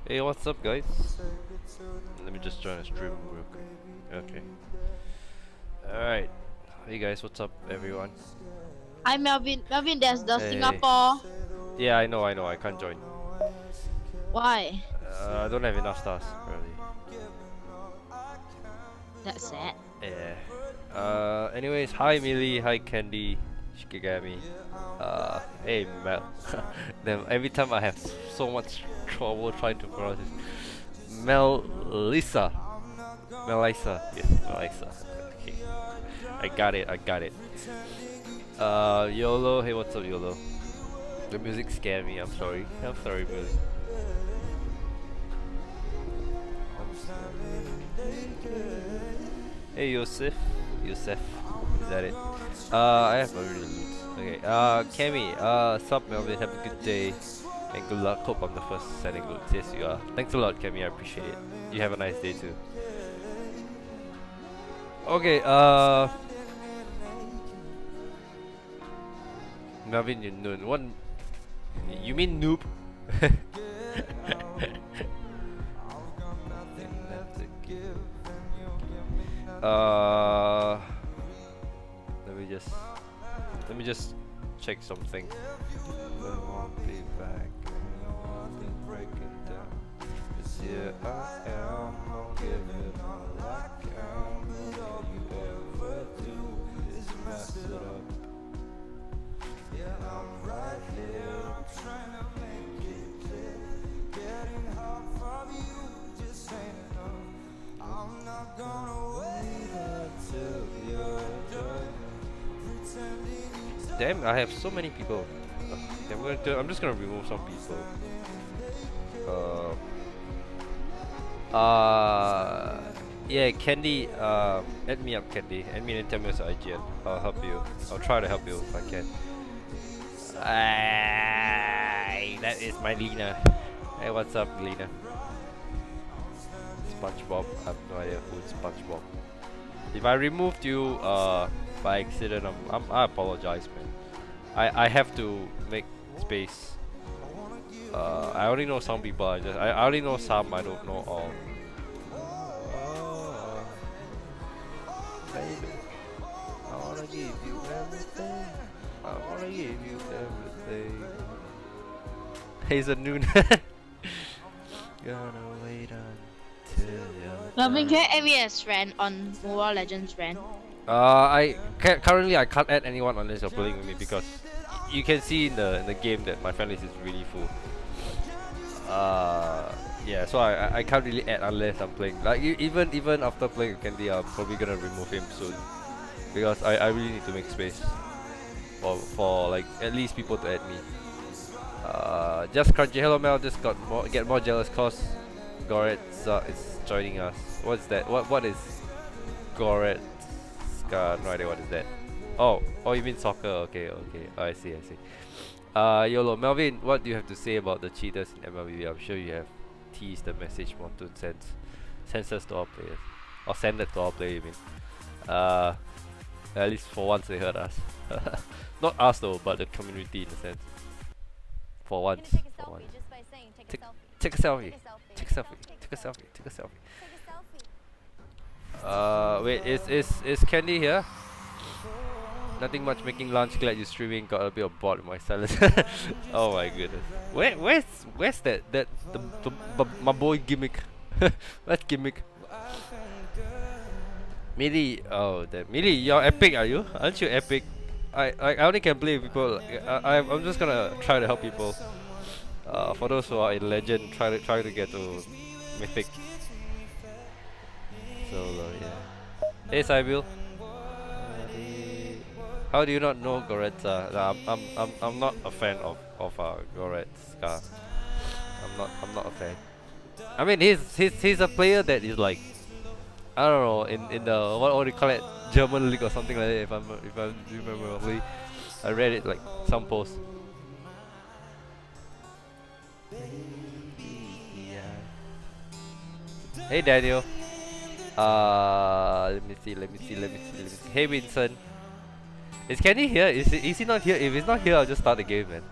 Hey, what's up, guys? Let me just join a stream real quick. Okay. Alright. Hey guys, what's up, everyone? Hi, Melvin. Melvin, there's the Hey. Singapore. Yeah, I know, I can't join. Why? I don't have enough stars, really. That's sad. Yeah. Anyways, hi Millie, hi Candy, Shikigami. Hey Mel. Then every time I have so much trouble trying to pronounce it. Melissa. Melissa. Yes, Melissa. Okay. I got it. YOLO, hey, what's up, YOLO? The music scared me, I'm sorry, music. Hey, Yosef, is that it? I have already loot. Okay, Kemi, sup Melvin, have a good day. And good luck, hope I'm the first sending loot. Yes, you are. Thanks a lot, Kemi, I appreciate it. You have a nice day too. Okay, Melvin, you know what? You mean noob? Let me just check something. Won't be back. Won't be breaking down. 'Cause here I am, I'll give it all I can. But all you ever do is mess it up. Yeah, I'm right here, I'm trying to make it clear. Getting hard from you just ain't enough. I'm not gonna wait until you're done pretending you don't. Damn, I have so many people. I'm just gonna remove some people. Yeah, Candy, add me up, Candy. Add me and tell me what's IGN. I'll help you. I'll try to help you if I can. That is my Lena. Hey, what's up, Lena? SpongeBob. I have no idea who's SpongeBob. If I removed you by accident, I apologize, man. I have to make space. I only know some people. I only know some. I don't know all. Baby, I wanna give you everything. I wanna give you everything. Hazel Noon. Gonna wait until you're Melvin, can you add me as friend on Mobile Legends friend? Currently I can't add anyone unless you're playing with me because you can see in the game that my friend list is really full. Yeah, so I can't really add unless I'm playing. Like even after playing with Candy, I'm probably gonna remove him soon because I really need to make space for like at least people to add me. Just Crunchy, hello Mel, just get more jealous cause Goret is joining us. What's that? What is Goret? No idea what is that. Oh, you mean soccer? Okay. Oh, I see. YOLO, Melvin, what do you have to say about the cheaters in MLB? I'm sure you have teased the message more to send us to our players, or send it to our players. You mean? At least for once they heard us. Not us though, but the community in a sense. For once. Take a selfie. Wait, is Candy here? Nothing much, making lunch, glad you're streaming, got a bit of bored with my silence. Oh my goodness. Where's that my boy gimmick? What gimmick? Millie, Millie, you're epic, are you? Aren't you epic? I only can play with people. I'm just gonna try to help people. For those who are in Legend, try to get to Mythic. So yeah. Hey Sybil. How do you not know Goretzka? I'm not a fan of Goretzka. I'm not a fan. I mean he's a player that is like, I don't know, in the what do you call it, German league or something like that, if I remember properly. I read it like some post. Hey Daniel. Let me see. Hey Vincent. Is Kenny here? Is he not here? If he's not here, I'll just start the game, man.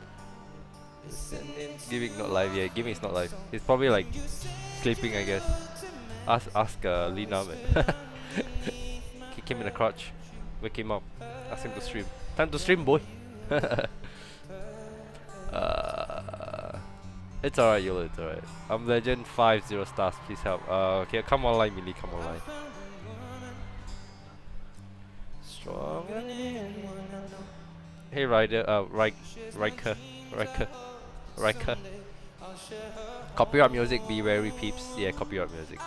Gimmick not live, yeah, Gimmick's not live. He's probably like sleeping, I guess. Ask Lina, man. Kick him in the crotch. Wake him up. Ask him to stream. Time to stream, boy. It's alright, YOLO, it's alright. I'm legend 50 stars, please help. Okay, come online, Millie, come online. Stronger. Hey, Ryder, Riker. Copyright music, be wary, peeps. Yeah, copyright music.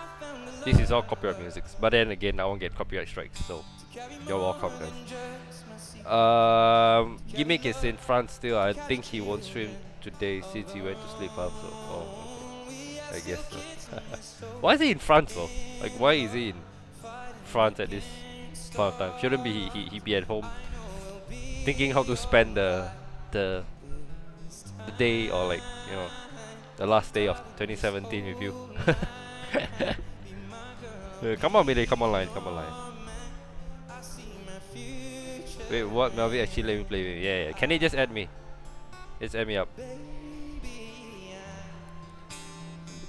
This is all copyright music. But then again, I won't get copyright strikes, so you're welcome, guys. Gimmick is in France still. I think he won't stream today since he went to sleep also. Oh, okay. I guess so. Why is he in France though? Like, why is he in France at this point of time? Shouldn't be he be at home thinking how to spend the day, or like, you know, the last day of 2017 with you. Come on, Millie, come online, come online. Wait, what? Melvin actually let me play with me. Yeah. Can he just add me? Just add me up.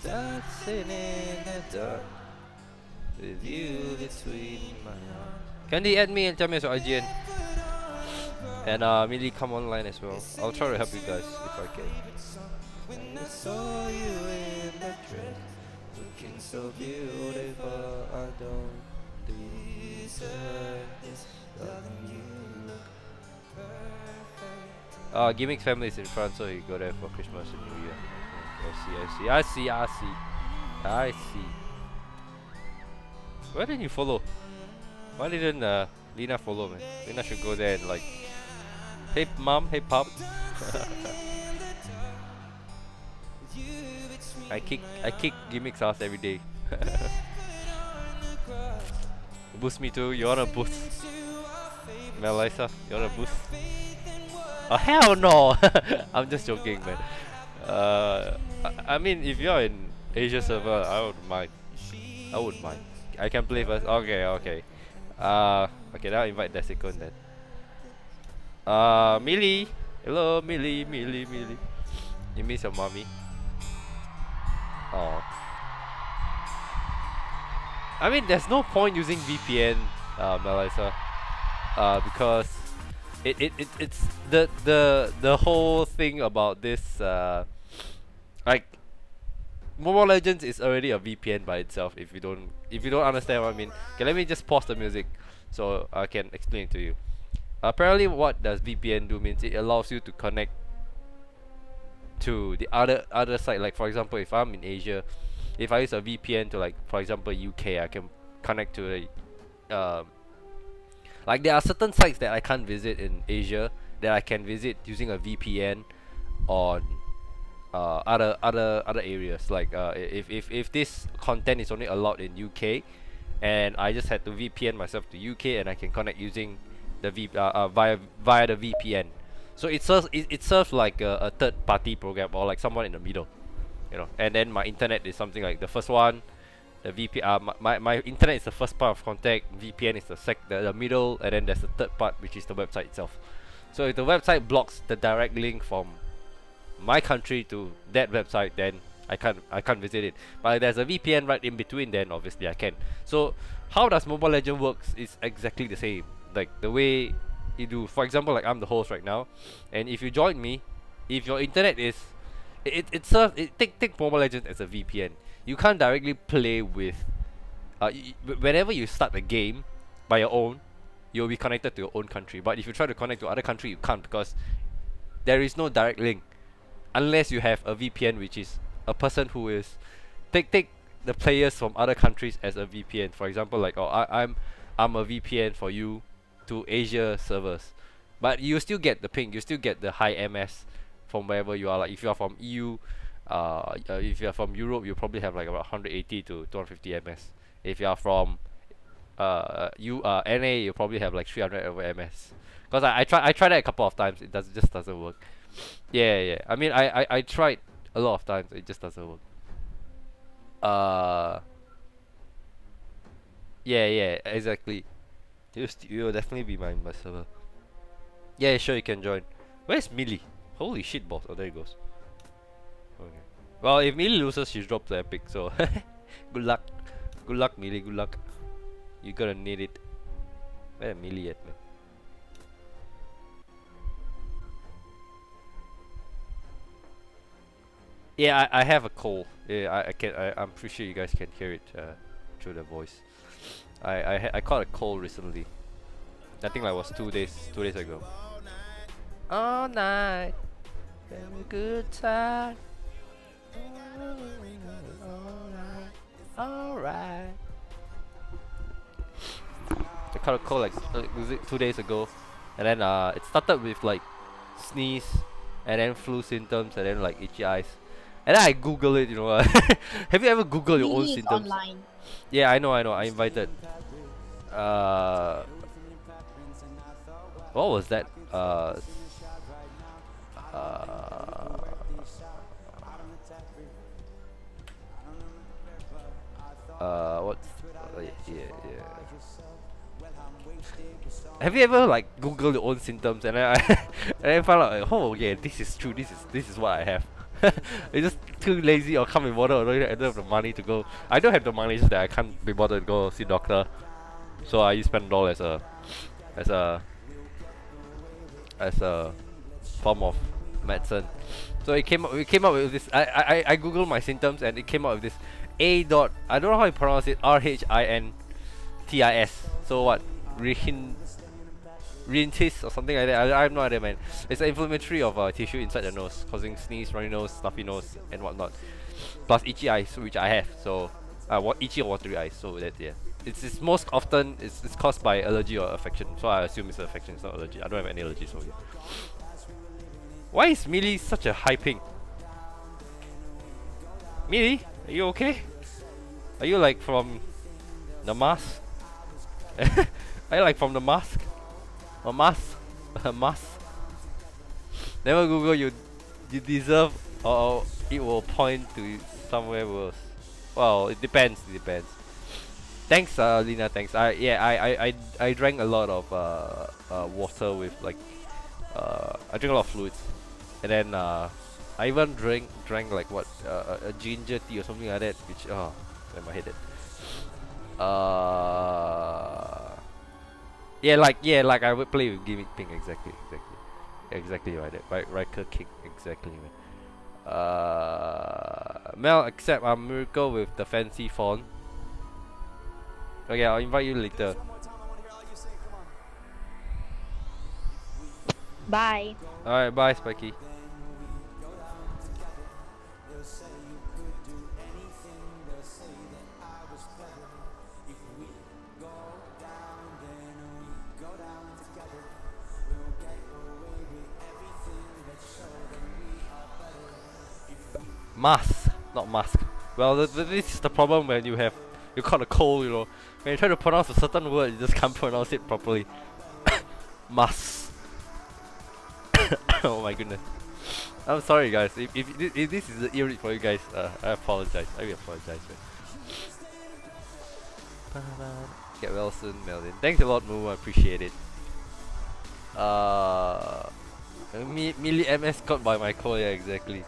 Dancing in the dark with you between my arms. Can he add me and tell me so IGN? And Millie, come online as well. I'll try to help you guys if I can. I saw you in the dress, looking so beautiful. I don't deserve this loving you. Gimmick's family is in France, so you go there for Christmas and New Year. I see. Why didn't you follow? Why didn't Lina follow, man? Lina should go there and like, hey mom, hey pop. I kick Gimmick's ass every day. Boost me too. You wanna boost? Melissa, you wanna boost? Oh hell no! I'm just joking, man. I mean, if you're in Asia server, I wouldn't mind. I can play first. Okay. Okay, now invite Desicon then. Millie. Hello, Millie. You miss your mommy? Oh. I mean, there's no point using VPN, Melissa, because it's the whole thing about this. Like, Mobile Legends is already a VPN by itself. If you don't understand what I mean, okay, let me just pause the music so I can explain it to you. Apparently, what does VPN do means it allows you to connect to the other side. Like, for example, if I'm in Asia, if I use a VPN to, like, for example, UK, I can connect to the like, there are certain sites that I can't visit in Asia that I can visit using a VPN on other areas. Like, if this content is only allowed in UK, and I just had to VPN myself to UK, and I can connect using the via the VPN. So it serves like a third party program, or like someone in the middle, you know. And then my internet is something like the first one. The my internet is the first part of contact. VPN is the middle, and then there's the third part, which is the website itself. So if the website blocks the direct link from my country to that website, then I can't visit it. But if there's a VPN right in between, then obviously I can. So how does Mobile Legends works is exactly the same. Like the way you do, for example, like I'm the host right now, and if you join me, if your internet is take Mobile Legends as a VPN. You can't directly play with whenever you start a game by your own, you'll be connected to your own country. But if you try to connect to other country, you can't, because there is no direct link unless you have a VPN, which is a person who is take the players from other countries as a VPN. For example, like, oh, I'm a VPN for you to Asia servers, but you still get the ping, you still get the high MS from wherever you are. Like if you are from EU, if you are from Europe, you probably have like about 180 to 250 MS. If you are from NA, you probably have like 300 over MS. Because I tried that a couple of times, it just doesn't work. Yeah. I mean, I tried a lot of times, it just doesn't work. Yeah, exactly. You'll definitely be my server. Yeah, sure, you can join. Where's Millie? Holy shit, boss. Oh, there he goes. Well, if Melee loses, she drops the epic. So good luck. Good luck, Melee. Good luck. You're gonna need it. Where Melee at, man? Yeah, I have a cold. Yeah, I'm pretty sure you guys can hear it through the voice. I caught a cold recently. I think like was 2 days ago. All night, have a good time. Alright. I caught a cold like was it 2 days ago, and then it started with like sneeze, and then flu symptoms, and then like itchy eyes. And then I Google it, you know. Have you ever Googled your own symptoms? Online. Yeah, I know. I invited. What was that? What's? Yeah. Have you ever like Googled your own symptoms and then and then found out like, oh yeah, this is true. This is what I have. It's just too lazy or can't be bothered, or I don't have the money to go. I don't have the money, just that I can't be bothered to go see doctor. So I use Panadol as a form of medicine. So we came up with this. I googled my symptoms and it came up with this I don't know how you pronounce it, rhintis. So what? Rhintis or something like that. I have no idea, man. It's an inflammatory of tissue inside the nose, causing sneeze, runny nose, stuffy nose, and whatnot. Plus itchy eyes, which I have. So itchy or watery eyes. So that, yeah. It's most often it's caused by allergy or affection. So I assume it's an affection, it's not allergy. I don't have any allergies, so yeah. Why is Melee such a high ping? Melee, are you okay? Are you like from the mask? Are you like from the mask? Or mask? Mask? Never Google, you deserve, or it will point to somewhere worse. Well, it depends. Thanks, Lina. Thanks. I drank a lot of water with like I drink a lot of fluids, and then I even drank like what a ginger tea or something like that, which in my head. Yeah, like I would play with Gimmick Ping, exactly right kick, exactly, man. Mel, accept a miracle with the fancy font. Okay, I'll invite you later. Bye. Alright, bye, Spiky. Mask, not mask. Well, this is the problem when you caught a cold, you know. When you try to pronounce a certain word, you just can't pronounce it properly. Mask. Oh my goodness. I'm sorry, guys. If this is the ear for you guys, I apologize. I really apologize, man. Get well soon, Melvin. Thanks a lot, Moo. I appreciate it. Melee MS caught by my call, yeah, exactly.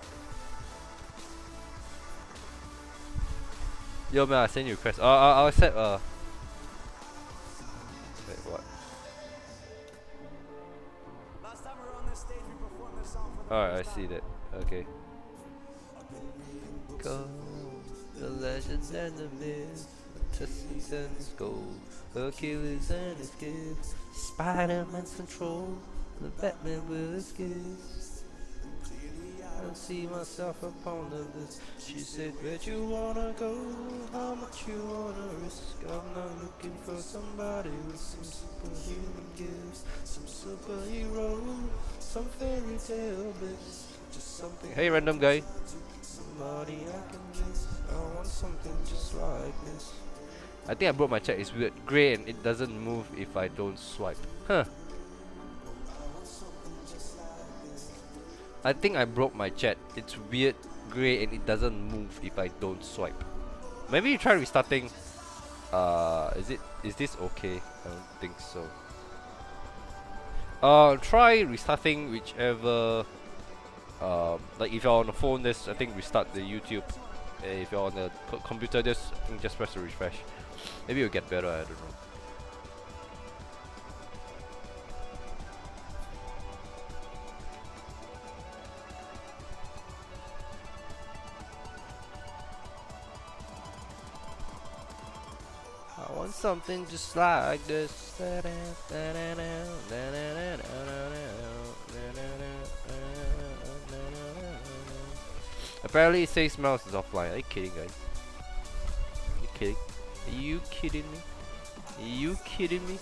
Yo, man, I send you a request. I'll accept. Wait, what? Alright, I see that. Okay. Go, the legends and the myths, the Teslas and his gold, Hercules and his gifts, Spider-Man's control, the Batman with his gifts. I don't see myself upon the list. She said, where'd you wanna go? How much you wanna risk? I'm not looking for somebody with some superhuman gifts, some superhero, some fairy tale bliss, just something. Hey, random guy. Somebody I can miss. I want something just like this. I think I broke my chat. It's weird. Grey and it doesn't move if I don't swipe. Huh. I think I broke my chat. It's weird, grey, and it doesn't move if I don't swipe. Maybe you try restarting. Is this okay? I don't think so. Try restarting whichever Like if you're on the phone, I think restart the YouTube. If you're on the computer, I think just press the refresh. Maybe it'll get better. I don't know. I want something just like this. Apparently it says mouse is offline. Are you kidding, guys? Are you kidding? Are you kidding me? Are you kidding me?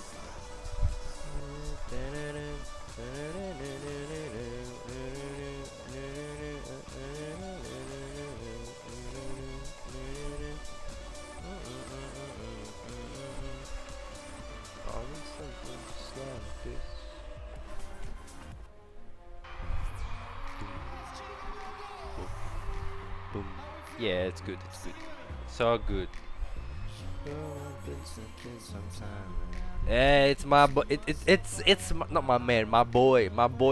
Yeah, it's good. It's good. So good. Yeah, it's my boy. It's not my man. My boy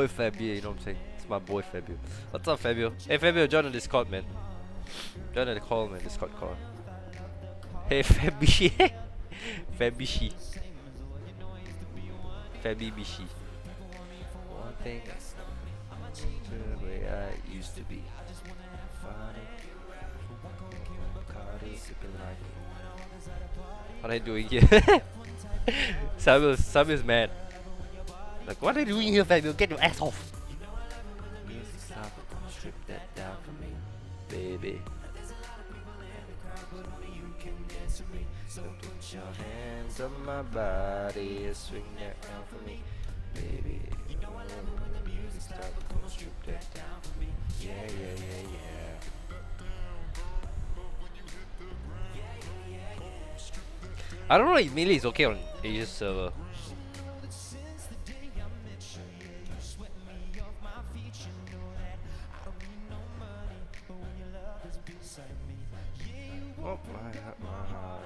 Fabio. You know what I'm saying? It's my boy Fabio. What's up, Fabio? Hey, Fabio, join the Discord, man. Join the call, man. Discord call. Hey, Fabishi. Fabishi. Fabibishi. One thing to the way I used to be. What are you doing here? Samuel's mad. Like, what are you doing here, Fabio? Get your ass off! Music stop, strip that down for me, baby. So put your hands on my body and swing that down for me, baby. Music stop, strip that down for me. Yeah, yeah, yeah, yeah. I don't know if melee is okay on Asia's server. Oh my heart.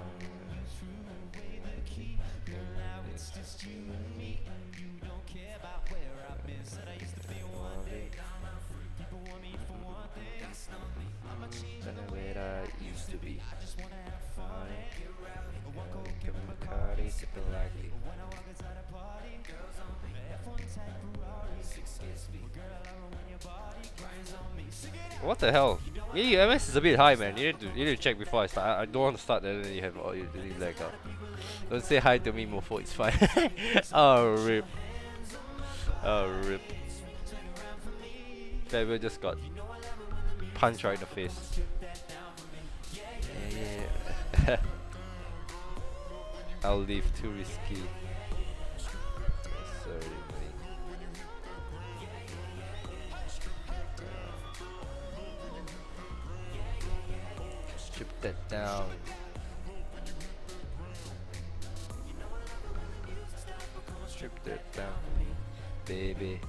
Used to be. What the hell? Yeah, MS is a bit high, man. You need to check before I start. I don't want to start and then you have you lag out. Don't say hi to me, mofo. It's fine. Oh rip. Oh rip. Fabio just got punched right in the face. Yeah. I'll leave, too risky. Sorry, buddy. Strip that down. Strip that down, baby.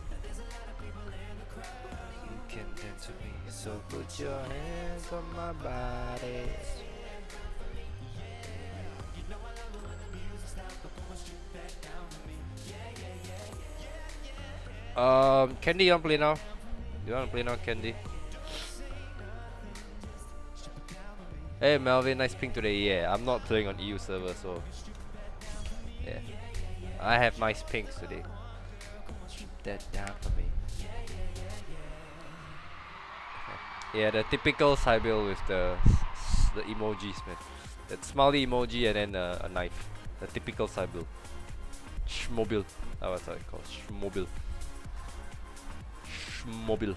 You can dance with me, so put your hands on my body. Candy, you wanna play now? You wanna play now, Candy? Hey Melvin, nice ping today. Yeah, I'm not playing on EU server, so yeah, I have nice pings today. Keep that down for me. Yeah, the typical Cybil with the emojis, man. That smiley emoji and then a knife. The typical Cybil. Schmobil. Oh, that's how it calls. Schmobil. Schmobil.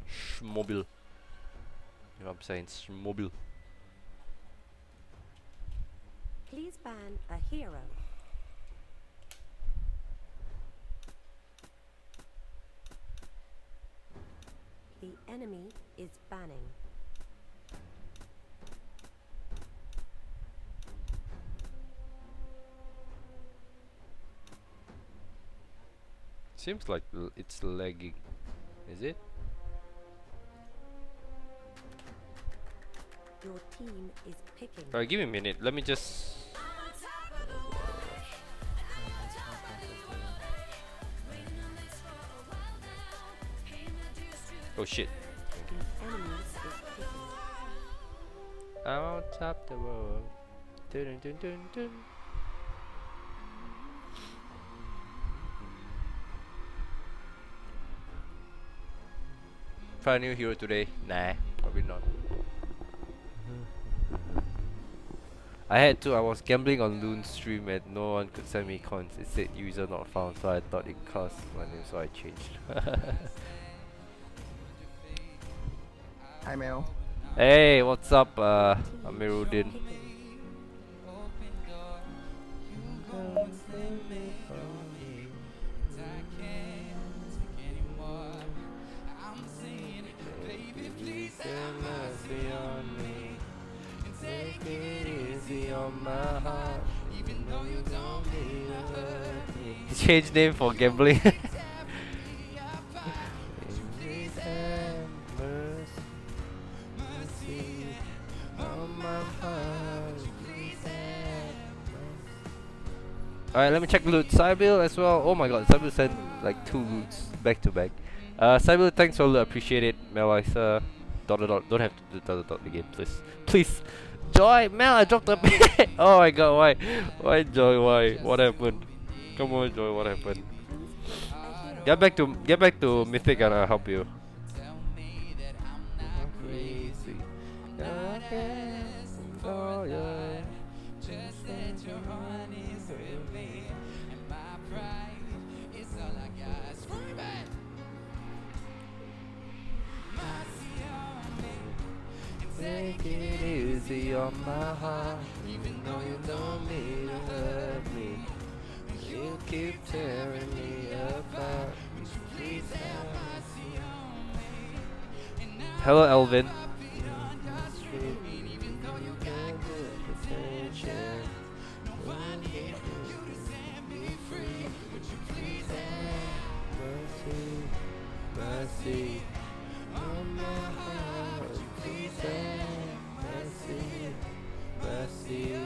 Schmobil. You know what I'm saying? Schmobil. Please ban a hero. The enemy is banning. Seems like it's lagging. Is it? Your team is picking. Alright, give me a minute. Let me just. Oh shit. The enemy is picking. I'm on top the world. Dun, dun, dun, dun. Try a new hero today? Nah, probably not. I had to. I was gambling on Loon's stream and no one could send me coins. It said user not found, so I thought it cost money, so I changed. Hi, Mel. Hey, what's up, Amiruddin? Change name for gambling. Alright, let me check loot. Sybil as well. Oh my god, Sybil sent like 2 loots back to back. Sybil, thanks for loot. Appreciate it. Melisa. Dot dot dot. Don't have to do dot dot again, please. Please. Joy! Mel, I dropped a Oh my god, why? Why Joy? Why? What happened? Come on, Joy, what happened? Get back to Mythic and I'll help you. Take it easy on my heart, even though you don't need to hurt me. You keep tearing me apart. Please have mercy on me. Hello, Elvin. Mercy on my heart, please have mercy, mercy.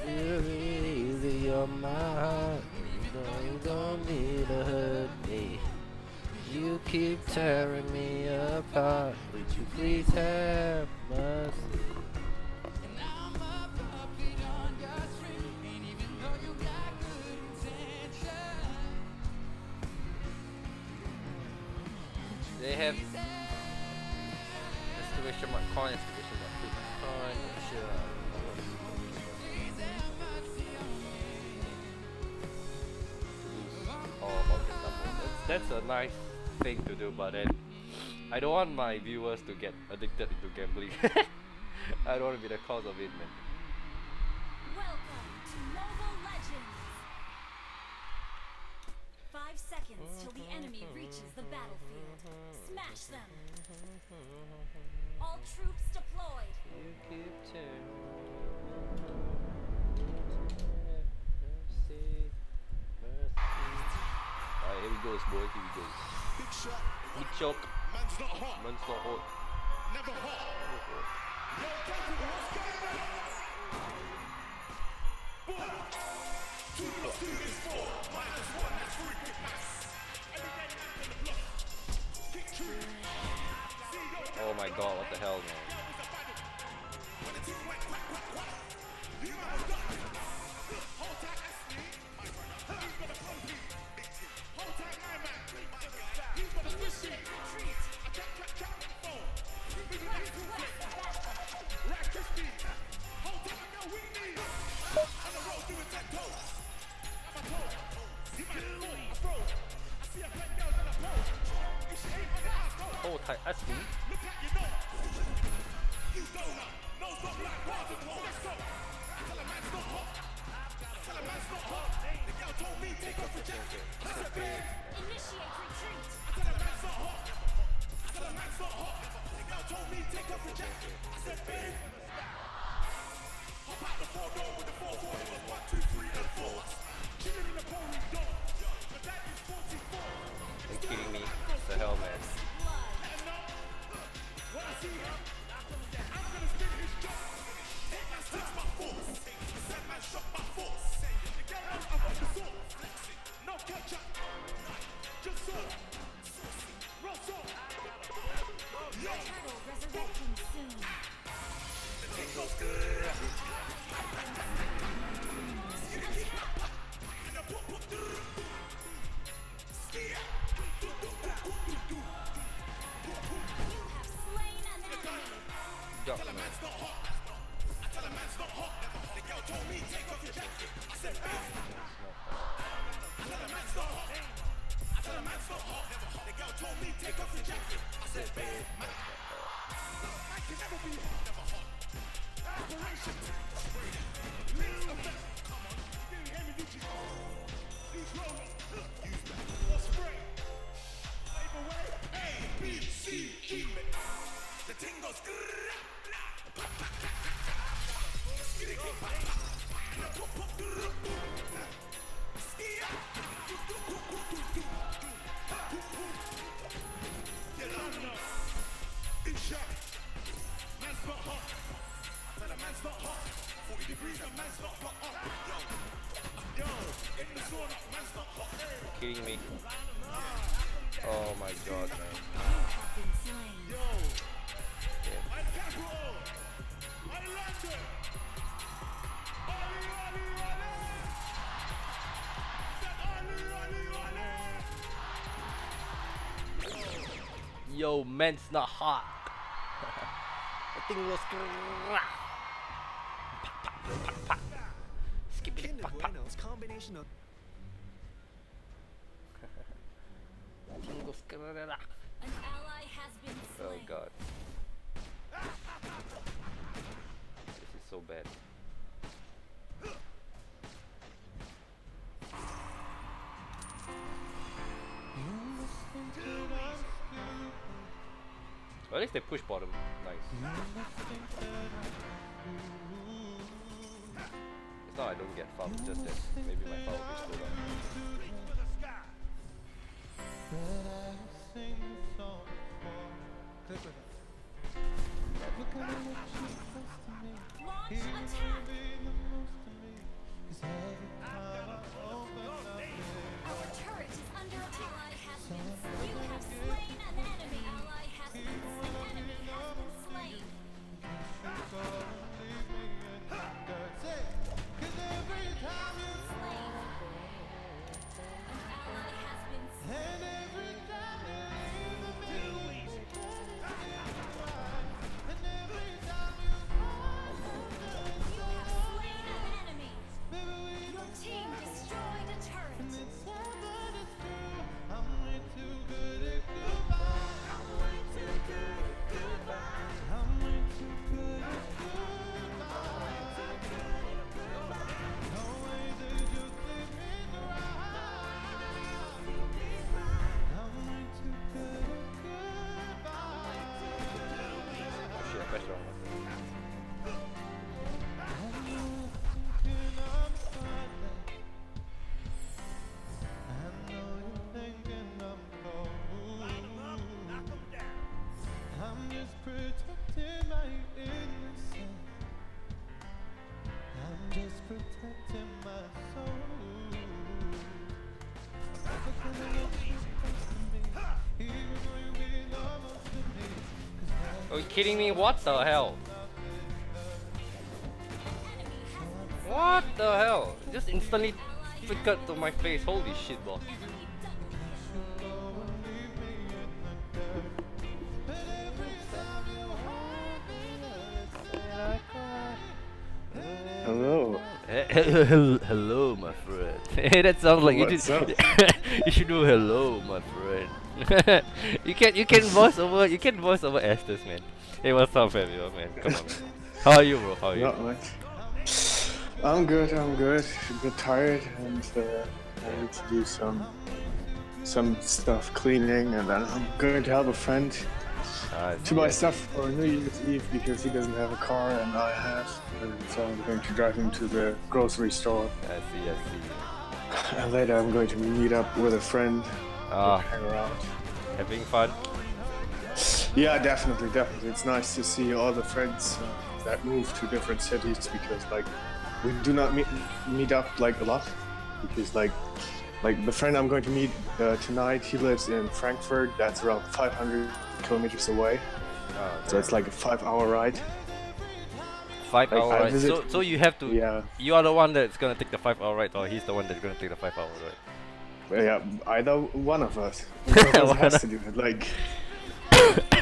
Easy on my heart, no, you don't need to hurt me. You keep tearing me apart. Would you please have mercy? They have exclamation mark coin, exclamation mark coin, sure. That's a nice thing to do, but then I don't want my viewers to get addicted into gambling. I don't want to be the cause of it, man. Welcome to Mobile Legends! 5 seconds till the enemy reaches the battlefield. Smash them! All troops deployed! You keep tearing. Alright, here we go, boy. Here we go. Big shot. Big shot. Man's not hot. Man's not hot. Never hot. Yo, Captain, what's going on? 2 + 2 is 4. -1, that's 3 quick maths. Every day man on the block. Kick tree. Oh my god, what the hell, man. When the team went quack, quack, quack. You might have got it. Hold tight, Ashley. My brother. He's got a compete. Hold tight, my man. He's got a fishy. I trap on the phone. Big man, he's too quick. Right, crispy. Hold tight, yo, we need. On the road doing 10 toes. I'm a toe. He might fall. I froze. I see a black girl in a pose. If she ain't on the ass, go. Oh, tight, Ashley. Look at your nose. You donut. Nose not like bars and holes. Let's go. Tell a man's not hot. Tell a man's not hot. The girl told me take off the jacket. I said, babe. Initiate Are you kidding me? What the hell, man? Turtle resurrecting soon. You have slain an enemy. Yup, man. Kidding me? Oh my god, man. Have been slain. Yo, man's not hot. The thing was skippity pack pack. Combination of An ally has been Oh slain. god. This is so bad. Well, at least they push bottom. Nice. It's not I don't get fouled, it's just that maybe my foul will be slowed down. Launch attack. Our turret is under attack. You have slain an enemy. Ally has been slain. Enemy has been slain. Slain. An ally has been slain. You have slain an enemy. Your team destroyed a turret. Oh shit, I pressed the wrong one. Are you kidding me? What the hell? What the hell? Just instantly flickered to my face. Holy shit, boss. Hello. Hello, my friend. Hey, that sounds like What's you up? did. You should do hello, my friend. you can voice over Estes, man. Hey, what's up, everyone, man? Come on, man. How are you, bro? How are you? Not much. I'm good. I'm good. A bit tired, and I need to do some stuff cleaning, and then I'm going to help a friend to buy stuff for New Year's Eve because he doesn't have a car and I have. And so I'm going to drive him to the grocery store. I see. And later I'm going to meet up with a friend. Hang around. Having fun? Yeah, definitely. It's nice to see all the friends that move to different cities because like we do not meet up like a lot because like the friend I'm going to meet tonight, he lives in Frankfurt. That's around 500 kilometers away. So it's like a 5-hour ride. 5-hour ride. So you have to. Yeah. You are the one that's gonna take the 5-hour ride, or he's the one that's gonna take the 5-hour ride. Yeah, either one of us. One of us has to do it. Like,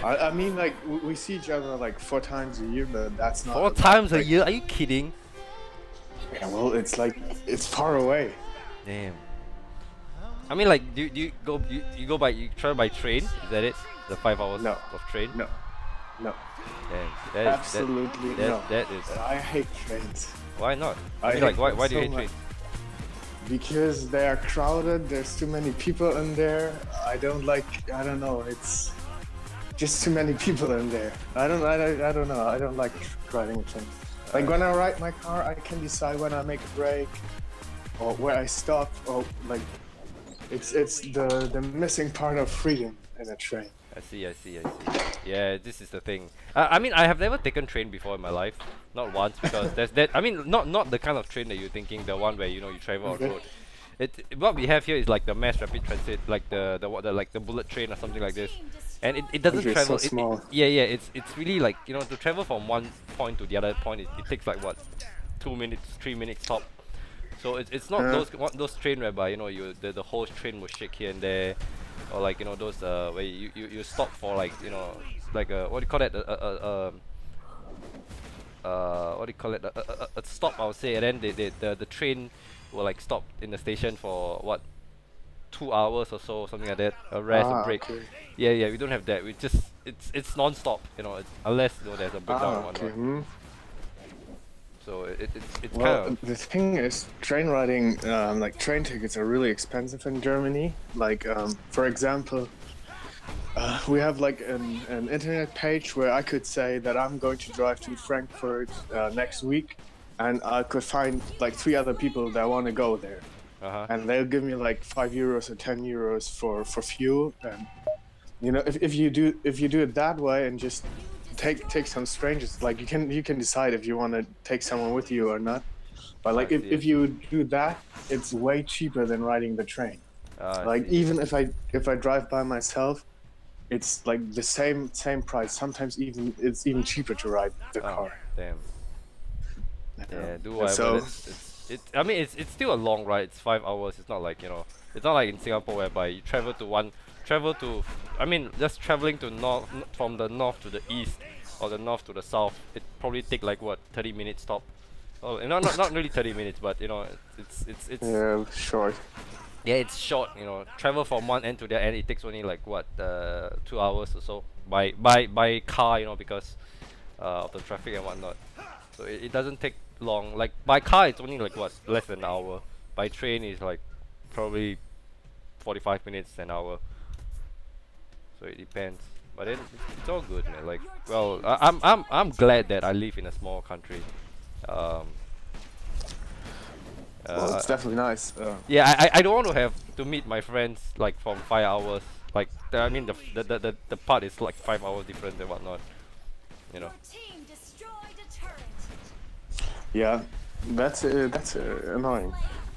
I mean, like we see each other like 4 times a year, but that's not. 4 times a year? Are you kidding? Yeah, well, it's like it's far away. Damn. I mean, like, do you travel by train? Is that it? The 5 hours No. of train? No. Damn. Absolutely no. That is. I hate trains. Why not? I mean, like, hate why them do you so hate much. trains? Because they are crowded. There's too many people in there. I don't know. It's just too many people in there. I don't know. I don't like driving a train. Like when I ride my car, I can decide when I make a break or where I stop. Or like, it's the missing part of freedom in a train. I see. Yeah, this is the thing. I mean, I have never taken train before in my life. Not once, because there's that. I mean, not the kind of train that you're thinking, the one where you travel on road. What we have here is like the mass rapid transit, like the bullet train or something like this, and it doesn't Which is travel. so small. It's really like to travel from one point to the other point. It takes like what, 2 minutes, 3 minutes top. So it's not those train whereby the whole train will shake here and there, or like those where you stop for like like a what do you call that what do you call it a stop, I would say, and then the train will like stop in the station for what, 2 hours or so, something like that, a rest, a break. Okay. Yeah, we don't have that. We just it's non-stop, unless there's a breakdown or whatnot. Okay. So it's Well, kind of. the thing is, train riding, like train tickets are really expensive in Germany. Like, for example, we have like an internet page where I could say that I'm going to drive to Frankfurt next week, and I could find like 3 other people that want to go there, and they'll give me like €5 or €10 for fuel. And if you do it that way and just take some strangers, like you can decide if you want to take someone with you or not. But like if you do that, it's way cheaper than riding the train. Like even if I drive by myself, it's like the same price. Sometimes it's even cheaper to ride the car. Damn. Yeah, do whatever. So I mean, it's still a long ride. It's 5 hours. It's not like it's not like in Singapore whereby you travel to I mean, just traveling to from the north to the east or the north to the south, it probably take like what, 30 minutes stop. Oh, not really 30 minutes, but it's yeah, short. Yeah, it's short. Travel from one end to the end, it takes only like what, 2 hours or so by car, because of the traffic and whatnot. So it doesn't take long. Like by car, it's only like what, less than an hour. By train, it's like probably 45 minutes, an hour. So it depends. But then it's all good, man. Like, well, I'm glad that I live in a small country. Well, it's definitely nice. Yeah, I don't want to have to meet my friends like from 5 hours. Like, I mean the part is like 5 hours difference and whatnot. Your team destroyed a turret. Yeah, that's annoying.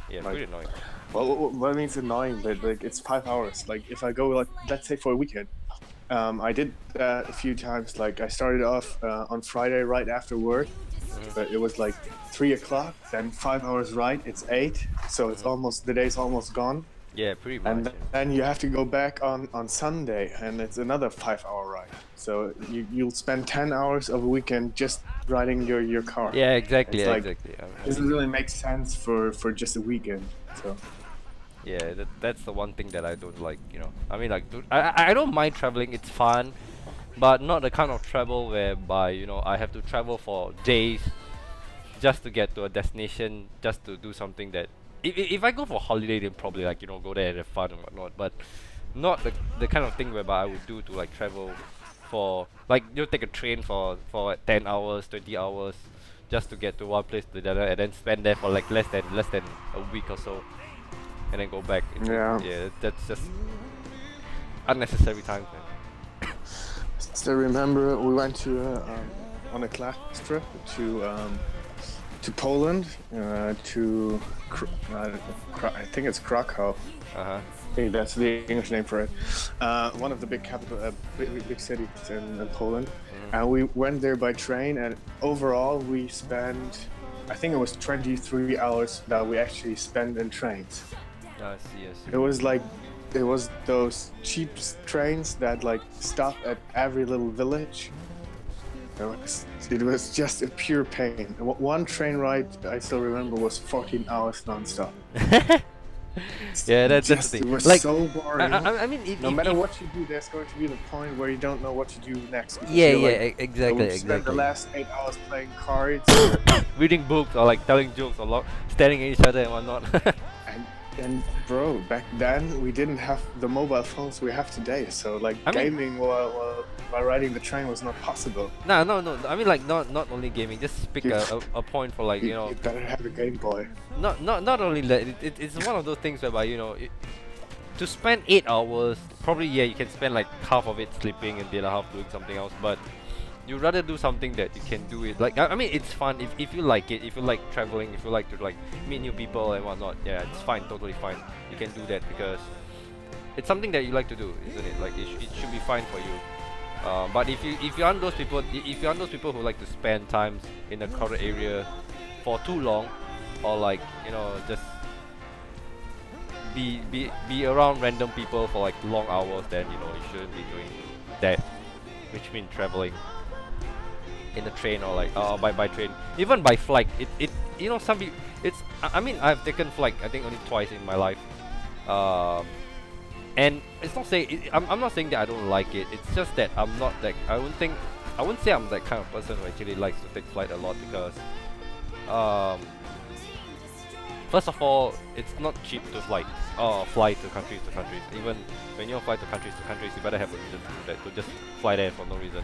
Yeah, Like, pretty annoying. Well, what means annoying? But like it's 5 hours. Like if I go, like, let's say for a weekend, I did that a few times. Like I started off on Friday right after work, but it was like 3 o'clock. Then 5 hours ride. It's 8, so it's the day's almost gone. Yeah, pretty much. And then you have to go back on Sunday, and it's another 5-hour ride. So you'll spend 10 hours of a weekend just riding your car. Yeah, exactly. It's like, exactly. It doesn't really make sense for just a weekend. So. Yeah, that's the one thing that I don't like. I mean, like, dude, I don't mind traveling. It's fun, but not the kind of travel whereby I have to travel for days just to get to a destination, just to do something that. If I go for holiday, then probably like go there and have fun and whatnot. But not the kind of thing whereby I would do to like travel for like you take a train for 10 hours, 20 hours, just to get to one place to the other, and then spend there for like less than a week or so, and then go back. Yeah, that's just unnecessary time, man. Still remember we went to on a class trip to Poland, I think it's Krakow. I think that's the English name for it. One of the big big cities in Poland. And we went there by train, and overall we spent, I think it was 23 hours that we actually spent in trains. I see, I see. It was those cheap trains that like stop at every little village. It was just a pure pain. One train ride I still remember was 14 hours non-stop. Yeah, that's the It thing. was Like, so boring. I mean, no matter what you do, there's going to be the point where you don't know what to do next. because Yeah, you're yeah, like, exactly, we spent the exactly. last 8 hours playing cards, Reading books or like telling jokes or staring at each other and whatnot. and bro, back then we didn't have the mobile phones we have today. So like I mean- gaming while riding the train was not possible. No. I mean, like not only gaming. Just pick a point for like you know. You better have a Game Boy. Not only that. It's one of those things whereby you know. To spend 8 hours, probably you can spend like half of it sleeping and the other half doing something else. But you rather do something that you can do it. Like I mean, it's fun if you like it. If you like traveling, if you like to like meet new people and whatnot. Yeah, it's fine, totally fine. You can do that because it's something that you like to do, isn't it? Like it should be fine for you. But if you aren't those people, who like to spend time in a crowded area for too long, or like you know just be around random people for like long hours, then you know you shouldn't be doing that, which means traveling in a train or like by train, even by flight. It you know some people I mean I've taken flight I think only twice in my life. And it's not saying I'm not saying that I don't like it. It's just that I'm not like I wouldn't say I'm that kind of person who actually likes to take flight a lot because first of all, it's not cheap to fly to countries to countries. Even when you fly to countries, you better have a reason to do that, to just fly there for no reason.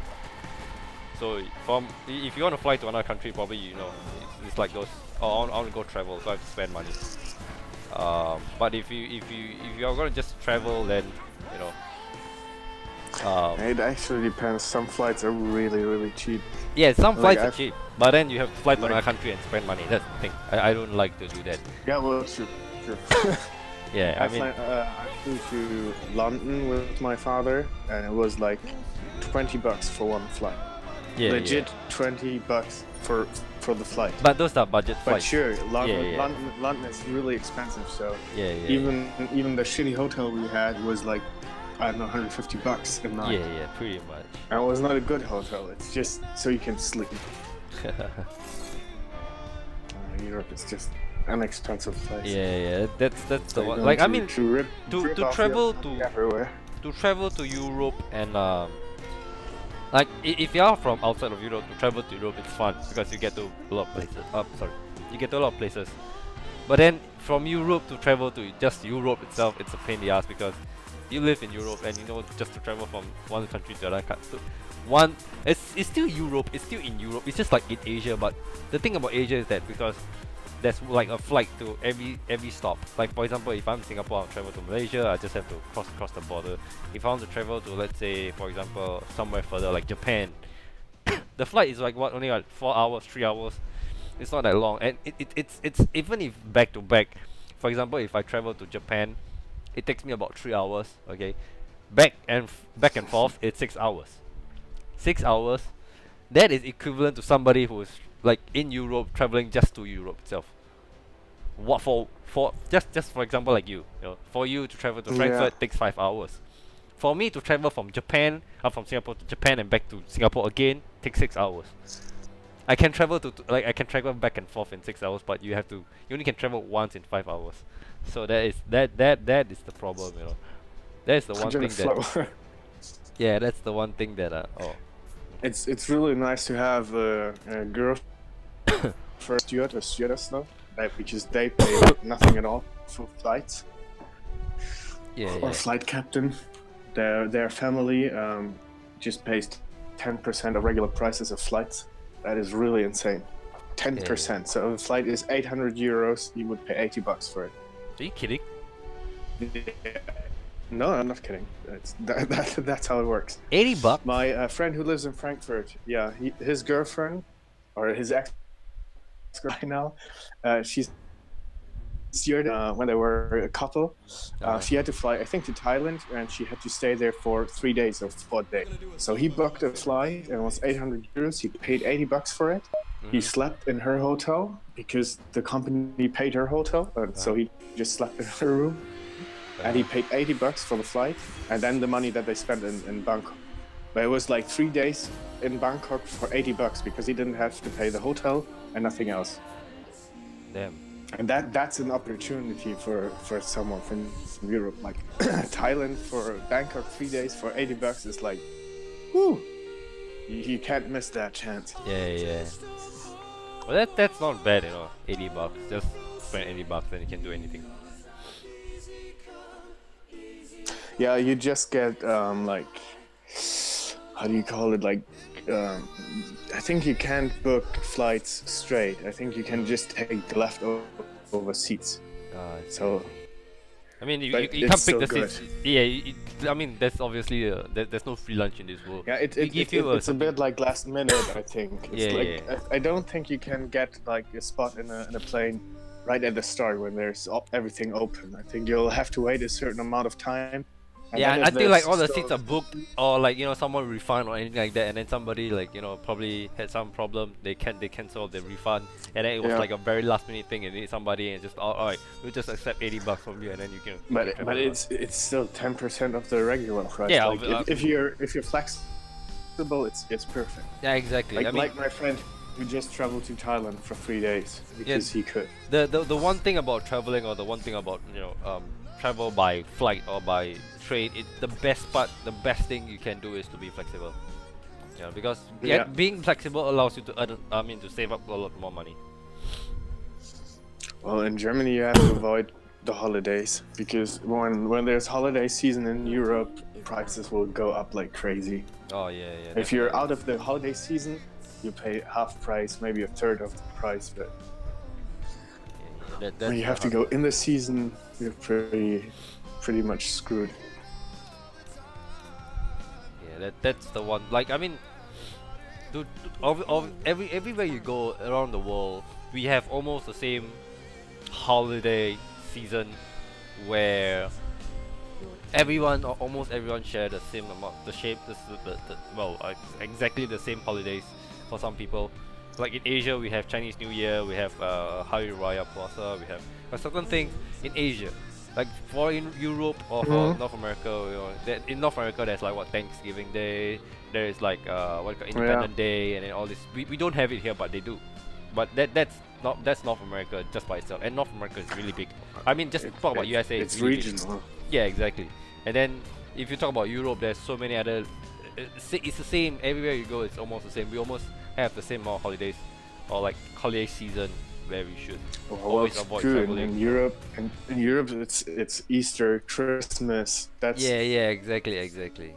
So if you want to fly to another country, probably you know it's like those. Oh, I want to go travel, so I have to spend money. But if you are gonna just travel, then you know. It actually depends. Some flights are really cheap. Yeah, some Like flights are cheap, but then you have to fly to another country and spend money. That's the thing. I don't like to do that. Yeah, well, true. Yeah, I mean, I flew to London with my father, and it was like $20 for one flight. yeah, Legit yeah. $20 for the flight. But those are budget But flights. sure, Yeah. London is really expensive. So Yeah, yeah. even the shitty hotel we had was like, I don't know, $150 a night. Yeah, pretty much. And it was not a good hotel. It's just so you can sleep. Europe is just an expensive place. Yeah, that's the So one. you're Like I going mean, to rip to off travel your to money everywhere. to travel to Europe and like if you are from outside of Europe, to travel to Europe it's fun because you get to a lot of places. You get to a lot of places. But then from Europe to travel to just Europe itself, it's a pain in the ass because you live in Europe and you know just to travel from one country to another country. It's still Europe, it's still in Europe, it's just like in Asia, but the thing about Asia is that because there's like a flight to every stop. Like for example, if I'm in Singapore, I'll travel to Malaysia, I just have to cross the border. If I want to travel to, let's say, for example, somewhere further like Japan, the flight is like what, only like 4 hours, 3 hours. It's not that long, and it's even if back to back. For example, if I travel to Japan, it takes me about 3 hours. Okay, back and forth, it's 6 hours. 6 hours. That is equivalent to somebody who is like in Europe traveling just to Europe itself. What for just for example, like you know, for you to travel to Frankfurt takes 5 hours. For me to travel from from Singapore to Japan and back to Singapore again takes 6 hours. I can travel I can travel back and forth in 6 hours, but you only can travel once in 5 hours. So that is the problem, you know. That's the one thing that. Yeah, that's the one thing that It's really nice to have a girl first stewardess now, because they pay nothing at all for flights. Yeah, Or flight captain, their family. just pays 10% of regular prices of flights. That is really insane. 10%. So if a flight is 800 euros, you would pay 80 bucks for it. Are you kidding? No, I'm not kidding. That's how it works. 80 bucks? My friend who lives in Frankfurt, yeah, his girlfriend, or his ex-girlfriend now, she's here when they were a couple. She had to fly, I think, to Thailand, and she had to stay there for 3 days or 4 days. So he booked a flight, and it was 800 euros. He paid 80 bucks for it. He slept in her hotel because the company paid her hotel, so he just slept in her room. And he paid 80 bucks for the flight, and then the money that they spent in Bangkok. But it was like 3 days in Bangkok for 80 bucks because he didn't have to pay the hotel and nothing else. Damn. And that's an opportunity for someone from Europe. Like Thailand for Bangkok 3 days for 80 bucks is like, whoo! You can't miss that chance. Yeah. Well, that's not bad, you know. 80 bucks. Just spend 80 bucks and you can do anything. Yeah, you just get like, how do you call it? Like, I think you can't book flights straight. I think you can just take the leftover seats. So, I mean, you but can't it's pick so the good. seats. Yeah, I mean, that's obviously there's no free lunch in this world. Yeah, They give you it's a something. bit like last minute. I think. It's Yeah, like, yeah. I don't think you can get like a spot in a plane right at the start when there's everything open. I think you'll have to wait a certain amount of time. And Yeah, then I if think like all the there's seats are booked, or like, you know, someone refund or anything like that, and then somebody like, you know, probably had some problem, they cancel the refund, and then it was Yeah. like a very last minute thing, and need somebody and just alright, we'll just accept 80 bucks from you, and then you can. But it's still 10% of the regular price. Yeah, like, if you're flexible, it's perfect. Yeah, exactly. Like, I mean, like my friend who just traveled to Thailand for 3 days because he could. the one thing about traveling, or the one thing about, you know, travel by flight or by train, the best thing you can do is to be flexible. Yeah, because being flexible allows you to earn, to save up a lot more money. Well, in Germany you have to avoid the holidays because when there's holiday season in Europe, prices will go up like crazy. Oh yeah. If you're out of the holiday season, you pay half price, maybe a third of the price. But when you have to go in the season, you're pretty much screwed. Yeah, that's the one. Like, I mean, everywhere you go around the world, we have almost the same holiday season where almost everyone share the same amount, exactly the same holidays for some people. Like in Asia, we have Chinese New Year, we have Hari Raya Puasa, we have certain things in Asia. Like for in Europe or for North America, you know, in North America there's like Thanksgiving Day, there is like Independence Day, and then all this. We don't have it here, but they do. But that's North America just by itself, and North America is really big. I mean, just talk about USA. It's really regional. big. Yeah, exactly. And then if you talk about Europe, there's so many other. It's the same everywhere you go. It's almost the same. We almost have the same amount of holidays, or like holiday season, where we should always avoid traveling. In Europe, it's Easter, Christmas. That's exactly.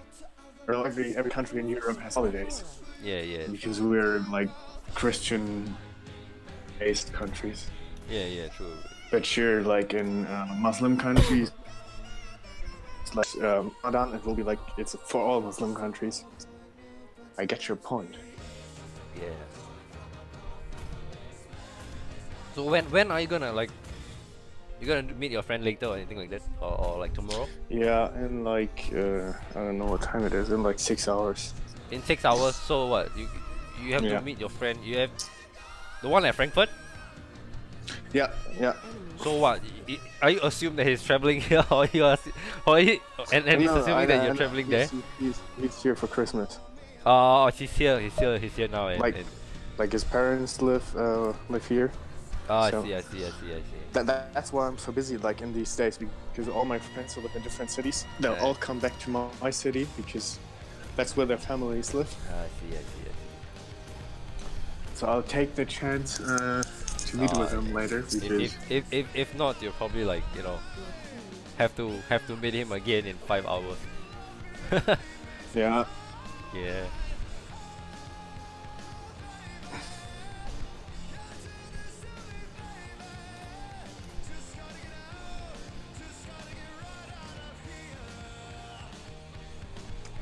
Every country in Europe has holidays. Yeah. Because we're like Christian-based countries. Yeah, true. But you're like in Muslim countries, it's like Ramadan, it will be like it's for all Muslim countries. I get your point. Yeah. So when are you gonna meet your friend later or anything like that, or like tomorrow? Yeah, in like I don't know what time it is. In like 6 hours. In 6 hours. So what? You have to meet your friend. You have the one at Frankfurt. Yeah. So what? Are you assume that he's traveling here, or he's assuming that you're traveling there? He's here for Christmas. Oh, he's here now. Like his parents live here. Oh, So- I see. That's why I'm so busy like in these days, because all my friends who live in different cities, they'll all come back to my city because that's where their families live. I see. So I'll take the chance to meet with them later because If not, you'll probably like, you know, have to meet him again in 5 hours. yeah. Yeah.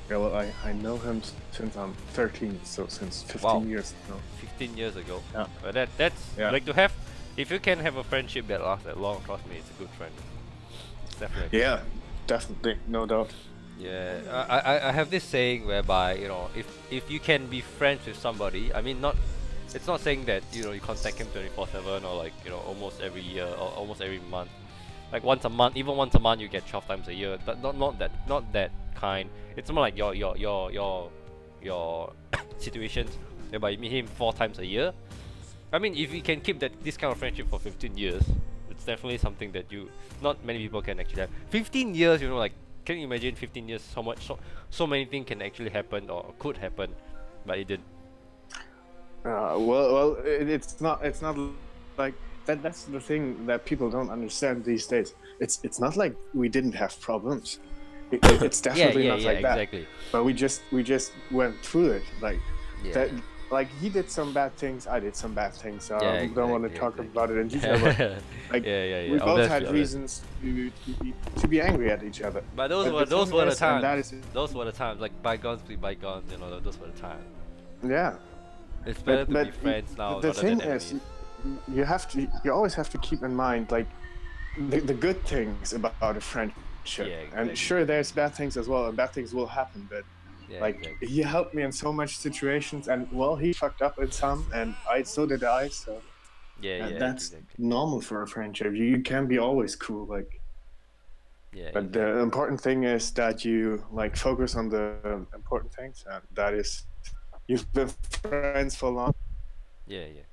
Yeah, well, I know him since I'm 13, so since 15 Wow. years now. 15 years ago. Yeah. But that's Yeah. like to have. If you can have a friendship that lasts that long, trust me, it's a good friend. It's definitely. Yeah, definitely, no doubt. Yeah, I have this saying whereby, you know, if you can be friends with somebody, I mean, it's not saying that, you know, you contact him 24/7 or like, you know, almost every year or almost every month, like once a month, even once a month you get 12 times a year. But not that kind. It's more like your situations whereby you meet him 4 times a year. I mean, if you can keep this kind of friendship for 15 years, it's definitely something that not many people can actually have. 15 years, you know, like. Can you imagine 15 years? So many things can actually happen or could happen, but it didn't. Well, it's not like that. That's the thing that people don't understand these days. It's not like we didn't have problems. It's definitely not like that. Exactly. But we just went through it. Like Yeah. that. Like he did some bad things, I did some bad things. So Yeah, I don't want to exactly, talk exactly. about it in detail. But like Yeah. we both Obviously, had obviously. reasons to be angry at each other. But those But were the those thing were the is, and that times. is- Those were the times. Like bygones be bygones. You know, those were the times. Yeah. It's better to be But friends now the rather thing than is, enemies. you always have to keep in mind like the good things about a friendship. Yeah, And exactly. sure, there's bad things as well, and bad things will happen. But Yeah, like exactly. he helped me in so much situations, and well, he fucked up in some, and so did I. So Yeah, that's exactly. normal for a friendship. You can be always cool, like. Yeah, But exactly. the important thing is that you like focus on the important things, and that is you've been friends for long. Yeah.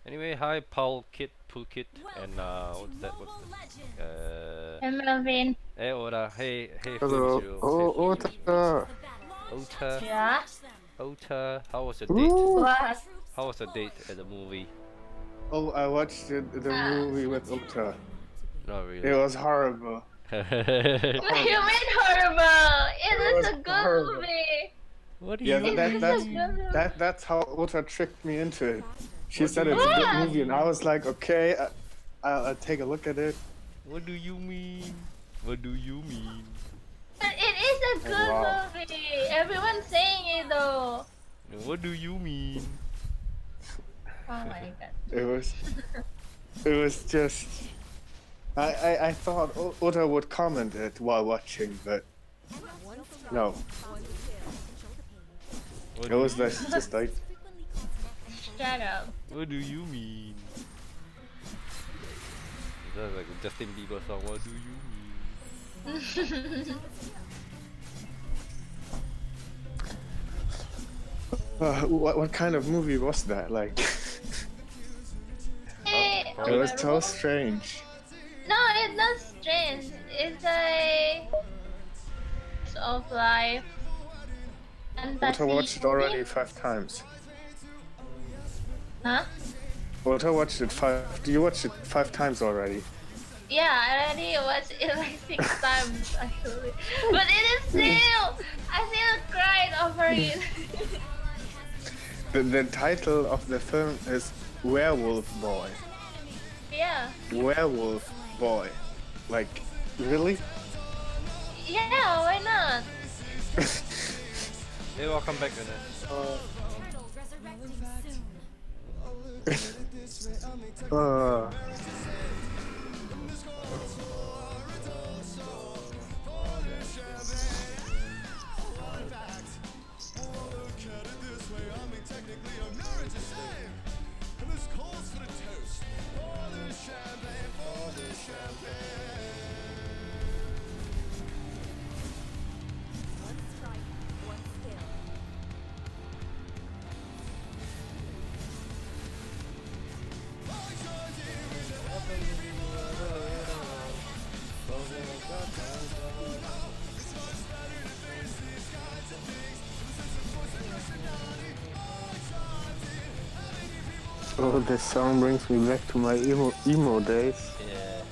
Anyway, hi Paul Kit, Pool Kit, and what's that? Hey Melvin. Hey Ora, hey Hello. Fujiro, Oh, hey Ota, Yeah. Ota, how was your date? What? How was your date at the movie? Oh, I watched the movie with Ota. Not It really. was horrible. What do you mean horrible? It is a good horrible. movie. What do Yeah, you that's how Ota tricked me into it. She said it's a good movie, and I was like, okay, I'll take a look at it. What do you mean? What do you mean? But it is a good Wow. movie. Everyone's saying it though. What do you mean? Oh my god. It was just. I thought Ota would comment it while watching, but no. What It was do you, just like. Shut up. what do you mean? That's like a Justin Bieber song. What do you mean? What kind of movie was that? Like, Hey, it was so strange. no, it's not strange. It's a of life. Ota watched it already 5 times. Huh? Ota watched it 5. You watched it 5 times already. Yeah, I already watched it like 6 times actually. But it is still, I still cried over it. The title of the film is Werewolf Boy. Yeah. Werewolf Boy. Like, really? Yeah, why not? Hey, welcome back, Ganesh. Oh, this song brings me back to my emo days. Yeah.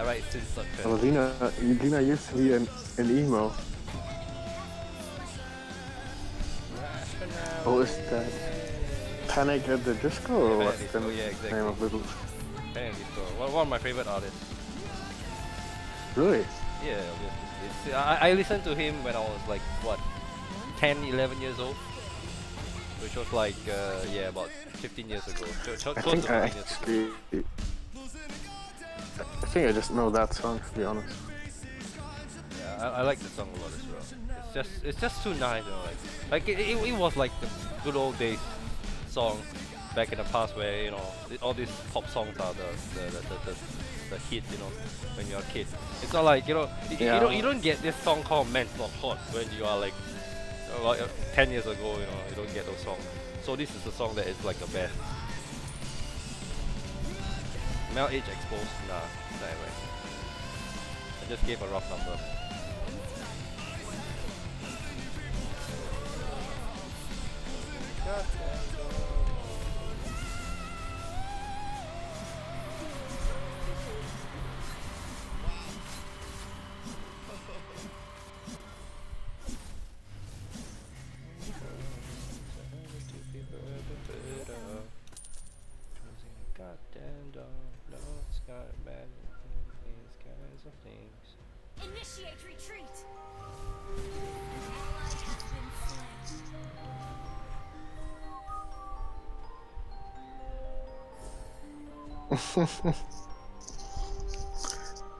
right since not Oh, Lina used to be an emo. Oh, is that Panic at the Disco or what's the Yeah, exactly. name of the Panic Disco. One of my favorite artists. Really? Yeah, obviously. I listened to him when I was like, what, 10, 11 years old? Which was like, yeah, about 15 years ago. I Close to think I 15 years ago. actually... I think I just know that song, to be honest. Yeah, I like the song a lot as well. It's just too nice, you know, like it was like the good old days song back in the past where, you know, all these pop songs are the hit, you know, when you're a kid. It's not like, you know, you don't get this song called Men's Not Hot when you are like 10 years ago, you know, you don't get those songs. So this is the song that is like the best. Male age exposed? Nah, anyway. I just gave a rough number. Initiate retreat.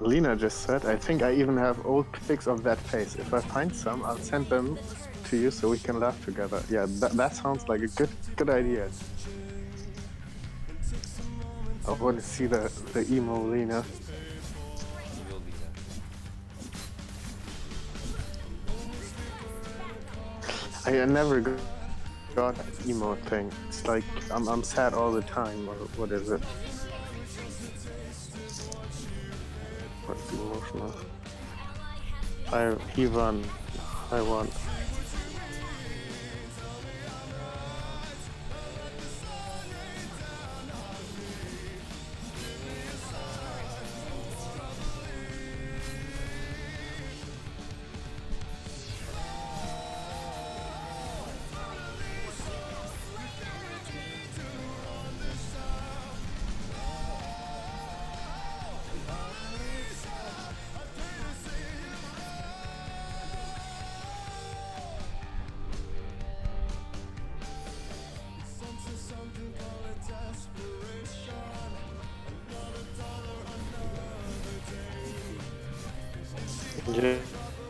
Lena just said, I think I even have old pics of that face. If I find some, I'll send them to you so we can laugh together. Yeah, that sounds like a good idea. I want to see the emo Lena. I never got that emo thing. It's like I'm sad all the time, or what is it? What's emotional? He won. I won.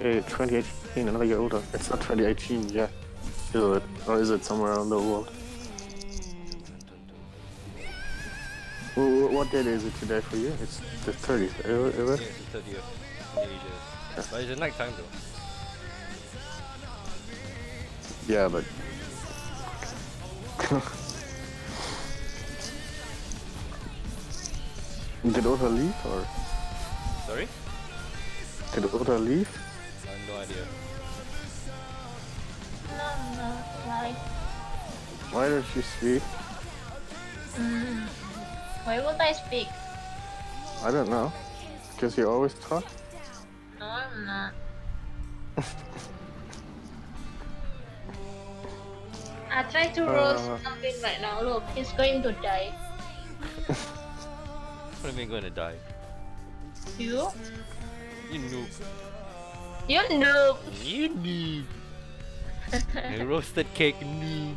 Yeah, 2018, another year older. It's not 2018 yet, is it? Or is it somewhere around the world? What date is it today for you? It's the 30th, is it? Yeah, it's the 30th in Asia. But it's at night time though. Yeah, but... Did Oda leave, or...? Sorry? Did Oda leave? I have no idea. No, like, Why don't you speak? why would I speak? I don't know. Because you always talk? No, I'm not. I try to roast something right now. Look, he's going to die. What do you mean gonna die? You? You noob. You noob. You noob. A roasted cake noob.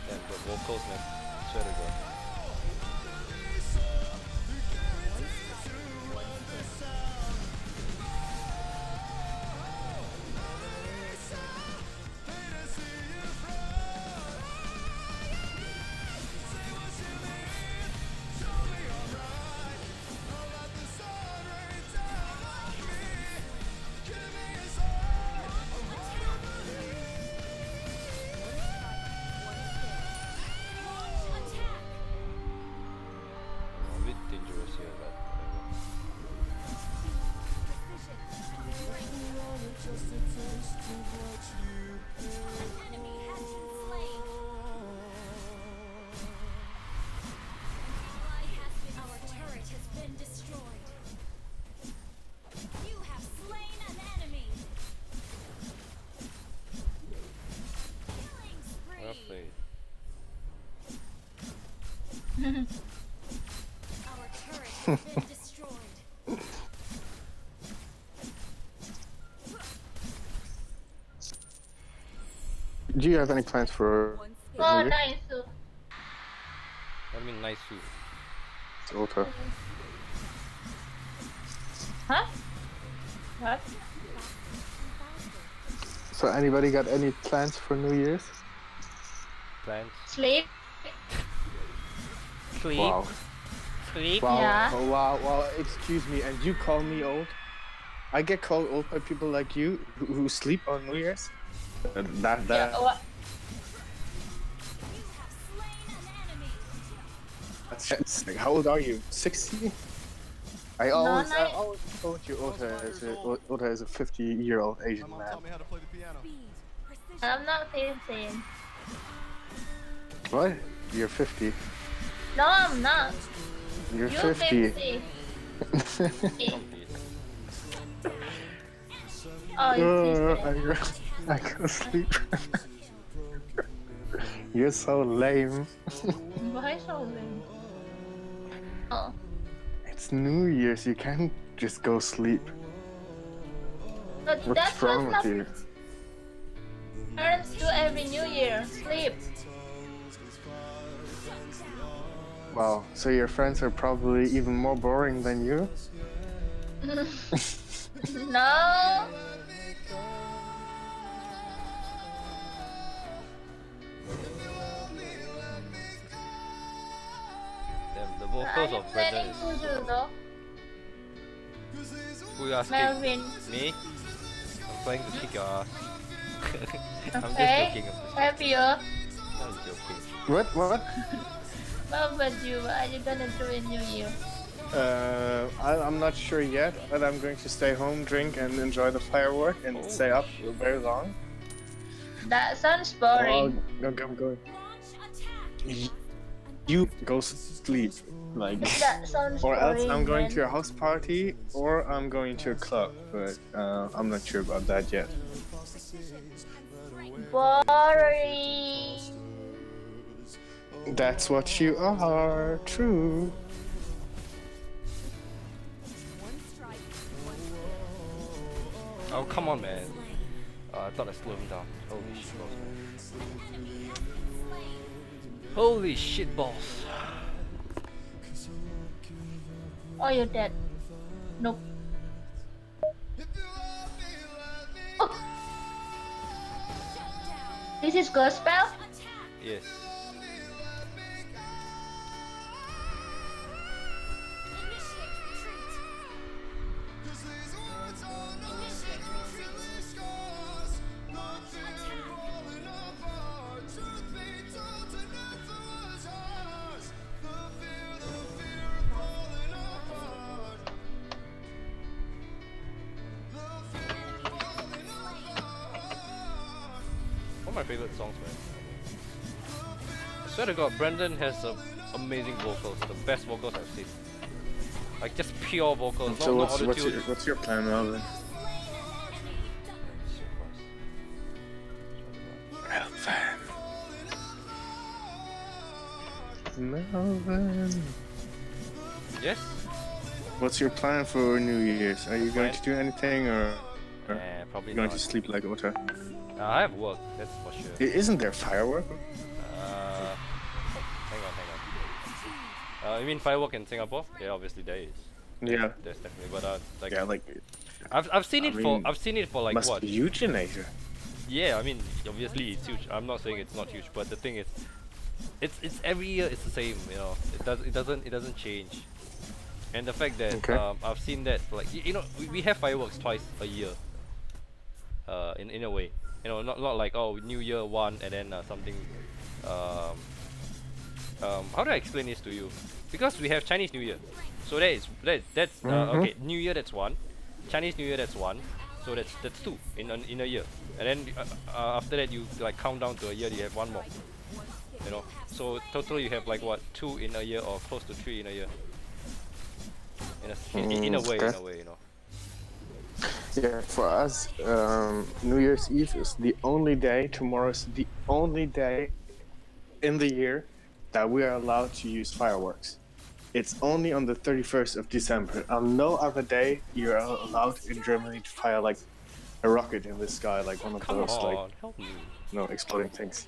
Damn, the vocals, man. Swear to God. has been destroyed. Do you have any plans for Oh, New Year? nice. I mean, nice too. Ultra. Huh? What? So anybody got any plans for New Year's? Plans? Sleep? Sleep? Wow. Sleep? Wow. Yeah. Oh, wow. Excuse me. And you call me old? I get called old by people like you who sleep on New Year's. That. Yeah, what? That's like, how old are you? 60? I always told you Ota is a 50-year-old Asian My mom man. taught me how to play the piano. I'm not 15. What? You're 50. No, I'm not. You're You 50. 50. Oh, it's I go sleep. You're so lame. Why so lame? Oh. It's New Year's. You can't just go sleep. But What's that's wrong what with you? parents do every New Year. Sleep. Wow. So your friends are probably even more boring than you? No. Damn, the Are vocals you of Brendan planning is... to do though? Who you asking? Melvin. Me? I'm trying to kick your ass. I'm just Okay. joking. Have you? I'm joking. What? What about you? What are you gonna do in New Year? I'm not sure yet, but I'm going to stay home, drink, and enjoy the firework, and stay up very long. That sounds boring. I'm going. You go sleep, like. That sounds Or boring. else I'm going man. to a house party, or I'm going to a club, but I'm not sure about that yet. Boring. That's what you are, true. Oh, come on, man. I thought I slowed him down. Holy shit balls, man. Holy shit balls. Oh, you're dead. Nope. Oh. This is ghost spell? Yes. One of my favorite songs, man. I swear to God, Brendan has some amazing vocals, the best vocals I've seen. Like just pure vocals, So not auto-tune. what's your plan, Melvin? Melvin. Yes? What's your plan for New Year's? Are you going to do anything, or Probably going not. to sleep like Ota? I have work, that's for sure. Isn't there firework? Hang on. You mean firework in Singapore? Yeah, obviously there is. Yeah. There's definitely, but like Yeah, like I've seen it mean, I've seen it for like must what? be huge in Asia. Yeah, I mean obviously it's huge. I'm not saying it's not huge, but the thing is, it's every year it's the same. You know, it doesn't change. And the fact that I've seen that like you know we have fireworks twice a year. In a way, you know, not like oh New Year one and then something. How do I explain this to you? Because we have Chinese New Year, so that's okay. New Year that's one, Chinese New Year that's one, so that's two in a year, and then after that you like count down to a year, you have one more. You know, so totally you have like what 2 in a year or close to 3 in a year. In a way, you know. Yeah, for us, New Year's Eve is the only day. Tomorrow's the only day in the year that we are allowed to use fireworks. It's only on the 31st of December. On no other day you're allowed in Germany to fire like a rocket in the sky, like one of Come those like on, help me. exploding things.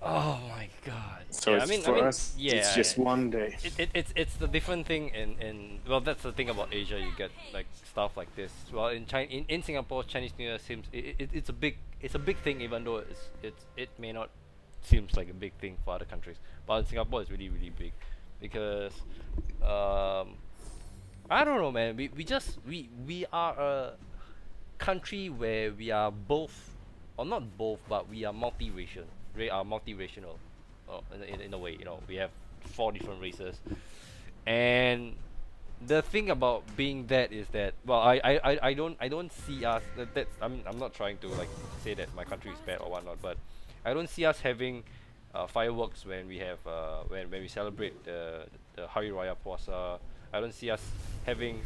Oh my god. So yeah, it's, for us, yeah, it's just one day. It's the different thing in well, that's the thing about Asia. You get like stuff like this. Well, in Singapore, Chinese New Year seems it's a big thing, even though it may not seems like a big thing for other countries. But in Singapore, it's really big because I don't know, man. We are a country where we are both, or not both, but we are multiracial. Multiracial, in a way. You know, we have 4 different races, and the thing about being that is that, well, I don't see us I'm not trying to like say that my country is bad or whatnot, but I don't see us having fireworks when we have when we celebrate the Hari Raya Puasa. I don't see us having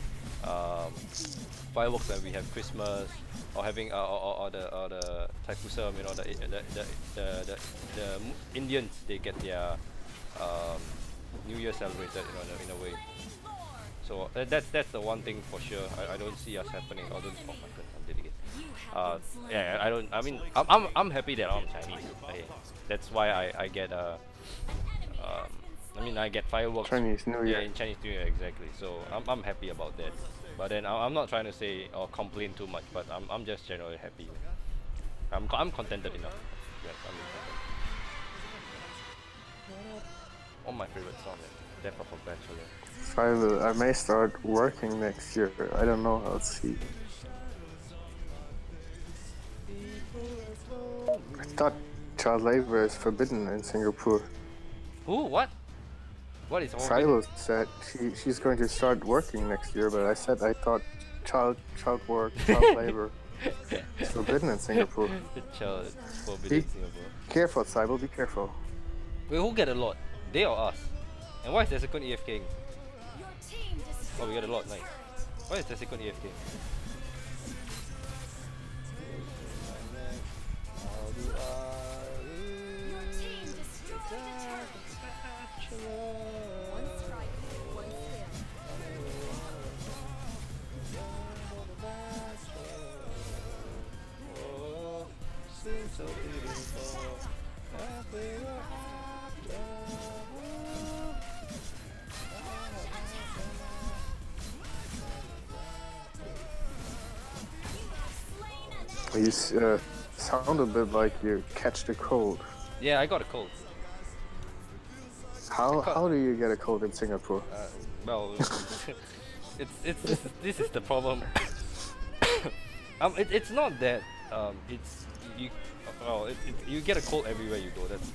fireworks when we have Christmas, or having or the Thaipusam, you know, the Indians, they get their New Year celebrated, you know, in a way. So that's the one thing for sure. I don't see us happening. Although, oh my god, I'm dead again. Yeah, I don't. I mean, I'm happy that I'm Chinese. That's why I get I mean, I get fireworks. Chinese New Year. Yeah, in Chinese New Year, exactly. So I'm happy about that. But then I'm not trying to say or complain too much. But I'm just generally happy. I'm contented enough. Yeah, I'm contented. Oh, my favorite song is Death of a Bachelor. I may start working next year. I don't know. I'll see. I thought child labor is forbidden in Singapore. Who? What? What is all Philo said she's going to start working next year, but I said I thought child work, child labor is forbidden in Singapore. Child forbidden in Singapore. Careful, Sybil, be careful. Wait, who get a lot? They or us? And why is the second EFKing? Oh, we got a lot, nice. Why is the second EFKing? So beautiful. You sound a bit like you catch the cold. Yeah, I got a cold. How do you get a cold in Singapore? Well, this is the problem. It's not that it's you. Well, you get a cold everywhere you go. That's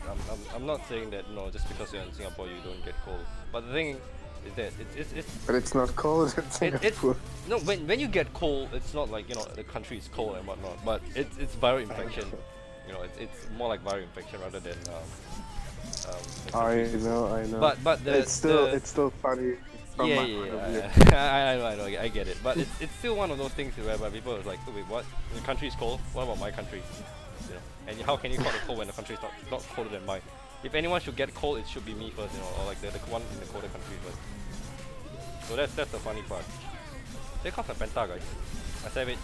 I'm not saying that just because you're in Singapore you don't get cold. But the thing is that it's. But it's not cold in Singapore. No, when you get cold, it's not like the country is cold and whatnot. But it's viral infection. It's more like viral infection rather than. I know. But it's still funny. From my point of view. I know, I get it. But it's still one of those things where people are like, oh, wait, what? The country is cold. What about my country? And how can you call it cold when the country is not colder than mine? If anyone should get cold, it should be me first, or like the one in the colder country first. So that's the funny part. They cost a penta, guys. A savage.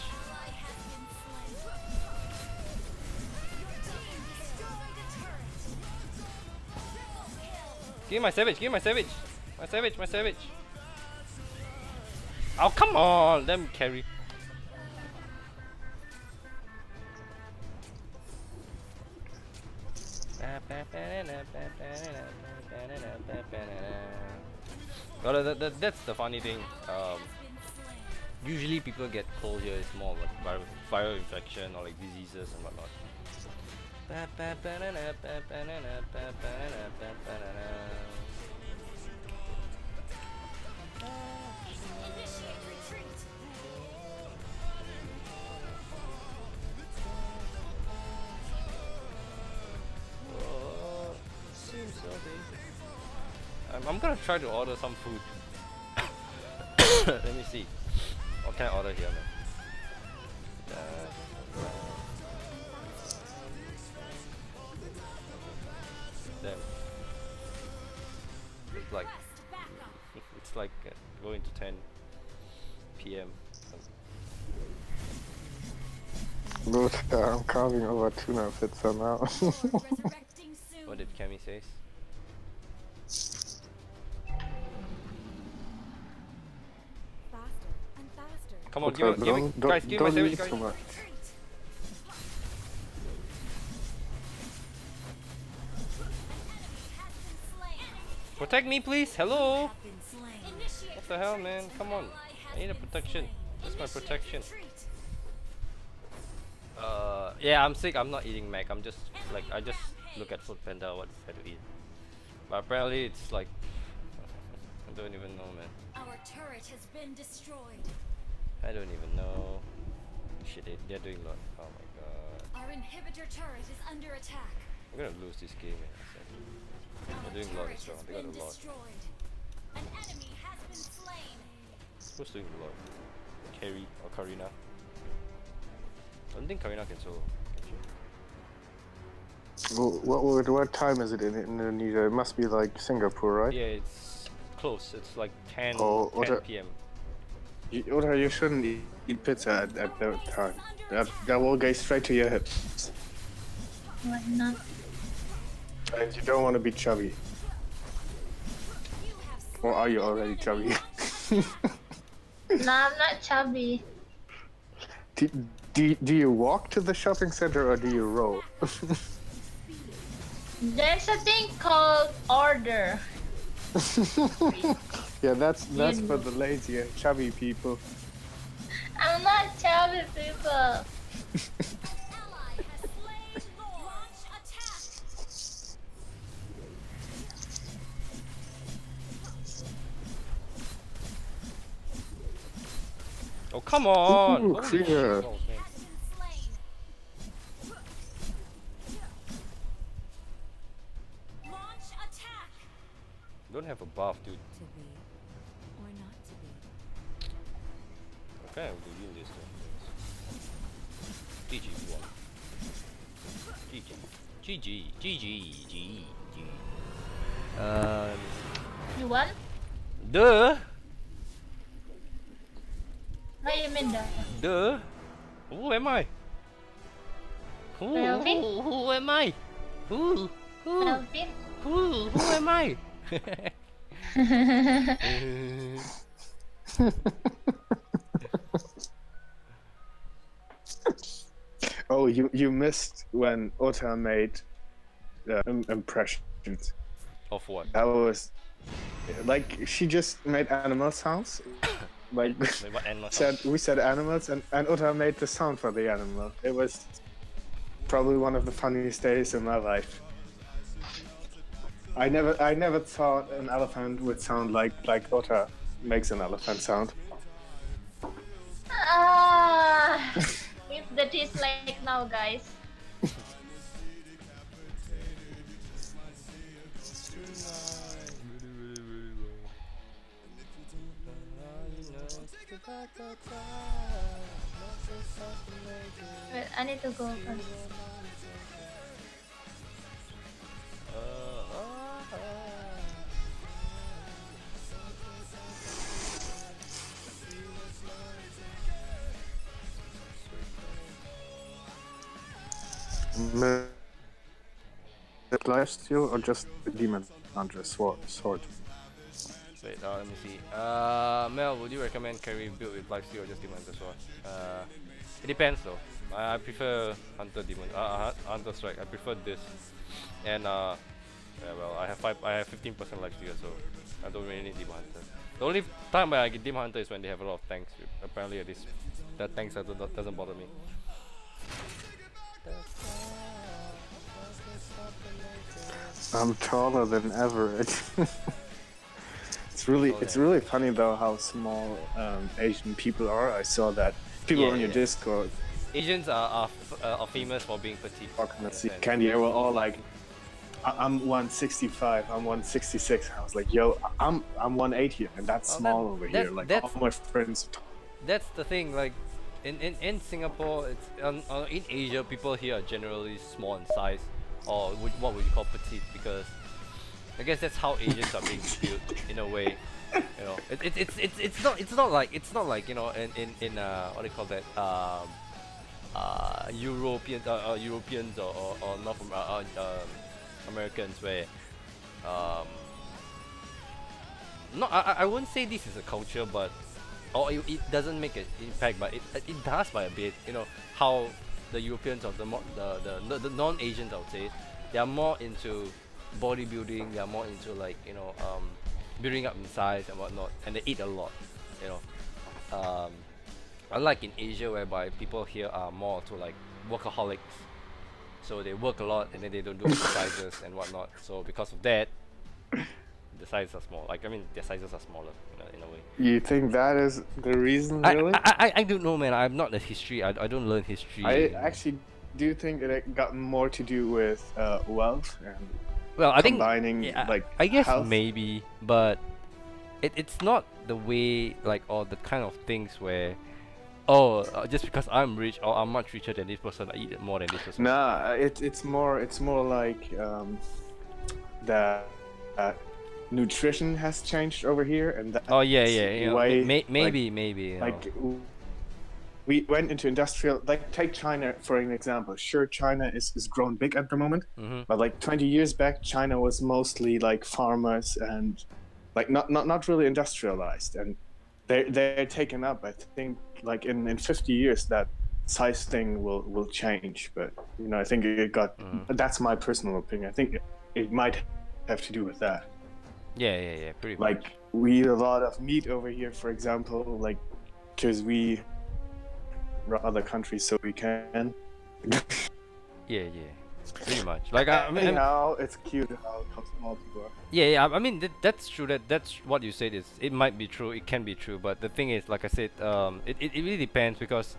Give me my savage, give me my savage! My savage! Oh, come on! Let me carry. Well, that's the funny thing. Usually people get cold here. It's more like viral infection or like diseases and whatnot. I'm gonna try to order some food. Let me see. What can I order here, man? Damn. go into 10 p.m. Look, I'm carving over tuna pizza now. Resurrecting soon. What did Cammy say? Faster and faster. Come on, Look, give me, guys, give me my don't sandwich, eat guys. too much. Protect me, please. Hello. Been slain. What the hell, man? Come on. I need a protection. That's my protection. Yeah, I'm sick. I'm not eating Mac. I'm just like, I just look at Food Panda what to eat. But apparently it's like, I don't even know, man. Our turret has been destroyed. I don't even know. Shit, they're doing a lot. Oh my god. Our inhibitor turret is under attack. I'm gonna lose this game in a second. Our They're doing a lot turret as well. has They got been a lot. destroyed. An enemy has been slain. Who's doing a lot? Carrie or Karina? I don't think Karina can solo. Can she? Well, what time is it in Indonesia? It must be like Singapore, right? Yeah, it's close. It's like 10, Oh, 10 p.m. You shouldn't eat pizza at that time. That will go straight to your hips. Why not? And you don't want to be chubby. You have Or are you already chubby? No, I'm not chubby. do you walk to the shopping center or do you roll? There's a thing called order. Yeah, that's for the lazy and chubby people. I'm not chubby people. ally has slain Lord. Launch attack. Oh, come on! Ooh, Holy clear. shit, oh, man. Has been slain. Launch attack. Don't have a buff, dude. To be or not to be. Okay, we'll win this one. GG, we won. GG. GG. You won? Duh! What do you mean that? Duh! Who am I? Melvin? Who am I? Who Melvin? am I? Oh, you missed when Ota made impressions. Of what? That was like she just made animal sounds. Like Wait, what animal we said animals and Ota made the sound for the animal. It was probably one of the funniest days in my life. I never thought an elephant would sound like Ota makes an elephant sound. Ah, it's the taste like now, guys. Wait, I need to go first. Lifesteal or just demon hunter sword? Wait, let me see. Mel, would you recommend carry build with lifesteal or just demon hunter sword? It depends though. I prefer hunter demon, hunter strike. I prefer this, and yeah, well, I have 15% lifesteal, so I don't really need demon hunter. The only time I get demon hunter is when they have a lot of tanks. Apparently, that tanks doesn't bother me. I'm taller than average. It's really funny though how small Asian people are. I saw that people on your Discord. Asians are famous for being petite. Candy, they were all like, I'm 165, I'm 166. I was like, yo, I'm 180, and that's small over here. Like all my friends. That's the thing. Like in Singapore, it's in Asia, people here are generally small in size, or what would you call petite, because I guess that's how Asians are being built in a way. You know, it's not like you know in what do you call that Europeans or North Americans where no, I wouldn't say this is a culture, but or it doesn't make an impact, but it does by a bit. You know how the Europeans or the non-Asians, I would say, they are more into bodybuilding. They are more into like you know building up in size and whatnot, and they eat a lot. You know, unlike in Asia, whereby people here are more to like workaholics, so they work a lot and then they don't do exercises and whatnot. So because of that, the sizes are small. Like I mean, their sizes are smaller in a way. You think that is the reason, really? I don't know, man. I'm not a history. I don't learn history. I actually do think it got more to do with wealth and well, I think combining yeah, like I guess health. maybe, but it's not the way like or the kind of things where just because I'm rich or I'm much richer than this person, I eat more than this person. Nah, it's more like the nutrition has changed over here, and that Oh yeah, you know, way, maybe you know. like we went into industrial, like take China for an example. Sure, China is grown big at the moment, but like 20 years back, China was mostly like farmers and like not really industrialized, and they're taken up. I think like in 50 years that size thing will change, but you know I think it got. That's my personal opinion. I think it might have to do with that. Yeah, pretty much. Like we eat a lot of meat over here, for example, like because we run other countries, so we can. Yeah, pretty much. Like I mean, anyhow, it's cute how small people are. yeah. I mean that's true. That's what you said is. It might be true. It can be true. But the thing is, like I said, it really depends because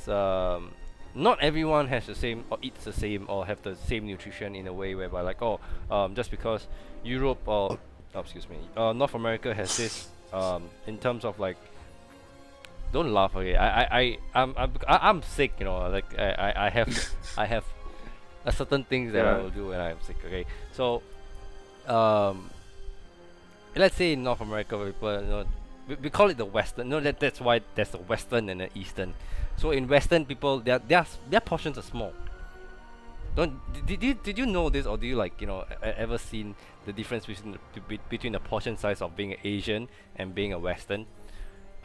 not everyone has the same or eats the same or have the same nutrition in a way whereby like just because Europe or North America has this in terms of like don't laugh, okay. I'm sick, you know, like I have a certain things that I will do when I'm sick, okay. So let's say in North America people, you know, we call it the Western. No, that's why there's the Western and the Eastern. So in Western people, their portions are small. Did you know this, or do you like you know ever seen the difference between the portion size of being an Asian and being a Western?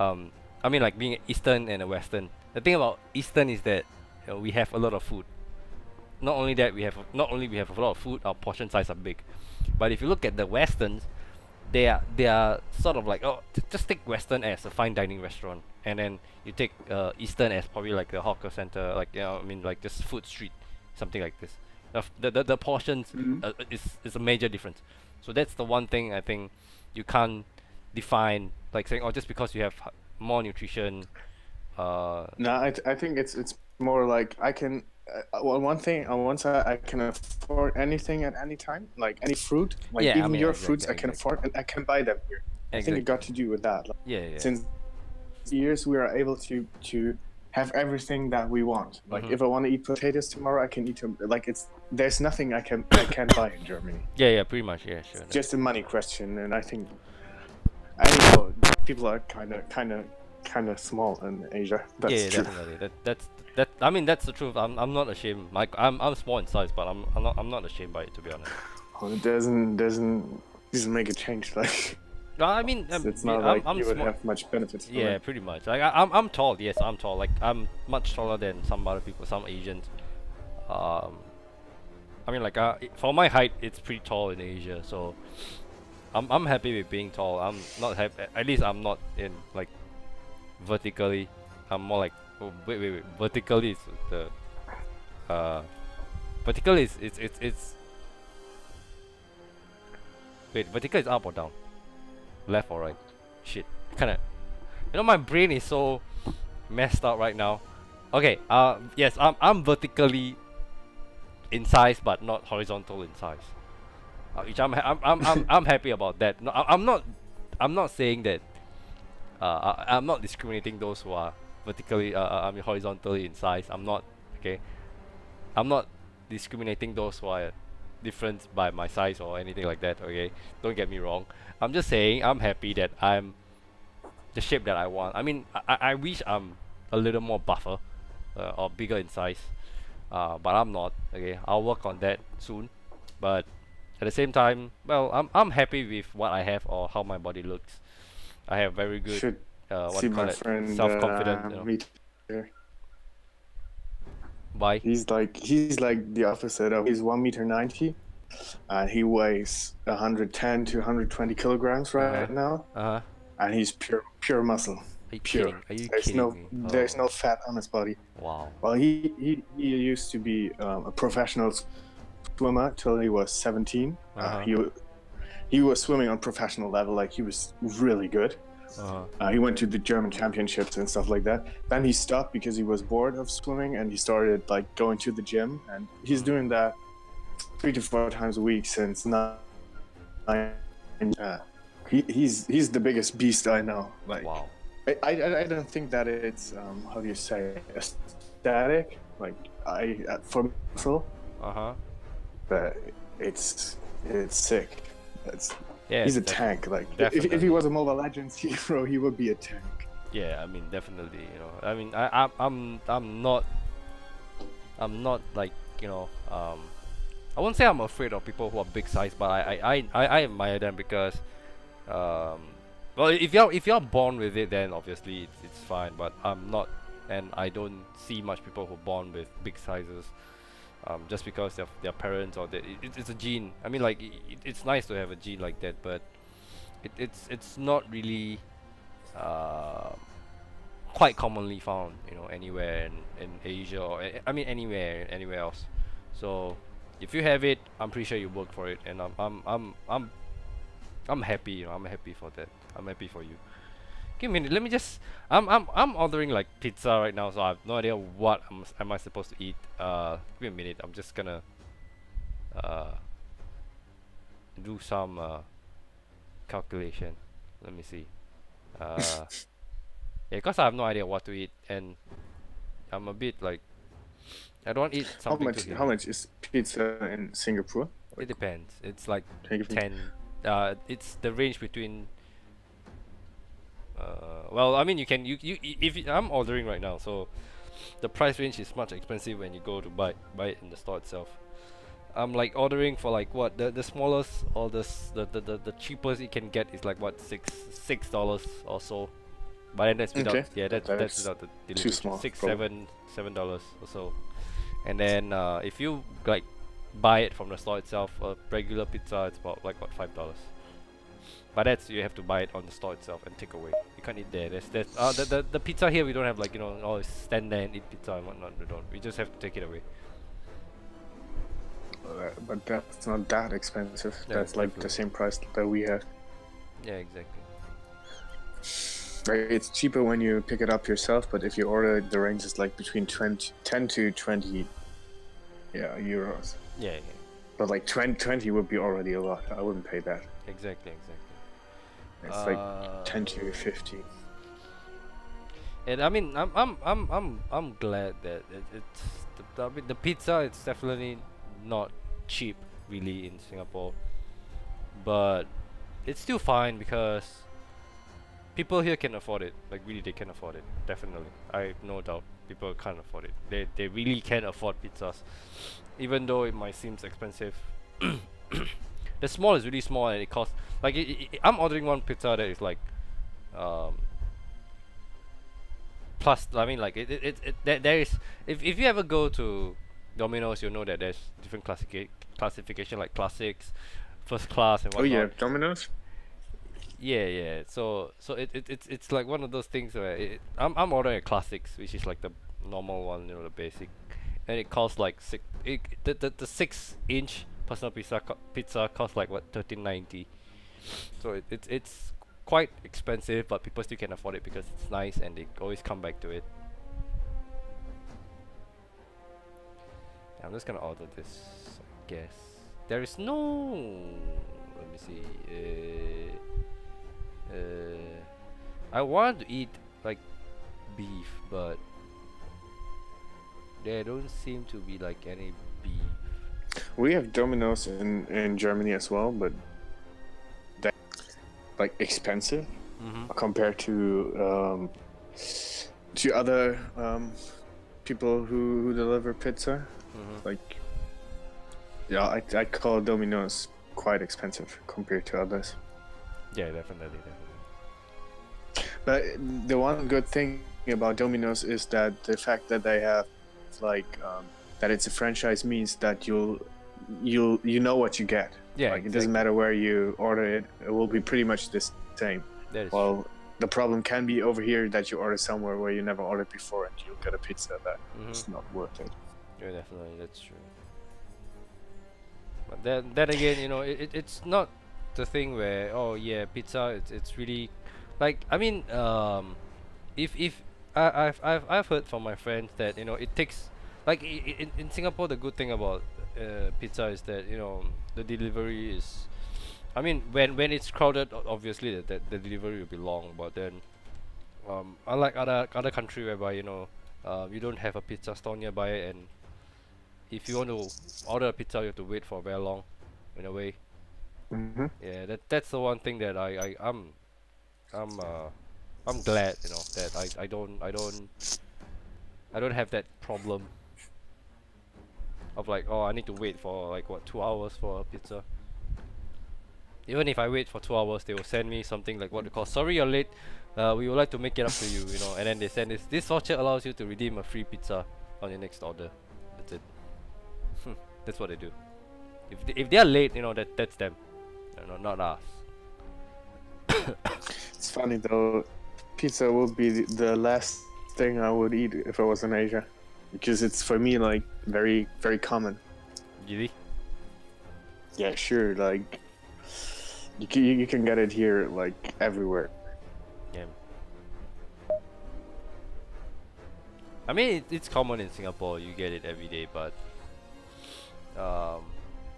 I mean like being an Eastern and a Western. The thing about Eastern is that you know, we have a lot of food. Not only that we have a lot of food, our portion size are big. But if you look at the Westerns, they are sort of like just take Western as a fine dining restaurant, and then you take Eastern as probably like a hawker center, like you know I mean like just food street, something like this. The portions is a major difference. So that's the one thing I think you can't define like saying just because you have more nutrition. No, I think it's more like I can. One thing on one side, I can afford anything at any time, like any fruit, like Yeah, I even mean, your exactly, fruits I can afford, and I can buy them here. I think it got to do with that. Like, Yeah. since years we are able to have everything that we want. Like if I want to eat potatoes tomorrow, I can eat them. Like there's nothing I can't buy in Germany. Yeah, pretty much. Yeah, sure. It's just a money question, and I think I don't know. People are kind of small in Asia. That's Yeah, true. definitely. That I mean that's the truth. I'm not ashamed. Like I'm small in size, but I'm not ashamed by it, to be honest. Oh, it doesn't make a change. Like No, I mean it's not I'm like you would small. have much benefits. From Yeah, it. pretty much. Like I'm tall. Yes, I'm tall. Like I'm much taller than some other people, some Asians. I mean like for my height, it's pretty tall in Asia. So I'm happy with being tall. I'm not happy. At least I'm not in like vertically. I'm more like wait. Vertically is the vertical is it's wait, vertical is up or down? Left or right? Shit. Kinda you know my brain is so messed up right now. Okay, yes, I'm vertically in size but not horizontal in size. Which I'm happy about that. No, I'm not saying that I'm not discriminating those who are vertically I mean horizontally in size. I'm not, okay. I'm not discriminating those who are difference by my size or anything like that. Okay, don't get me wrong. I'm just saying I'm happy that I'm the shape that I want. I mean, I wish I'm a little more buffer or bigger in size, but I'm not. Okay, I'll work on that soon. But at the same time, well, I'm happy with what I have or how my body looks. I have very good Should what see do you call my it, friend self-confident. You know. meet here. Why? He's like the opposite of. He's 1 meter 90, and he weighs 110 to 120 kilograms right now, Uh-huh. and he's pure muscle. Are you Pure. kidding? Are you There's kidding no me? there's no fat on his body. Wow. Well, he used to be a professional swimmer till he was 17. He was swimming on professional level, like he was really good. He went to the German championships and stuff like that. Then he stopped because he was bored of swimming, and he started like going to the gym, and he's doing that 3 to 4 times a week since 9. He's the biggest beast I know. Like, Wow. I don't think that it's how do you say, aesthetic, like for muscle, but it's sick. Yeah, he's a tank. Like if definitely. he was a Mobile Legends hero, he would be a tank. Yeah, I mean, definitely. You know, I mean, I'm not like, you know, I won't say I'm afraid of people who are big size, but I admire them because well, if you're born with it, then obviously it's fine, but I'm not, and I don't see much people who are born with big sizes, just because of their parents or it's a gene. I mean, like it's nice to have a gene like that, but it's not really quite commonly found, you know, anywhere in Asia or I mean anywhere else. So if you have it, I'm pretty sure you work for it, and I'm happy. You know, I'm happy for that. I'm happy for you. Give me a minute. Let me just. I'm ordering like pizza right now, so I have no idea what am I supposed to eat. Give me a minute. I'm just gonna do some calculation. Let me see. Yeah, cause I have no idea what to eat, and I'm a bit like I don't eat something too How much is pizza in Singapore? It depends. It's like Can you give me- 10. It's the range between. Well, I mean, I'm ordering right now, so the price range is much expensive when you go to buy it in the store itself. I'm like ordering for like what the smallest or the cheapest you can get is like what $6 or so. But then that's without that's without the delivery. too small, $7 or so. And then if you like buy it from the store itself, a regular pizza it's about like what $5. But that's you have to buy it on the store itself and take away. You can't eat there. The pizza here we don't have like, you know, always stand there and eat pizza and whatnot. We don't. We just have to take it away. But that's not that expensive. Yeah, That's like the same price that we have. Yeah, exactly. Right, it's cheaper when you pick it up yourself, but if you order, the range is like between 10 to 20 euros. Yeah. But like 20 would be already a lot. I wouldn't pay that. Exactly. It's like 10 to 50. And I mean, I'm glad that I mean, the pizza. It's definitely not cheap, really, in Singapore, but it's still fine because people here can afford it. Like really, they can afford it. Definitely, I have no doubt. People can't afford it. They really can afford pizzas, even though it might seem expensive. The small is really small and it costs like I'm ordering one pizza that is like plus. I mean, like there is if you ever go to Domino's, you'll know that there's different classification like classics, first class, and whatnot. Oh yeah, Domino's. Yeah. So it's like one of those things where I'm ordering a classics, which is like the normal one, you know, the basic, and it costs like the 6-inch personal pizza costs like what $13.90. So it's quite expensive, but people still can afford it because it's nice and they always come back to it. I'm just gonna order this, I guess. There is no. Let me see. I want to eat like beef, but there don't seem to be like any beef. We have Domino's in Germany as well, but they're like expensive compared to other people who deliver pizza. Like, yeah, I call Domino's quite expensive compared to others. Yeah, definitely. But the one good thing about Domino's is that the fact that they have like that it's a franchise means that you know what you get. Yeah, like it doesn't matter where you order it, it will be pretty much the same. That is Well, the problem can be over here that you order somewhere where you never ordered before and you'll get a pizza that it's not worth it. Yeah, definitely, that's true. But then again, you know, it's not the thing where, oh yeah, pizza, it's really, like, I mean, if I've heard from my friends that, you know, it takes, like, in Singapore, the good thing about pizza is that, you know, the delivery is, I mean, when it's crowded, obviously the delivery will be long, but then unlike other country whereby, you know, you don't have a pizza store nearby, and if you want to order a pizza, you have to wait for very long, in a way. Yeah, that's the one thing that I'm glad, you know, that I don't have that problem of like, oh, I need to wait for like what, 2 hours for a pizza. Even if I wait for 2 hours, they will send me something like what they call, sorry you're late, we would like to make it up to you, you know, and then they send this voucher allows you to redeem a free pizza on your next order. That's it. That's what they do. If they are late, you know, that's them, you know, not us. It's funny though, pizza would be the last thing I would eat if I was in Asia, because it's for me like very, very common. Really? Yeah, sure, like you can get it here like everywhere. Yeah. I mean, it's common in Singapore, you get it every day, but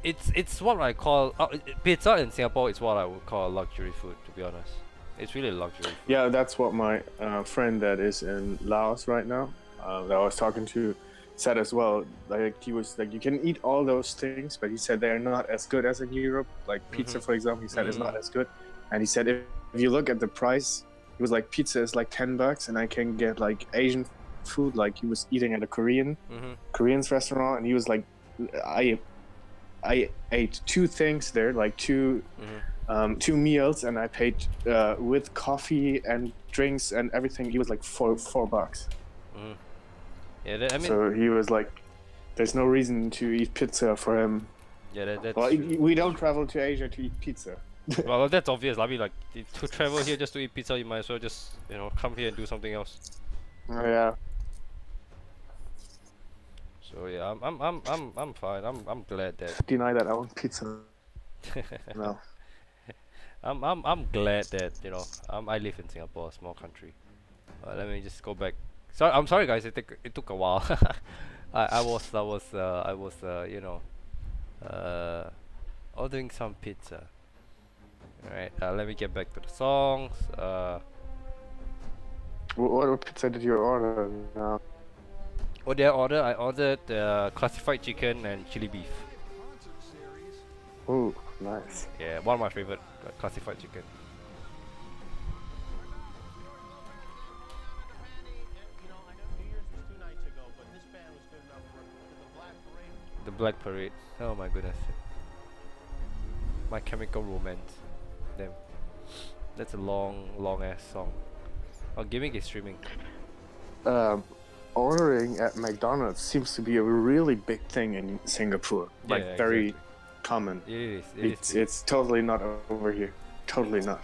it's what I call pizza in Singapore is what I would call luxury food, to be honest. It's really luxury food. Yeah, that's what my friend that is in Laos right now, that I was talking to, said as well. Like, he was like, you can eat all those things, but he said they're not as good as in Europe. Like pizza, for example, he said is not as good. And he said if you look at the price, he was like, pizza is like $10, and I can get like Asian food. Like he was eating at a Korean's restaurant, and he was like, I ate two things there, like two meals, and I paid with coffee and drinks and everything. He was like $4. Yeah, I mean, so he was like, there's no reason to eat pizza for him. Yeah, that's well, we don't travel to Asia to eat pizza. Well, that's obvious. I mean, like, to travel here just to eat pizza, you might as well just, you know, come here and do something else. Yeah. So yeah, I'm fine. I'm glad that. Deny that I want pizza. No. I'm glad that, you know, I live in Singapore, a small country. Let me just go back. Sorry, I'm sorry guys. It took a while. I was you know, ordering some pizza. All right. Let me get back to the songs. What pizza did you order now? What did I order? I ordered classified chicken and chili beef. Ooh, nice. Yeah, one of my favorite, classified chicken. The Black Parade. Oh my goodness. My Chemical Romance. Damn. That's a long ass song. Oh, Gimmick is streaming. Ordering at McDonald's seems to be a really big thing in Singapore. Like, yeah, very exactly. common. It is. It's totally not over here. Totally not.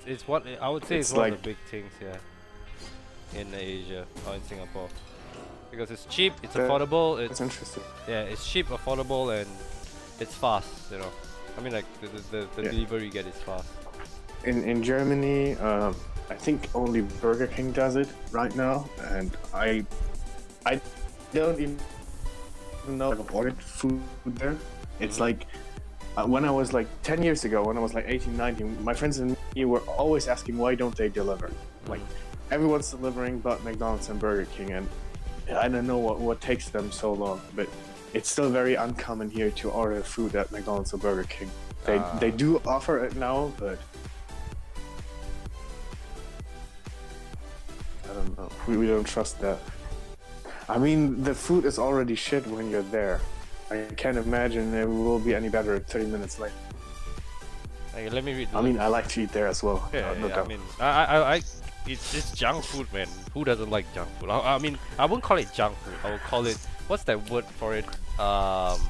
It's what I would say. It's one like of the big things here in Asia or in Singapore, because it's cheap, it's affordable. It's interesting. Yeah, it's cheap, affordable, and it's fast. You know, I mean, like the delivery you get is fast. In Germany, I think only Burger King does it right now, and I don't even know if I've ordered food there. It's like when I was like 10 years ago, when I was like 18, 19, my friends and me were always asking why don't they deliver? Like everyone's delivering but McDonald's and Burger King, and I don't know what takes them so long. But it's still very uncommon here to order food at McDonald's or Burger King. They do offer it now, but I don't know. We don't trust that. I mean, the food is already shit when you're there. I can't imagine it will be any better 30 minutes later. Like, let me read. I mean, I like to eat there as well. Yeah, no yeah, doubt. I mean, it's junk food, man. Who doesn't like junk food? I mean, I wouldn't call it junk food. I would call it, what's that word for it? Well,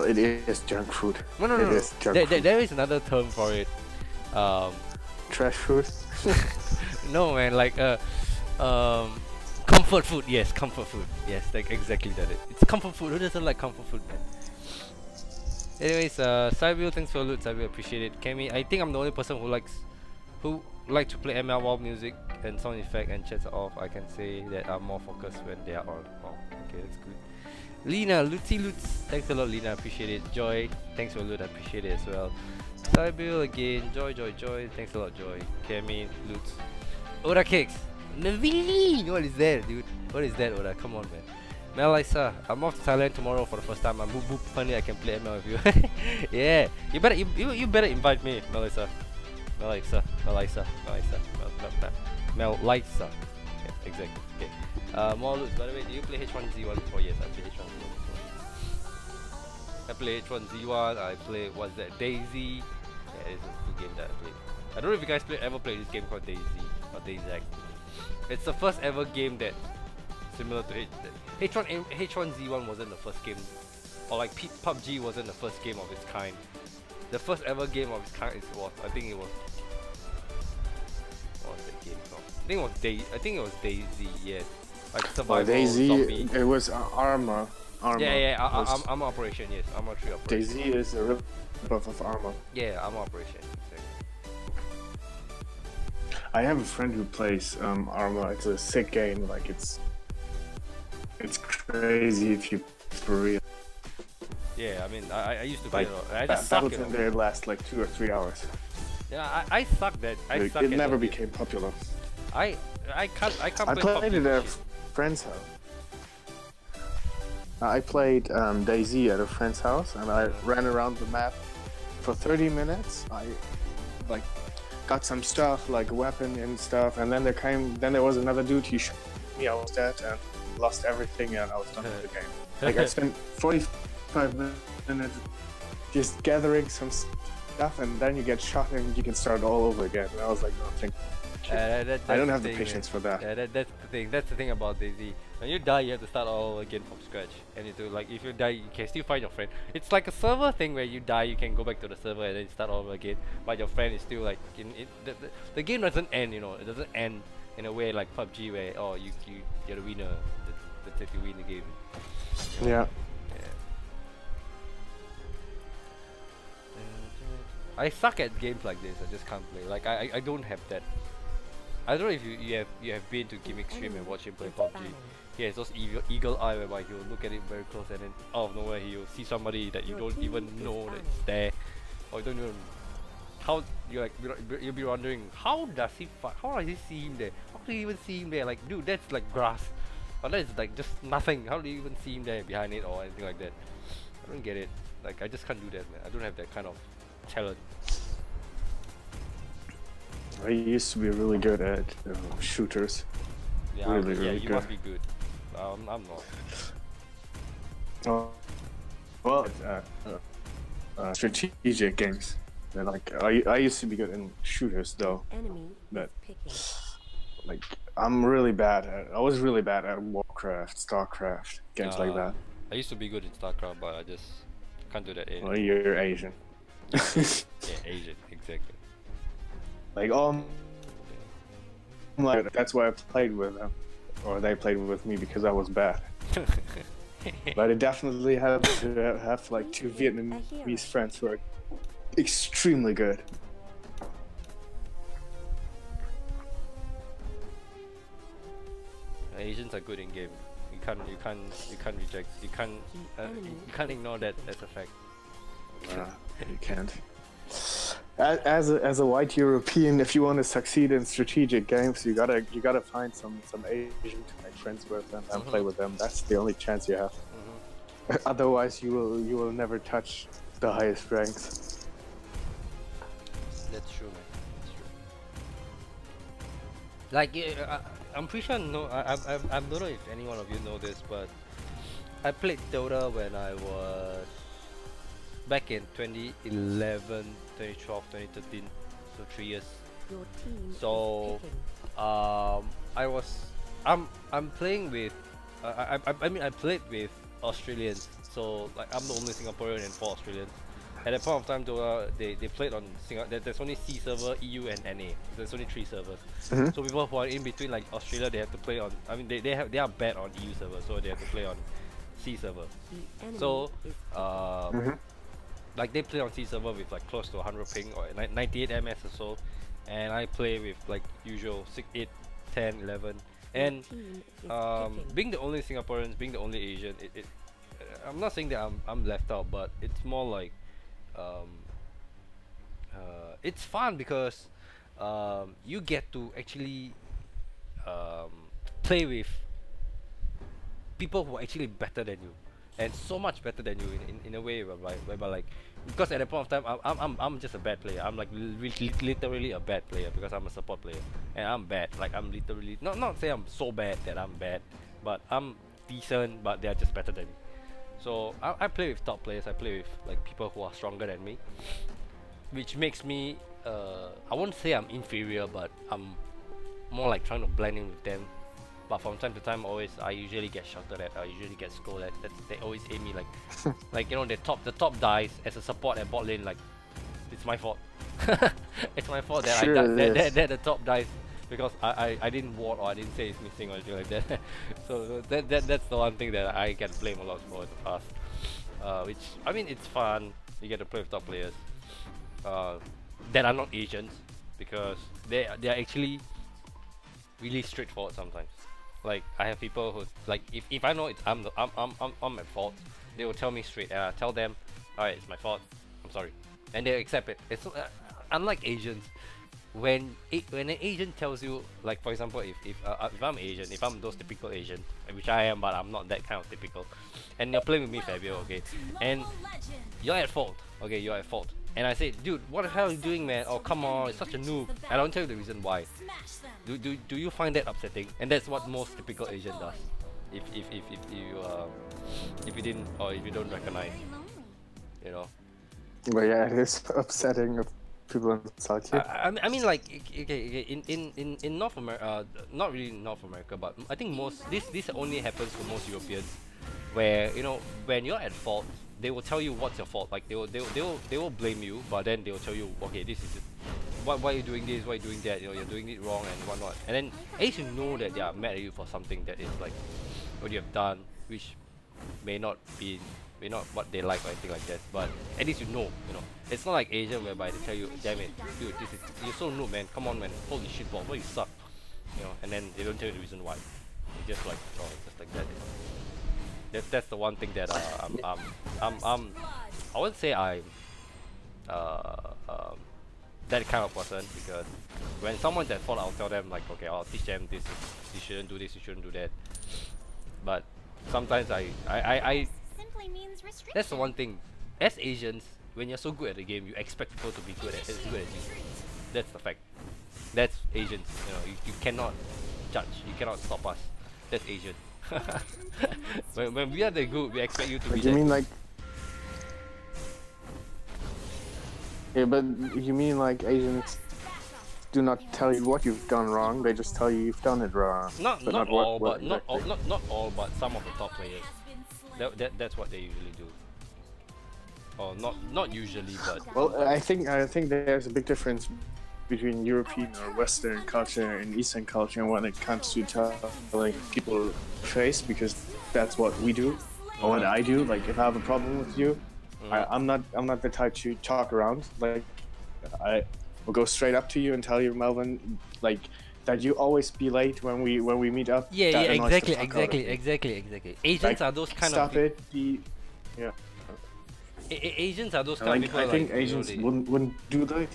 it is junk food. No. It is junk food. There is another term for it. Trash food? No, man, like comfort food. Yes, comfort food. Yes, like exactly that. It's comfort food. Who doesn't like comfort food, man? Anyways, Cybil, thanks for the loot. Cybil, appreciate it. Kemi, I think I'm the only person who likes to play ML while music and sound effect and chats are off. I can say that I'm more focused when they are on. Oh, okay, that's good. Lena, Lootsy Loots, thanks a lot, Lena, appreciate it. Joy, thanks for the loot, I appreciate it as well. Cybil again, Joy, thanks a lot, Joy. Kemi, Loots. Oda Cakes, Naveen, what is that, dude? What is that, Oda? Come on, man. Melissa, I'm off to Thailand tomorrow for the first time. I'm boop. Funny, I can play ML with you. Yeah, you better invite me, Melissa. Melissa. Yeah, exactly. Okay. More loots. By the way, do you play H1Z1 before? Yes, I play H1Z1 before. I play H1Z1. I play what's that? Daisy. Yeah, it's a good game that I played. I don't know if you guys ever played this game called Daisy or Dayzac. It's the first ever game that similar to H1Z1 wasn't the first game, or like PUBG wasn't the first game of its kind. The first ever game of its kind was, I think it was, what was that game called? I think it was Daisy, yes. Like survival Daisy, zombie. it was Arma. Yeah, Arma Operation, yes. Arma 3 Operation. Daisy is a rip-off of Arma. Yeah, Arma Operation, exactly. I have a friend who plays Arma. It's a sick game. Like it's crazy if you for real. Yeah, I mean, I used to play Like, it a lot. I just suck battles at in it. there last like 2 or 3 hours. Yeah, I suck that. It never became popular. I can't I play played PUBG it at a shit. friend's house. I played Daisy at a friend's house, and I ran around the map for 30 minutes. I like got some stuff like a weapon and stuff, and then there was another dude. He shot me. I was dead and lost everything, and I was done with the game. Like I spent 45 minutes just gathering some stuff, and then you get shot and you can start all over again. And I was like, no, thank you. I don't have the patience for that. Yeah, that's the thing. That's the thing about Daisy. When you die, you have to start all over again from scratch. And you do like if you die, you can still find your friend. It's like a server thing where you die, you can go back to the server and then start all over again. But your friend is still like in it. The game doesn't end, you know. It doesn't end in a way like PUBG where you're the winner. That's it, you win the game. You know? Yeah. I suck at games like this. I just can't play. Like I don't have that. I don't know if you have been to Gimmick Stream and watch him play PUBG. He has those eagle eye whereby he'll look at it very close and then out of nowhere he'll see somebody that you don't even know that's there, or you don't even how you'll be wondering how does he see him there? How do you even see him there? Like dude, that's like grass, or that's like just nothing. How do you even see him there behind it or anything like that? I don't get it. Like I just can't do that, man. I don't have that kind of talent. I used to be really good at shooters. Yeah, really you good. must be good. I'm not. Oh, well, strategic games. They're like I used to be good in shooters though, Enemy but picking. like I was really bad at Warcraft, Starcraft, games like that. I used to be good in StarCraft, but I just can't do that anymore. Well, you're Asian. Yeah, Asian, exactly. Like like that's why I played with them, or they played with me because I was bad. But I definitely had to have like 2 Vietnamese friends who are extremely good. Asians are good in game. You can't reject. You can't ignore that as a fact. You can't. As a white European, if you want to succeed in strategic games, you gotta find some Asian to make friends with and play with them. That's the only chance you have. Otherwise, you will never touch the highest ranks. That's true, man. That's true. Like, I'm pretty sure. No, I don't know if any one of you know this, but I played Dota when I was back in 2011, 2012, 2013, so 3 years. Your team So, is picking. I'm playing with. I mean, I played with Australians, so like I'm the only Singaporean and 4 Australians. At that point of time, they played on Singapore. There's only C server, EU, and NA. There's only 3 servers. So people who are in between, like Australia, they have to play on. I mean, they are bad on EU server, so they have to play on C server. The enemy So, is like they play on C server with like close to 100 ping or 98 ms or so, and I play with like usual 6, 8, 10, 11. And team is picking. being the only Singaporeans, being the only Asian, I'm not saying that I'm left out, but it's more like it's fun because you get to actually play with people who are actually better than you, and so much better than you in a way whereby like, because at that point of time I'm just a bad player. I'm like literally a bad player because I'm a support player and I'm bad. Like I'm literally not say I'm so bad that I'm bad, but I'm decent, but they're just better than me. So I play with top players. I play with like people who are stronger than me, which makes me I won't say I'm inferior, but I'm more like trying to blend in with them. But from time to time, I usually get shouted at. I usually get scolded. They always aim me like, like you know, the top dies as a support at bot lane. Like, it's my fault. It's my fault that that the top dies because I didn't ward or I didn't say it's missing or anything like that. So that's the one thing that I get blamed a lot for in the past. Which I mean, it's fun. You get to play with top players that are not Asians because they are actually really straightforward sometimes. Like I have people who like if I know it's I'm at fault, they will tell me straight and I tell them, alright, it's my fault, I'm sorry, and they accept it. It's unlike Asians. When an Asian tells you, like for example, if I'm Asian, if I'm those typical Asian, which I am, but I'm not that kind of typical, and you're playing with me, Fabio, okay, and you're at fault, okay, you're at fault, and I say, dude, what the hell are you doing, man? Oh come on, it's such a noob. I don't tell you the reason why. Do you find that upsetting? And that's what most typical Asian does. If you didn't, or if you don't recognize, you know. But yeah, it is upsetting if people insult you. I mean, like, okay, in North America, not really North America, but I think this only happens for most Europeans, where you know when you're at fault, they will tell you what's your fault. Like they will blame you, but then they will tell you, okay, this is it. Why are you doing this? Why are you doing that? You know, you're doing it wrong and whatnot. And then at least you know that they are mad at you for something that is like what you have done, which may not what they like or anything like that. But at least you know. It's not like Asia whereby they tell you, damn it, dude, you're so noob, man. Come on, man. Holy shit, ball, why you suck? You know, and then they don't tell you the reason why. They just like, oh, just like that. That's the one thing that I wouldn't say I'm that kind of person, because when someone's at fault, I'll tell them like, okay, I'll teach them this. You shouldn't do this. You shouldn't do that. But sometimes I Simply means restriction. that's the one thing. As Asians, when you're so good at the game, you expect people to be good as good as you. That's the fact. That's Asians. You know, you cannot judge. You cannot stop us. That's Asian. when we are the good, we expect you to be. You mean like? Yeah, but you mean like Asians do not tell you what you've done wrong? They just tell you you've done it wrong. Not what- all, what but not exactly. all, but some of the top players. That's what they usually do. Or not usually, but Well, I think there's a big difference between European or Western culture and Eastern culture when it comes to telling people face, because that's what we do, or what I do. Like if I have a problem with you, I'm not the type to talk around. Like I will go straight up to you and tell you, Melvin, like that you always be late when we meet up. yeah, That annoys the fuck out of me. exactly. Asians Like, are those kind stop of it. Yeah. Asians are those kind Like, of people. I think like, Asians they- wouldn't do that.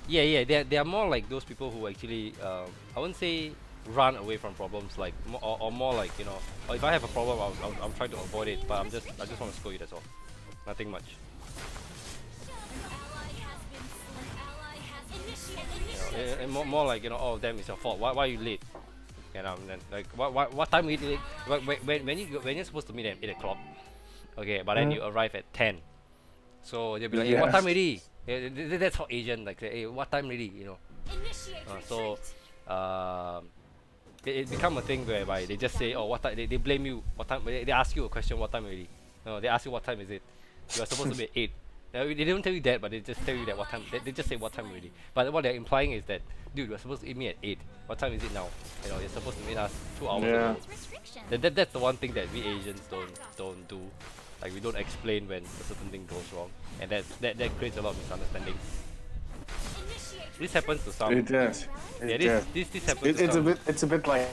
Yeah, they are more like those people who actually I wouldn't say run away from problems, like or more like, you know, or if I have a problem, I'm trying to avoid it, but I just want to score you. That's all. Nothing much. You know, more like, you know, oh damn, it's your fault. Why are you late? And then like what time we late? When you're supposed to meet at 8 o'clock, okay, but then you arrive at 10. So they'll be like, hey, what time already? Yeah, that's how Asian like say, hey, what time already? You know. It become a thing whereby they just say, oh, what time? They blame you. What time? They ask you a question. What time already? No, they ask you what time is it. You are supposed to be at 8. They don't tell you that, but they just tell you that what time. They just say what time already. But what they're implying is that, dude, you're supposed to meet me at 8. What time is it now? You know, you're supposed to meet us 2 hours ago. That's the one thing that we Asians don't do. Like, we don't explain when a certain thing goes wrong, and that creates a lot of misunderstandings. This happens to some. It does. This happens to some. It's a bit like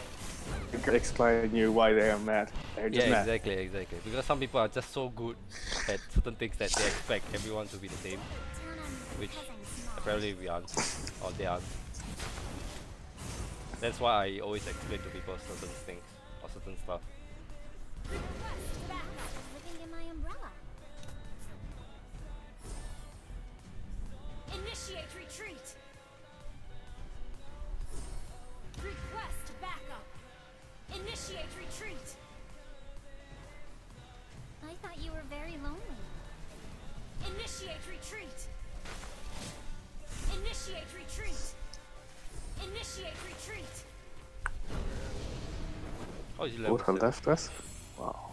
explaining you why they are mad. They're just mad. Exactly. Because some people are just so good at certain things that they expect everyone to be the same, which apparently we aren't, or they aren't. That's why I always explain to people certain things or certain stuff. Initiate retreat. Request backup. Initiate retreat. I thought you were very lonely. Initiate retreat. Initiate retreat. Initiate retreat. Oh, he's level Water 7. left us. Wow.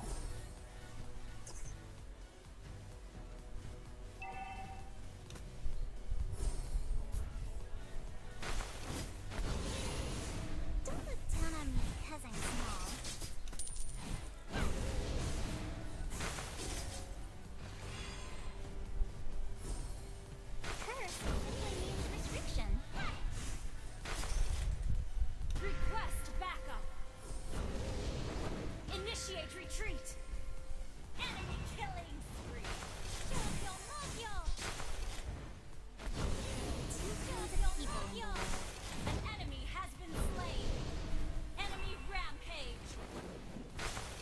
Don't look down on me because I'm small. Curse simply means restriction. Request backup. Initiate retreat. Enemy killing spree. An enemy has been slain. Enemy rampage.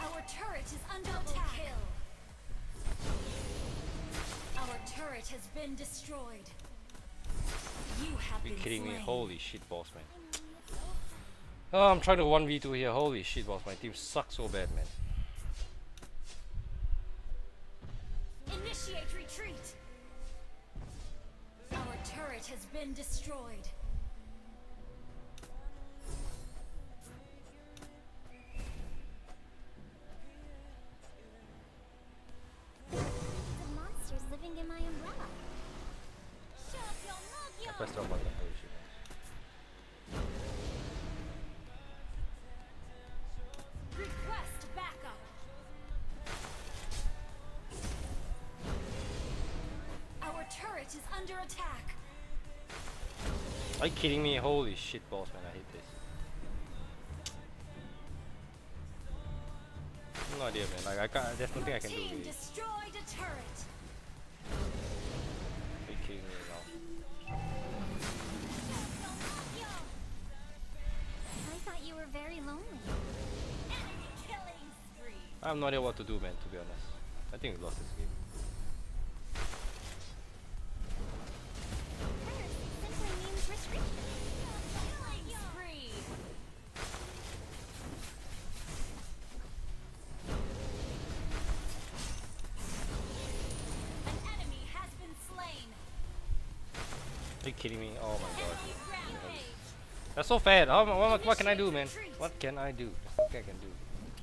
Our turret is under attack. Our turret has been destroyed. You have Are you been kidding me? slain. Holy shit, boss, man. Oh, I'm trying to 1v2 here. Holy shit, boss. My team sucks so bad, man. Initiate retreat. Our turret has been destroyed. The monsters living in my umbrella. I pressed up button. Holy shit. Request backup. Our turret is under attack. Are you kidding me? Holy shit, boss, man. I hate this. No idea, man. Like, I can't. There's nothing I can do. Team Really. destroyed a turret. Are you kidding me now? I thought you were very lonely. Enemy killing spree. I have no idea what to do, man. To be honest, I think we lost this game. Curse simply means restriction. Killing spree. An enemy has been slain. Are you kidding me? Oh my god. Enemy rampage. That's so fair. What can I do, man? What can I do? There's nothing I can do.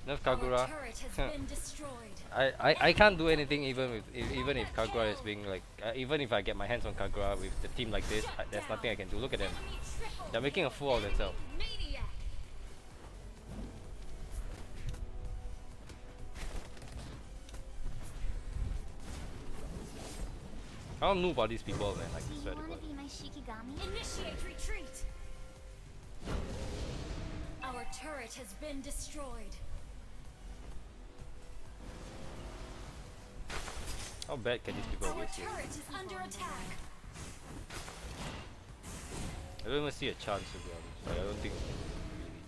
Nerf Our Kagura. turret has been destroyed. I can't do anything even if Kagura is being like even if I get my hands on Kagura with the team like this, there's nothing I can do. Look at them. Enemy triple. They're making a fool of themselves. Maniac. I don't know about these people, man. Like, I swear to God. be my Shikigami? Initiate retreat. Our turret has been destroyed. How bad can these people Our get here? turret is under attack. I don't even see a chance, to be honest. Like, I don't think we can do it, really.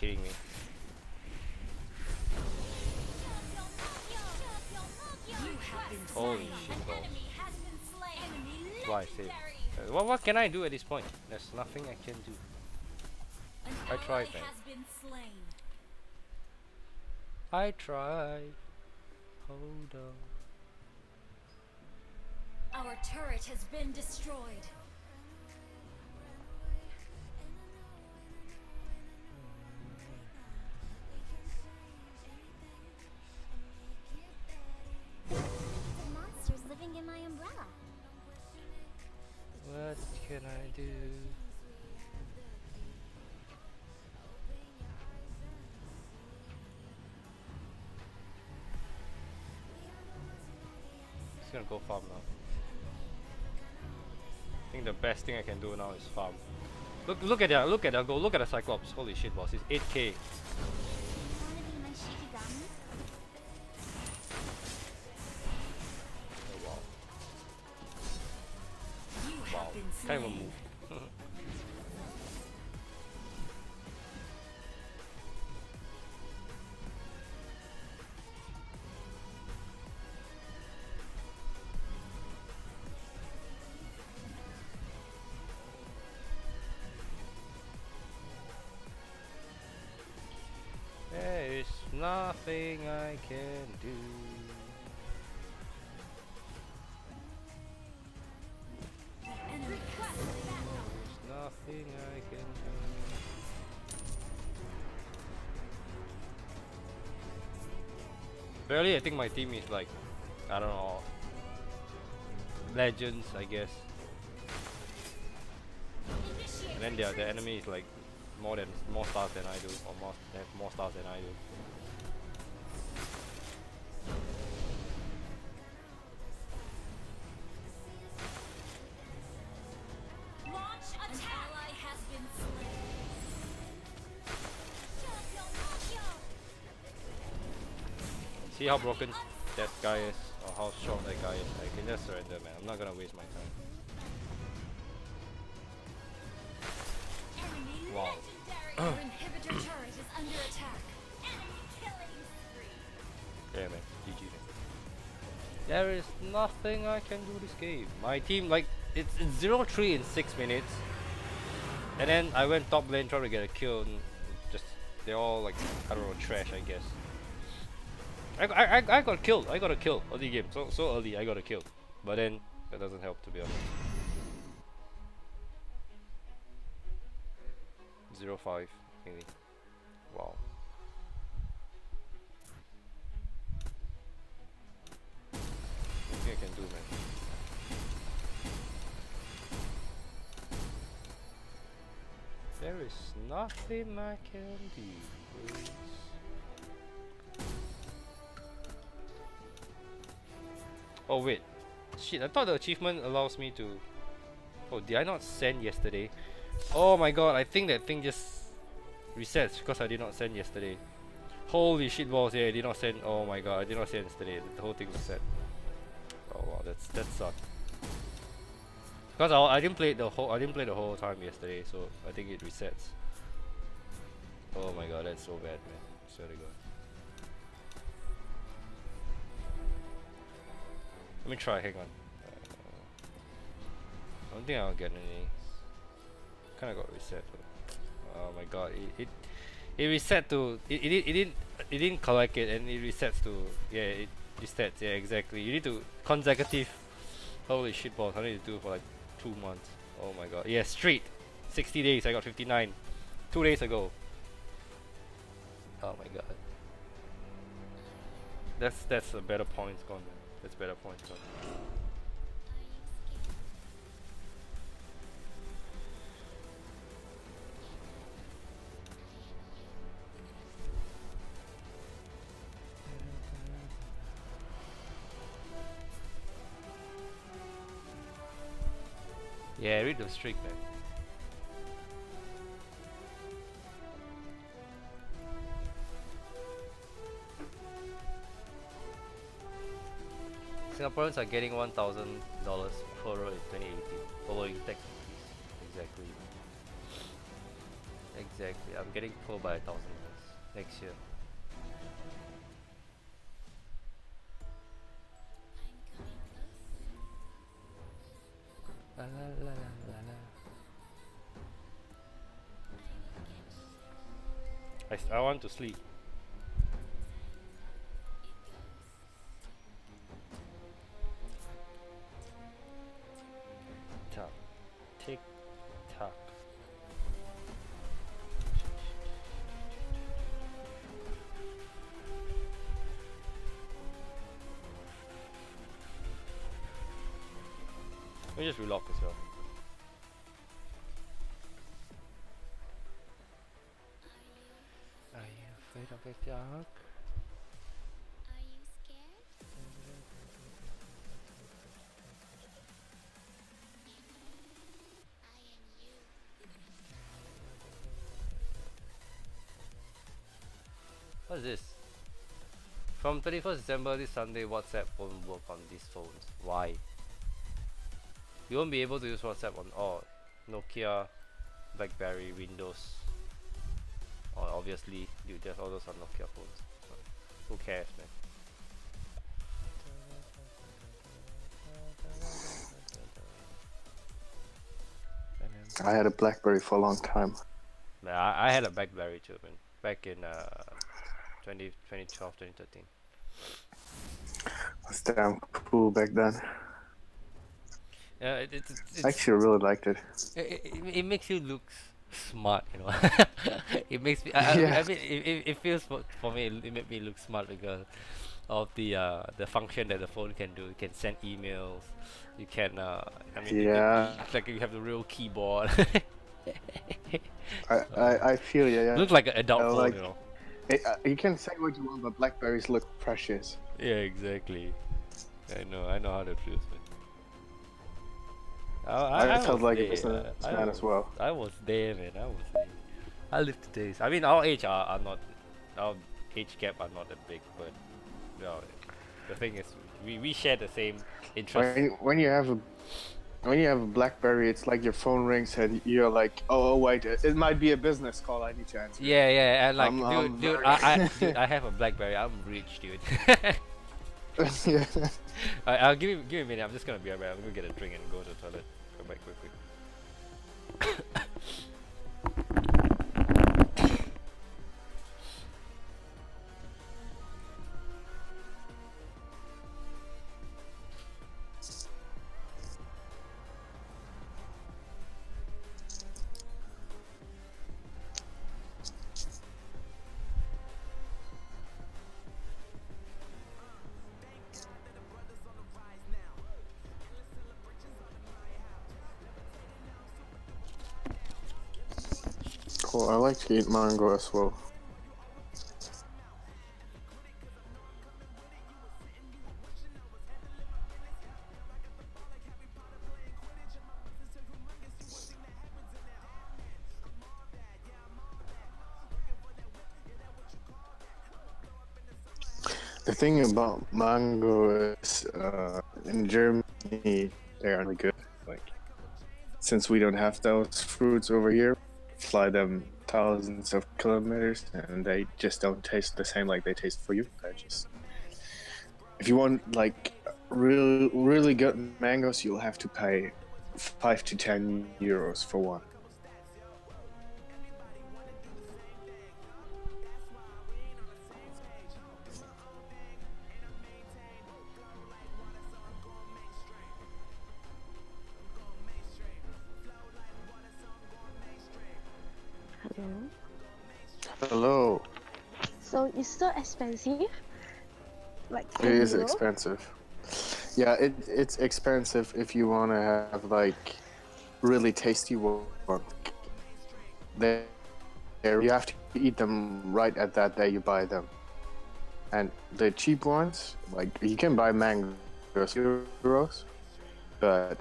kidding me? Holy shit balls. Why save? What can I do at this point? There's nothing I can do. I tried, man. I tried. Hold on. Our turret has been destroyed. The monster's living in my umbrella. What can I do? Just gonna go farm now. I think the best thing I can do now is farm. Look at that, look at that, go look at the Cyclops. Holy shit boss, it's 8k. Wanna be my Shikigami? Oh wow. You Wow. have been Can't even slain. move. There is nothing I can do. Enemy There's nothing I can do. Barely, I think my team is like, I don't know, legends, I guess. And then the enemy is like more stars than I do, or more stars than I do. launch attack. An ally has been slain. See how broken that guy is, or how strong that guy is. I can just surrender, man. I'm not gonna waste my time. Enemy Wow. legendary. Our inhibitor turret is under attack. Enemy killing spree. Yeah, man. GG, man. There is nothing I can do this game. My team, like, it's 0-3 in 6 minutes. And then I went top lane trying to get a kill, and just, they're all like, I don't know, trash, I guess. I got killed. I got a kill early game. So early, I got a kill. But then, that doesn't help, to be honest. 0-5, really. Wow. Nothing I can do, man. There is nothing I can do, please. Oh wait, shit! I thought the achievement allows me to. Oh, did I not send yesterday? Oh my god! I think that thing just resets because I did not send yesterday. Holy shit balls! Yeah, I did not send. Oh my god! I did not send yesterday. The whole thing reset. Oh wow, that sucked. Because I didn't play the whole time yesterday, so I think it resets. Oh my god, that's so bad, man. Swear to God. Let me try. Hang on. I don't think I'll get any. Kind of got reset. Though. Oh my god! It reset to it didn't collect it, and it resets to it resets. Yeah, exactly. You need to consecutive. Holy shit balls! I need to do it for like 2 months. Oh my god! Yeah, straight 60 days. I got 59 2 days ago. Oh my god! That's a better points gone. Man. That's better points gone. Yeah, read the streak, man. Singaporeans are getting $1,000 per roll in 2018 following tax increase. Exactly. Exactly. I'm getting poor by 1,000 next year. La, la, la, la, la. I want to sleep. Tock, tick, tock. Let me just relock as well. Are you afraid of the dark? Are you scared? I am you. What is this? From 31st December this Sunday, WhatsApp won't work on these phones. Why? You won't be able to use WhatsApp on all Nokia, BlackBerry, Windows. Or obviously, you just all those on Nokia phones. Who cares, man? I had a BlackBerry for a long time. Man, I had a BlackBerry too, man. Back in 2012, 2013. It's damn cool back then. Yeah, it's I actually really liked it. it makes you look smart, you know. It makes me. Yeah. I mean, it feels for me. It made me look smart because of the function that the phone can do. It can send emails. You can. I mean, Yeah. it's like you have the real keyboard. I feel you. Yeah. Looks like an adult I phone, like- you know. You can say what you want, but Blackberries look precious. Yeah, exactly. I know how that feels, man. I felt was like a there, businessman as well. I was there, man. I was there. I lived the days. I mean, our age are not, our age gap are not that big, but you know, the thing is, we share the same interests. When you have a BlackBerry, it's like your phone rings and you're like, oh wait, it might be a business call. I need to answer. Yeah, and like, I'm dude, very- dude, I have a BlackBerry. I'm rich, dude. Yeah. I'll give me a minute. I'm just gonna be right back. I'm gonna get a drink and go to the toilet. Come back quick. Cool. I like to eat mango as well. The thing about mango is, in Germany, they are really good. Like, since we don't have those fruits over here, fly them thousands of kilometers, and they just don't taste the same like they taste for you. They're just, if you want like really good mangoes, you'll have to pay 5 to 10 euros for one. Hello. Hello. So it's so expensive? Like It is 10 euro? expensive. Yeah, it's expensive if you want to have like really tasty one. You have to eat them right at that day you buy them. And the cheap ones, like you can buy mangoes euros, but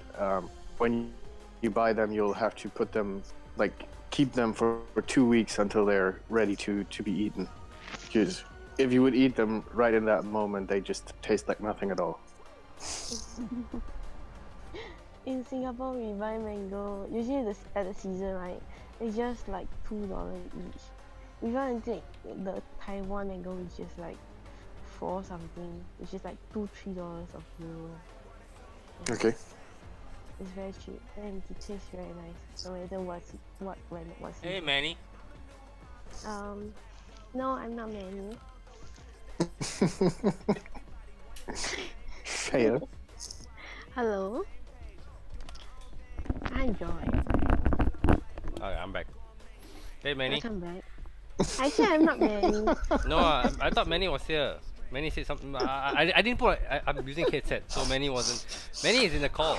when you buy them, you'll have to put them like keep them for 2 weeks until they're ready to be eaten. Because if you would eat them right in that moment, they just taste like nothing at all. In Singapore, we buy mango usually at the season, right? It's just like $2 each. If you want to take the Taiwan angle, it's just like 4 something. It's just like $2-3 of euro. Yeah. Okay. It's very cheap and it tastes very nice. No matter what when it was. Hey, Manny. No, I'm not Manny. Fair. Hello. Hi, Joy. Alright, I'm back. Hey, Manny. Welcome back. Actually, I'm not Manny. No, I thought Manny was here. Manny said something. I didn't put. I'm using headset, so Manny wasn't. Manny is in the call.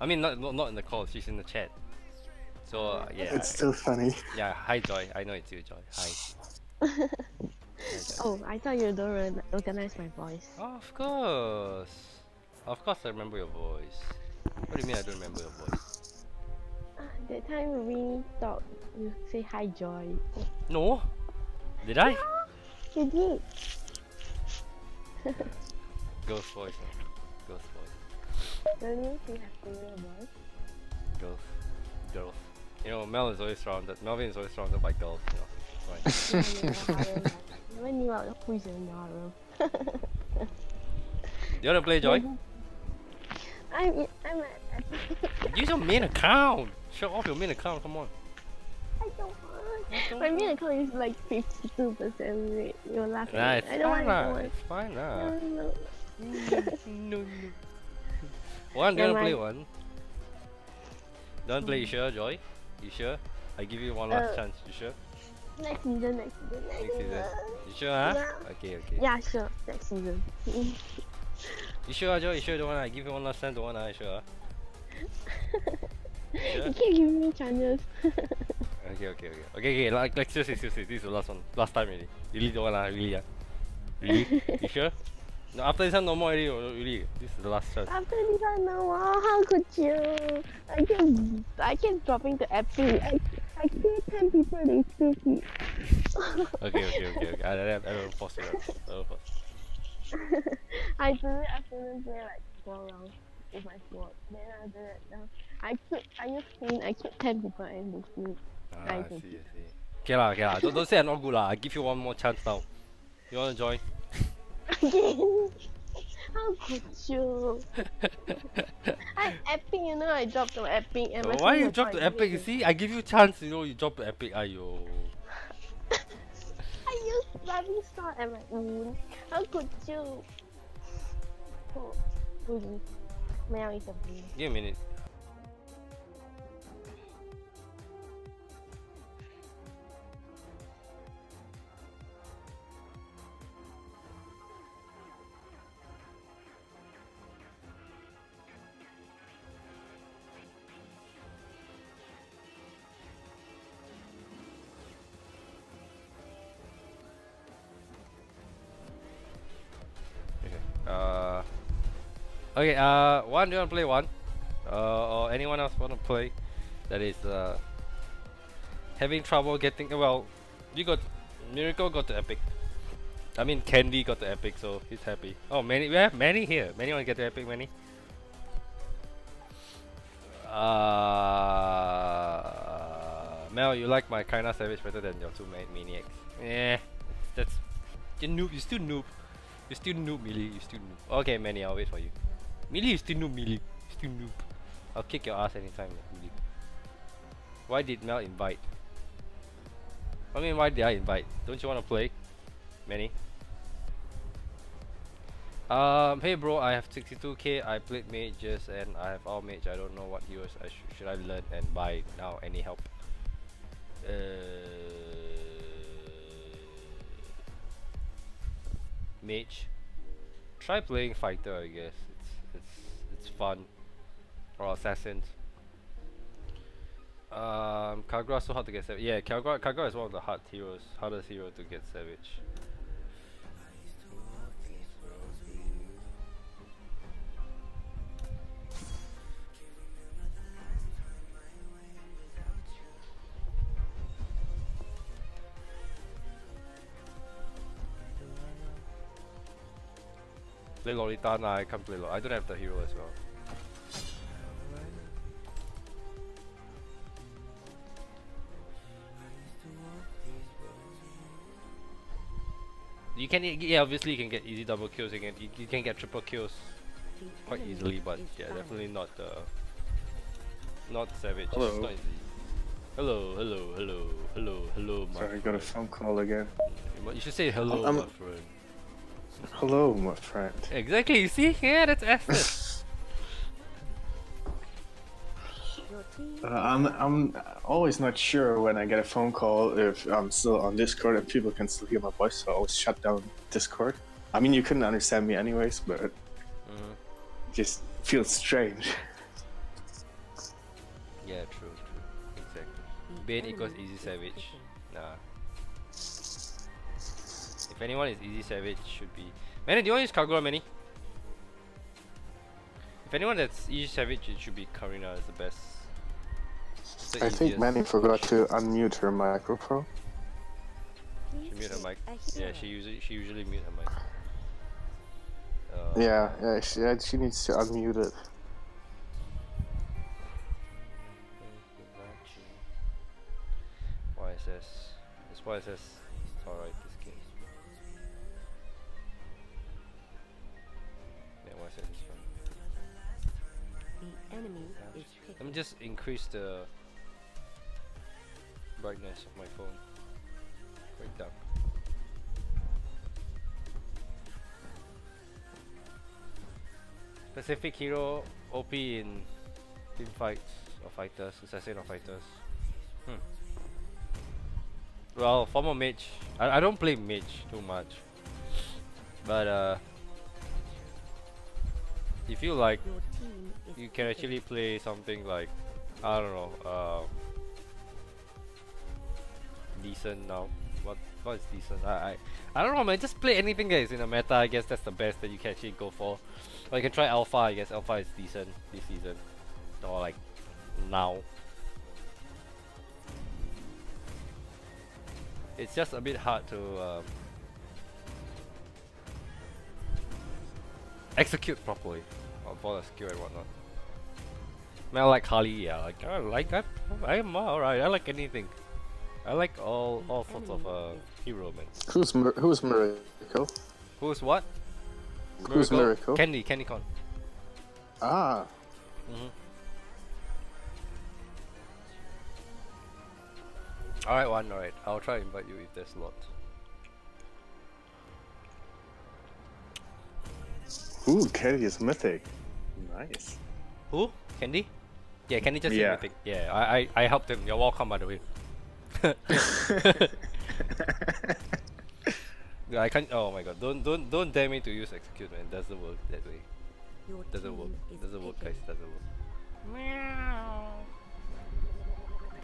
I mean, not in the call. She's in the chat. So yeah. It's still funny. Yeah. Hi, Joy. I know it's you, Joy. Hi. Oh, I thought you don't recognize my voice. Of course. Of course, I remember your voice. What do you mean I don't remember your voice? That time we thought you say hi, Joy. No. Did I? You did. Ghost voice. Man. Ghost voice. Don't you think I have a voice? Girls. You know, Melvin is always surrounded by girls. You know, it's fine. Never knew who is in your room. You wanna play, Joy? I'm Use your main account. Show off your main account. Come on. I don't want. My main account is like 52% rate. You're laughing. Nah, it's I don't fine, want. lah. It's fine, lah. No. No. One, do you Never wanna play mind. one? Don't play. You sure, Joy? You sure? I give you one last chance. You sure? Next season. Next season. You sure, huh? Yeah. Okay. Yeah, sure. Next season. You sure, Joy? You sure? Don't wanna? I give you one last chance. Don't wanna? You sure? Sure? You keep giving me chances. Okay. Like seriously. This is the last one. Last time already. Really don't wanna? Really? Really? You sure? No, after this one, no more already. Really. This is the last chance. After this one, no, how could you? I keep dropping to Epic. I killed 10 people, they still keep. Okay. I don't force you. I couldn't play like 4 rounds with my sword. Then after that, I used Queen, I killed 10 people and they still. I see. Okay lah. Don't say I'm not good lah. I give you one more chance now. You wanna join? Again? How could you? I'm Epic, you know, I dropped to Epic and my Why sword you was drop to quite Epic? You good. see, I give you chance. You know, you drop to Epic. Ayo. I used Flying Sword and my wound. How could you? Oh, bully. Mel is a bully. Give me a minute. Okay, one, do you wanna play one? Or anyone else wanna play? That is, having trouble getting, well, Miracle got to Epic. I mean, Candy got to Epic, so he's happy. Oh, we have Manny here. Manny wanna get to Epic, Manny? Mel, you like my kinda savage better than your 2 maniacs. Yeah, you're noob, you still noob. You still noob, Millie, you still noob. Okay, Manny, I'll wait for you. Millie, you still noob, Millie. You still noob. I'll kick your ass anytime, Millie. Why did Mel invite? I mean, why did I invite? Don't you want to play? Manny? Hey bro, I have 62k, I played mages and I have all mage. I don't know what heroes should I learn and buy now. Any help? Mage. Try playing fighter, I guess. It's fun. Or assassins. Kagura so hard to get savage. Yeah, Kagura is one of the hardest hero to get savage. Play Lolita? Nah, I can't play Lolita. I don't have the hero as well. You can, yeah, obviously you can get easy double kills. You can get triple kills quite easily, but yeah, definitely not Savage. It's Hello. not easy. Hello, my Sorry, I got a phone call again. friend. You should say hello, I'm- my friend. Hello, my friend. Exactly. You see? Yeah, that's access. I'm always not sure when I get a phone call if I'm still on Discord and people can still hear my voice, so I always shut down Discord. I mean, you couldn't understand me anyways, but it just feels strange. Yeah, true. Exactly. Bane equals easy savage. Nah. If anyone is easy savage, should be. Manny, do you want to use Kagura, Manny? If anyone that's easy savage, it should be Karina is the best. It's the I think easiest. Manny forgot to unmute her microphone. She mute her mic. Yeah, she usually mute her mic. She needs to unmute it. YSS. This YSS is alright, this game. Yeah, YSS is fun. The enemy is Let me just increase the brightness of my phone. Quite dark. Specific hero OP in team fights or fighters, assassin or fighters. Well, former mage. I don't play mage too much, but if you like, your team is you can actually play something like, I don't know, decent now. What is decent? I don't know, man. Just play anything that is in a meta. I guess that's the best that you can actually go for. Or you can try alpha. I guess alpha is decent this season, or like now. It's just a bit hard to execute properly for the skill and whatnot. I mean, I like Harley, yeah. I'm alright. I like anything. I like all sorts of hero, man. Who's Miracle? Who's what? Who's Miracle? Candy Con. Ah, Alright. I'll try to invite you if there's lots. ooh, Candy is mythic. Nice. Who? Candy? Yeah, Candy just Yeah. said anything. Yeah, I helped him. You're welcome, by the way. Yeah, I can't. Oh my god! Don't dare me to use execute, man. Doesn't work that way. your Doesn't work. team is Doesn't work, guys. picking. Doesn't work.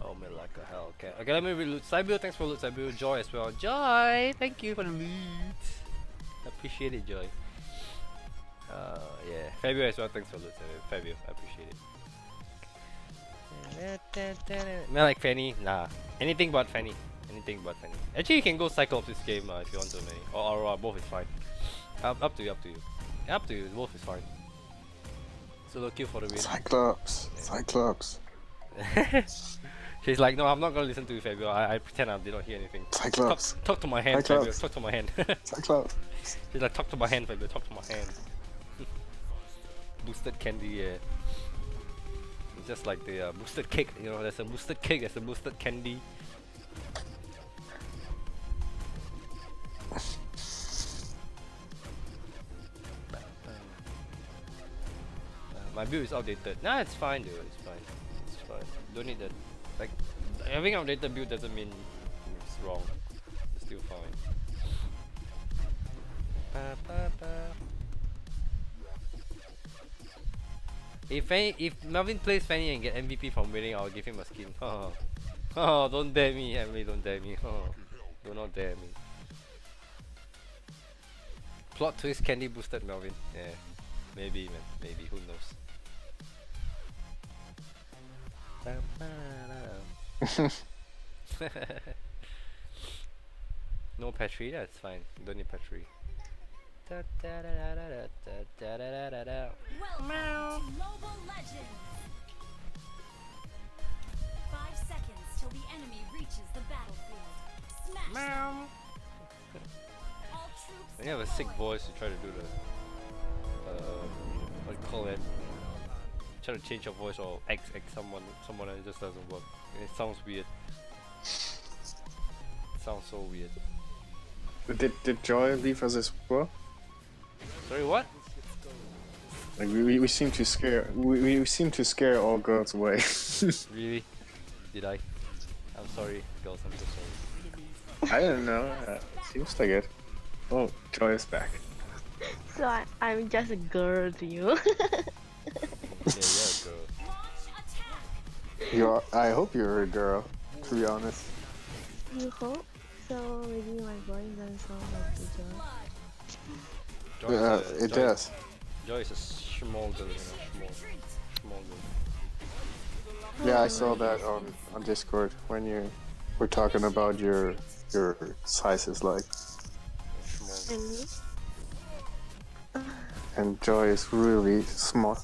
Oh man, like a hell. Okay, let me reloot. Cybil, thanks for loot. Cybil, Joy as well. Joy, thank you for the loot. Appreciate it, Joy. Yeah. Fabio as well. Thanks for loot. Fabio, I appreciate it. Man, like Fanny, nah. Anything but Fanny. Anything but Fanny. Actually, you can go Cyclops this game if you want to, man. Or Aurora, both is fine. Up to you. Up to you. Both is fine. Solo kill for the win. Cyclops. She's like, no, I'm not gonna listen to you, Fabio. I pretend I did not hear anything. Cyclops. Talk to my hand, Fabio. Cyclops. Talk to my hand. Cyclops. She's like, talk to my hand, Fabio. Talk to my hand. Boosted candy, yeah. It's just like the boosted cake. You know, there's a boosted cake. There's a boosted candy. My build is outdated. Nah, it's fine, dude. It's fine. It's fine. Don't need that. Like, having outdated build doesn't mean it's wrong. It's still fine. If Melvin plays Fanny and get MVP from winning, I'll give him a skin. Oh, don't dare me, Emily. Don't dare me. Oh, do not dare me. Plot twist: Candy boosted Melvin. Yeah, maybe, man. Maybe. Who knows? No Petri, that's fine. You don't need Petri. Welcome to Mobile Legends! 5 seconds till the enemy reaches the battlefield. Smash them! All true When you have a sick voice, you try to do the what do you call it? Try to change your voice or act someone and it just doesn't work. It sounds weird. It sounds so weird. Did Joy leave us as well? Sorry, what? Like we seem to scare we seem to scare all girls away. Really? Did I? I'm sorry, girls. I'm so sorry. I don't know. Seems like it. Oh, Joy is back. So I'm just a girl to you. Yeah, you're a girl. You are. I hope you're a girl. To be honest. You hope? So maybe my voice doesn't sound like the girl. Joy is a- It Joy- does. Joy is a small girl, you know, small girl. Yeah, I saw that on Discord when you were talking about your sizes, like, Small. And me? and Joy is really small.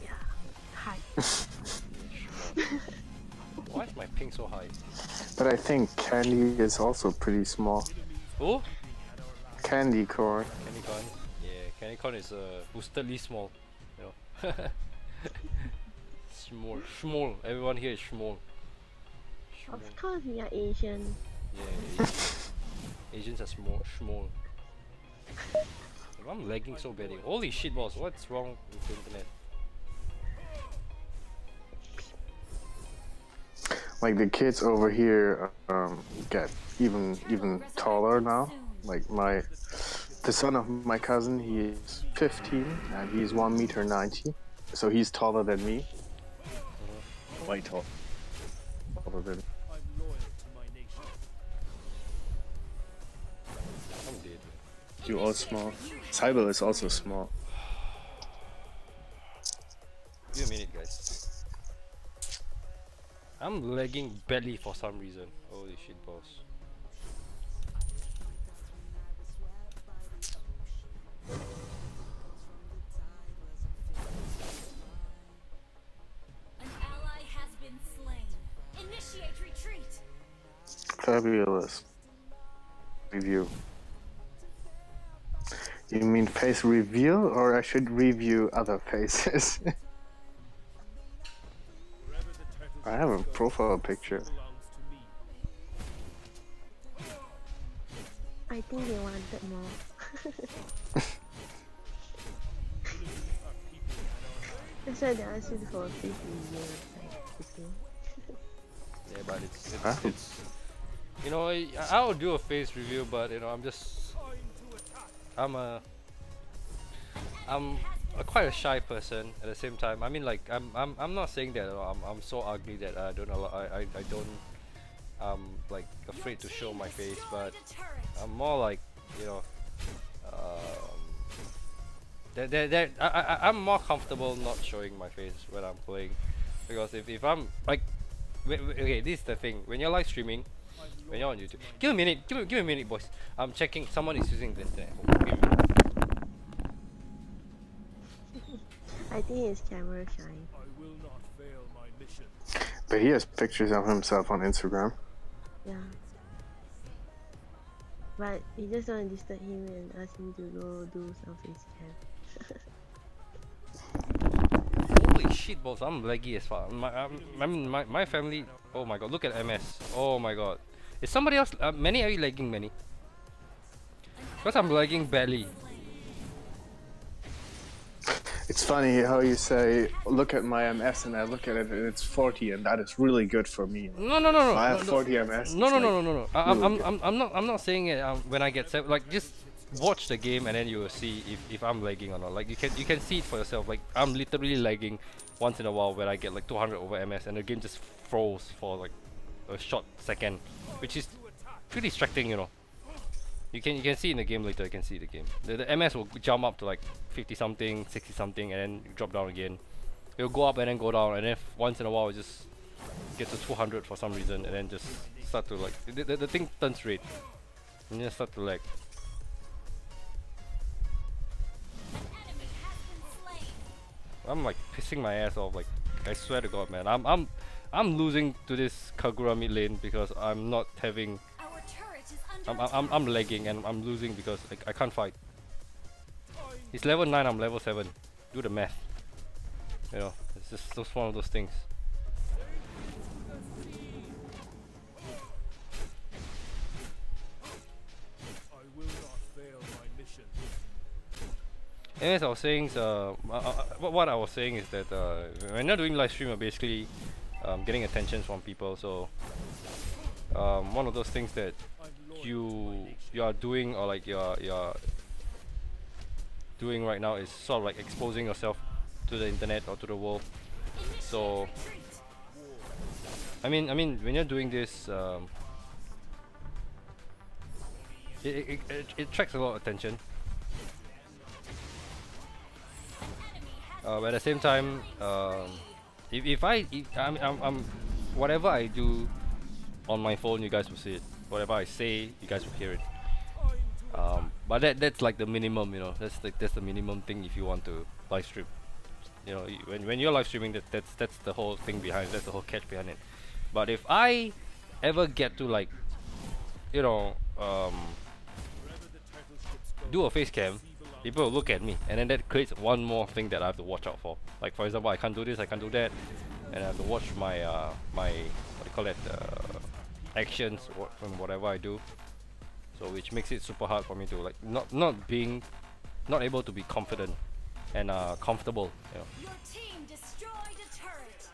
Yeah. Hi. Why is my ping so high? But I think Candy is also pretty small. Who? Candy corn. Candy corn. Yeah, candy corn is boostedly small. You know. Small. Everyone here is small. Small. Of course we are Asian. Yeah, Asians are small. I'm lagging so badly. Holy shit, boss! What's wrong with the internet? Like the kids over here get even taller now. Like the son of my cousin, he is 15 and he's 1.90 m, so he's taller than me. Way taller than. I'm dead. You all small. Cybele is also small. Give me a minute, guys. I'm lagging badly for some reason. Holy shit, boss. An ally has been slain. Initiate retreat. Fabulous. Review. You mean face reveal, or I should review other faces? I have a profile picture. I think they wanted more. That's why they asked you for a face review. Yeah, but it's Huh? you know, I'll do a face review, but you know, I'm quite a shy person at the same time. I mean, like I'm not saying that I'm so ugly that I don't like afraid to show my face, but I'm more like, you know, I'm more comfortable not showing my face when I'm playing, because if I'm like, okay, this is the thing, when you're live streaming, when you're on YouTube, give me a minute, boys. I'm checking. Someone is using the internet. Give me a minute. I think his camera shine. But he has pictures of himself on Instagram. Yeah. But you just don't disturb him and ask him to go do some face cam. Holy shit, boss! I'm laggy as fuck. My family. Oh my god! Look at MS. Oh my god! Is somebody else? Many, are you lagging, many? Because I'm lagging badly. It's funny how you say, look at my MS, and I look at it and it's 40, and that is really good for me. No. I have 40 MS. No. Really I'm not saying it when I get set. Like, just watch the game and then you will see if I'm lagging or not. Like, you can see it for yourself. Like, I'm literally lagging once in a while when I get like 200 over MS and the game just froze for like a short second, which is pretty distracting, you know. You can see in the game later. You can see the game. The MS will jump up to like 50 something, 60 something, and then drop down again. It'll go up and then go down, and then once in a while it just get to 200 for some reason, and then just start to like the thing turns red, and then start to lag. Enemy has been slain. I'm like pissing my ass off. Like, I swear to God, man. I'm losing to this Kagura mid lane because I'm not having Our turret I'm lagging and I'm losing because I can't fight. He's level 9, I'm level 7. Do the math. You know, it's just one of those things. Anyways, I was saying, what I was saying is that when you're doing live stream, you're basically getting attention from people. So one of those things that you are doing, or like you're doing right now, is sort of like exposing yourself to the internet or to the world. So I mean when you're doing this, it attracts a lot of attention. But at the same time, if I'm whatever I do on my phone, you guys will see it. Whatever I say, you guys will hear it. But that's like the minimum, you know. That's the minimum thing if you want to live stream. You know, when you're live streaming, that's the whole thing behind. That's the whole catch behind it. But if I ever get to, like, you know, do a face cam, people will look at me, and then that creates one more thing that I have to watch out for. Like, for example, I can't do this, I can't do that, and I have to watch my my, what do you call it, actions from whatever I do. So which makes it super hard for me to, like, not able to be confident and comfortable. You know. Your team destroyed a turret.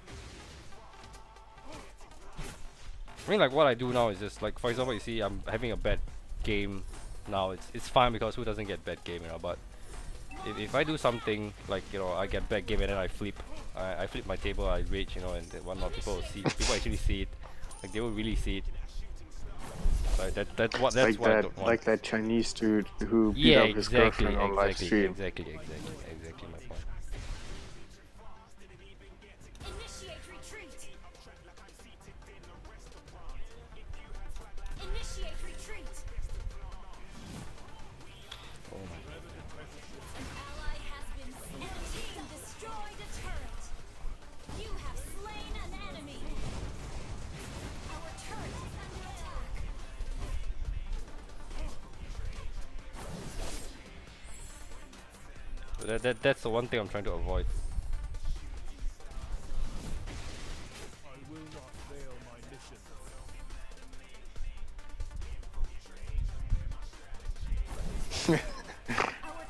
I mean, like, what I do now is just, like, for example, you see I'm having a bad game now. It's fine because who doesn't get bad game, you know. But if I do something like, you know, I get bad game and then I flip my table, I rage, you know, and whatnot, people will see, people actually see it, like they will really see it. Like that's what I don't want. Like that Chinese dude who beat up his girlfriend on live stream. Exactly my point. Initiate retreat. Initiate retreat. Oh my god. An ally has been slain. Your team destroyed a turret. You have slain an enemy. Our turret is under attack. So that's the one thing I'm trying to avoid.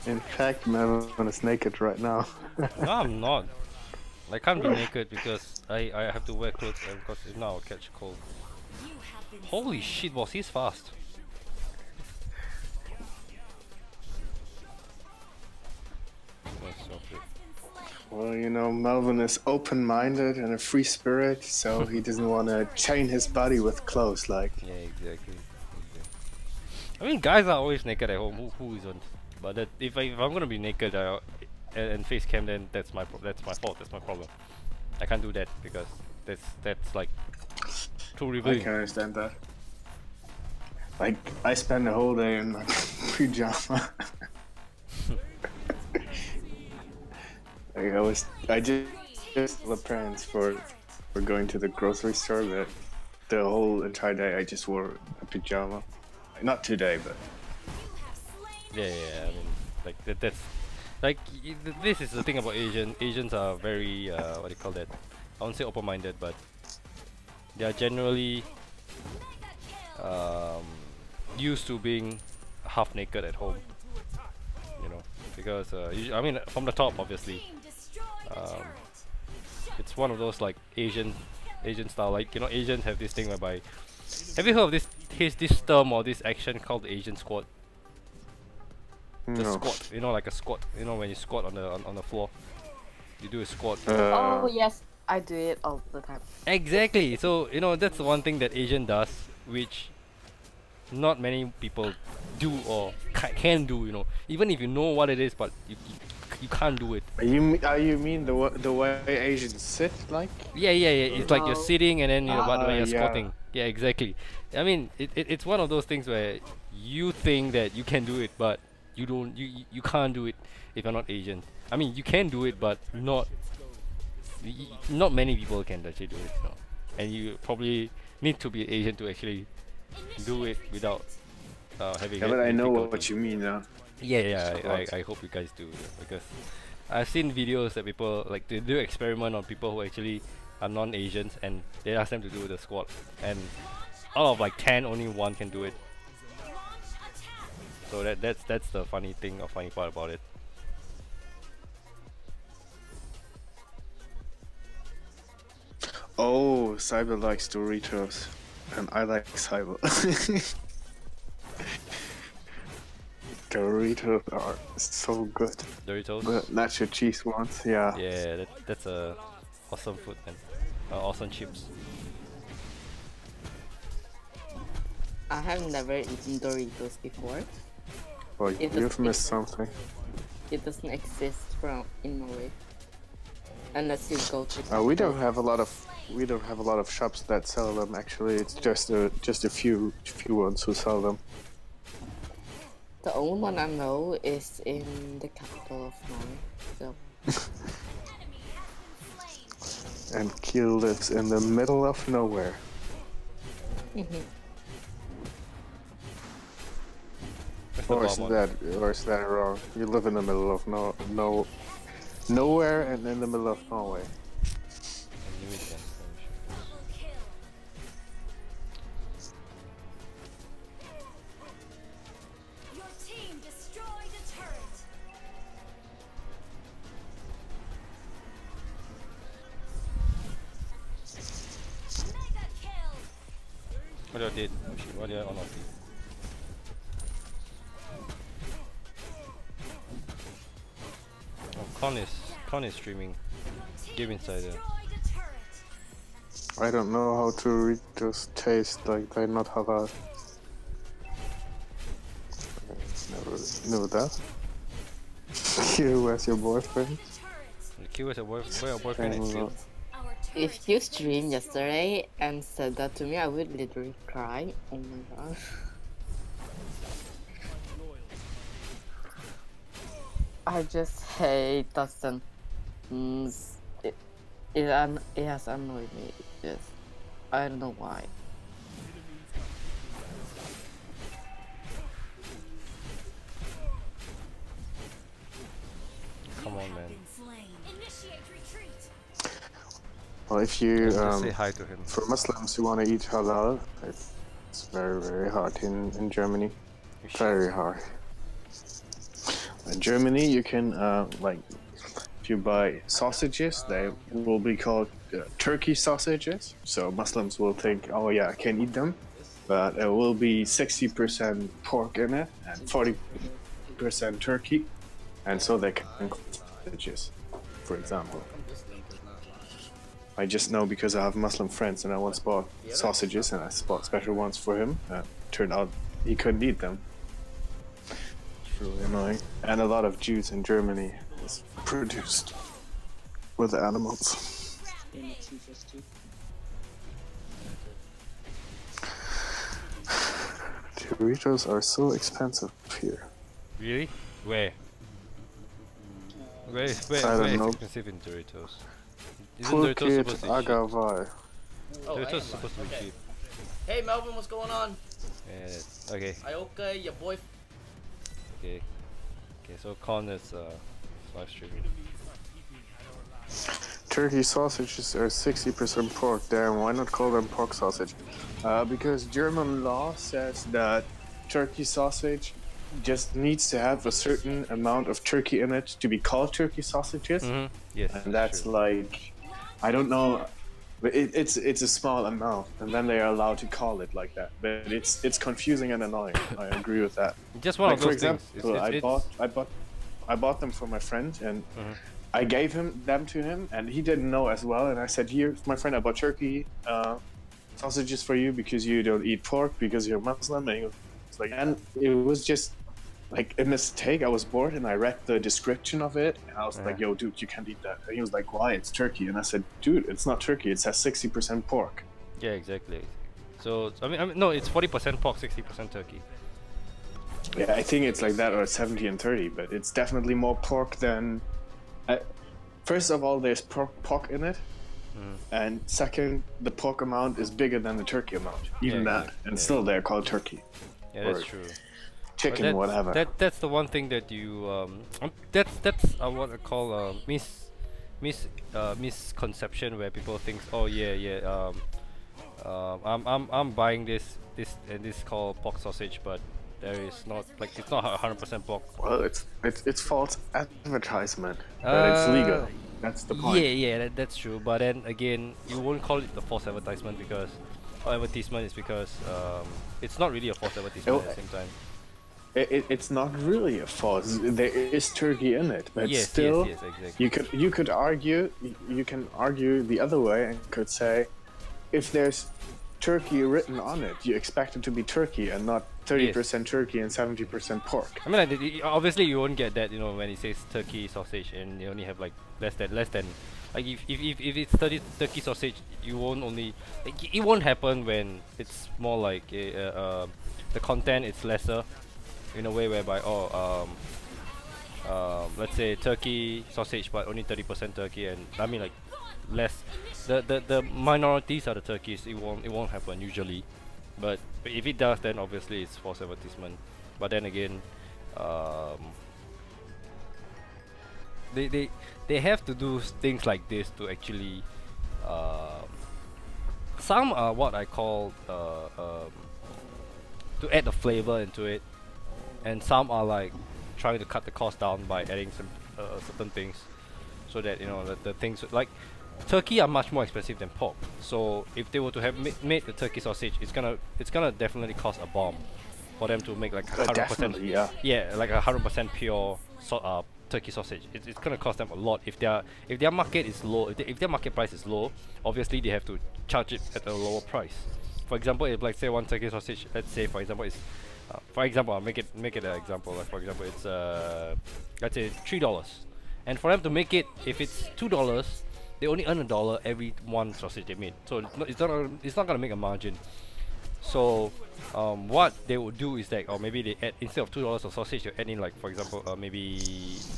In fact, Melvin is naked right now. No, I'm not. I can't be naked because I have to wear clothes, because if not I'll catch a cold. You have been Holy shit, boss, he's fast. That's so good. Well, you know, Melvin is open-minded and a free spirit, so he doesn't want to chain his body with clothes, like. Yeah, exactly. I mean, guys are always naked at home. Who isn't? But that, if I'm gonna be naked and face cam, then that's my fault. That's my problem. I can't do that because that's like too I revealing. can understand that. Like, I spend the whole day in my pajama. Like, I just told parents for going to the grocery store, but the whole entire day I just wore a pajama. Not today, but Yeah, I mean, like that's like this is the thing about Asians are very what do you call that? I won't say open-minded, but they are generally used to being half naked at home. You know, because I mean, from the top, obviously. team destroyed a turret. It's one of those like Asian style, like, you know, Asians have this thing whereby, have you heard of this term or this action called the Asian squat? The no. squat, you know, like a squat, you know, when you squat on the floor, you do a squat. Oh yes, I do it all the time. Exactly. So, you know, that's the one thing that Asian does, which not many people do or can do. You know, even if you know what it is, but you can't do it. You mean the way Asians sit, like? Yeah. It's like you're sitting and then, you know, but when you're yeah. squatting. Yeah, exactly. I mean, it's one of those things where you think that you can do it, but you don't. You can't do it if you're not Asian. I mean, you can do it, but not many people can actually do it. You know? And you probably need to be Asian to actually do it without having. Yeah, but I know difficulty. what you mean now. Yeah, I hope you guys do, because I've seen videos that people like they do experiment on people who actually are non-Asians, and they ask them to do the squat, and out of like 10, only one can do it. So that's the funny thing or funny part about it. Oh, Cyber likes Doritos, and I like Cyber. Doritos are so good. Doritos. The nacho cheese ones, yeah. Yeah, that's a awesome food, man. Awesome chips. I have never eaten Doritos before. Well, It you've does- missed something. It doesn't exist in Norway. Unless you go to We don't have a lot of shops that sell them. Actually, it's just a few ones who sell them. The only one I know is in the capital of Norway. So And Kiel lives in the middle of nowhere. Where's the Or bomb is that wrong? You live in the middle of nowhere and in the middle of Norway. I knew it then. Your team destroyed a turret. Mega kill. What did I did? What did I on? Oh, Con is streaming. Game Insider. Destroyed a turret. I don't know how to read those taste like they're not halal. Never knew that. You as your boyfriend? The Q is a boyfriend and Q. Our turret if you streamed yesterday and said that to me, I would literally cry. Oh my god. I just hate Dustin. It has annoyed me. Yes, I don't know why. Come on, man. slain. Initiate retreat. Well, if you Just say hi to him. for Muslims who want to eat halal, it's very hard in Germany. Very hard. In Germany, you can like if you buy sausages, they will be called turkey sausages. So Muslims will think, oh yeah, I can eat them, but it will be 60% pork in it and 40% turkey, and so they can call sausages, for example. I just know because I have Muslim friends, and I once bought sausages, and I bought special ones for him. Turned out he couldn't eat them. It's really annoying. And a lot of Jews in Germany is produced with animals. Doritos are so expensive here. Really? Where? Where I is don't know. expensive in Doritos? Isn't Pulkit Doritos supposed to be cheap? agavai. Oh, Doritos hey, is supposed to be okay. cheap. Hey Melvin, what's going on? Yeah, okay, Are you okay? Your boy. okay. Okay, so Con is live streaming. Turkey sausages are 60% pork. Damn, why not call them pork sausage? Because German law says that turkey sausage just needs to have a certain amount of turkey in it to be called turkey sausages. Yes. And that's true. like, I don't know, but it's a small amount, and then they are allowed to call it like that. But it's confusing and annoying. I agree with that. Just one Like of for those things. example, It's- I bought them for my friend, and I gave them to him, and he didn't know as well. And I said, "Here, my friend, I bought turkey sausages for you because you don't eat pork because you're Muslim." And he was like, and it was just like a mistake. I was bored, and I read the description of it, and I was like, "Yo, dude, you can't eat that." And he was like, "Why? It's turkey." And I said, "Dude, it's not turkey. It says 60% pork." Yeah, exactly. So I mean, no, it's 40% pork, 60% turkey. Yeah, I think it's like that, or 70 and 30, but it's definitely more pork than. First of all, there's pork in it, and second, the pork amount is bigger than the turkey amount. Even that, and still they're called turkey. Yeah, that's or true. Chicken, But whatever. That's the one thing that you that's what I call misconception, where people think, oh yeah, I'm buying this and this called pork sausage, but there is not, like, it's not 100% pork. Well, it's false advertisement, but it's legal. That's the point. Yeah, that's true. But then again, you won't call it the false advertisement because, or advertisement is because it's not really a false advertisement at the same time. It's not really a false. There is turkey in it, but Yes, still, yes, exactly. you can argue the other way and could say, if there's turkey written on it, you expect it to be turkey and not 30% turkey and 70% pork. I mean, like, obviously you won't get that, you know, when it says turkey sausage and you only have like less than like if it's turkey sausage, you won't only, like, it won't happen when it's more like the content is lesser, in a way whereby, let's say turkey sausage but only 30% turkey, and I mean, like, less, the minorities are the turkeys. It won't happen usually, but if it does, then obviously it's false advertisement. But then again, they have to do things like this to actually, some are what I call to add the flavor into it, and some are like trying to cut the cost down by adding some certain things, so that, you know, the things like turkey are much more expensive than pork. So if they were to have made the turkey sausage, it's gonna definitely cost a bomb for them to make like 100%. Yeah, like 100% pure turkey sausage. It's gonna cost them a lot. If their market is low, if their market price is low, obviously they have to charge it at a lower price. For example, if, like, say, one turkey sausage, let's say for example is, I'll make it an example. Like, for example, it's let's say $3, and for them to make it, if it's $2, they only earn $1 every one sausage they made. So it's not gonna make a margin. So what they would do is that, or maybe they add, instead of $2 of sausage, they add in, like, for example, maybe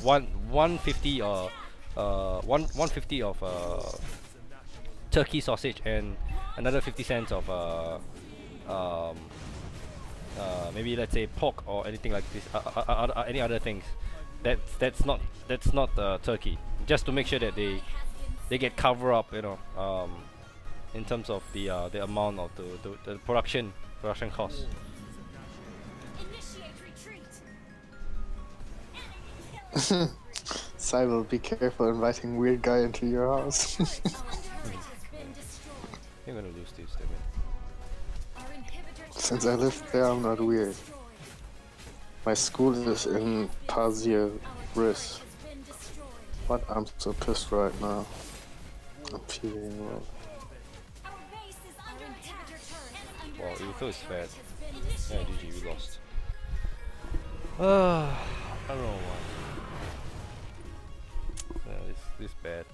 150 or 150 of turkey sausage and another 50 cents of maybe, let's say, pork or anything like this, any other things. That's not turkey. Just to make sure that they get cover up, you know, in terms of the amount of the production costs. Cybele, be careful inviting weird guy into your house. You're gonna lose this, damn it. Since I live there, I'm not weird. My school is in Pasir Ris. But I'm so pissed right now. I'm feeling well. Wow, Ilko is bad. Yeah, GG, we lost. I don't know why. Yeah, this bad.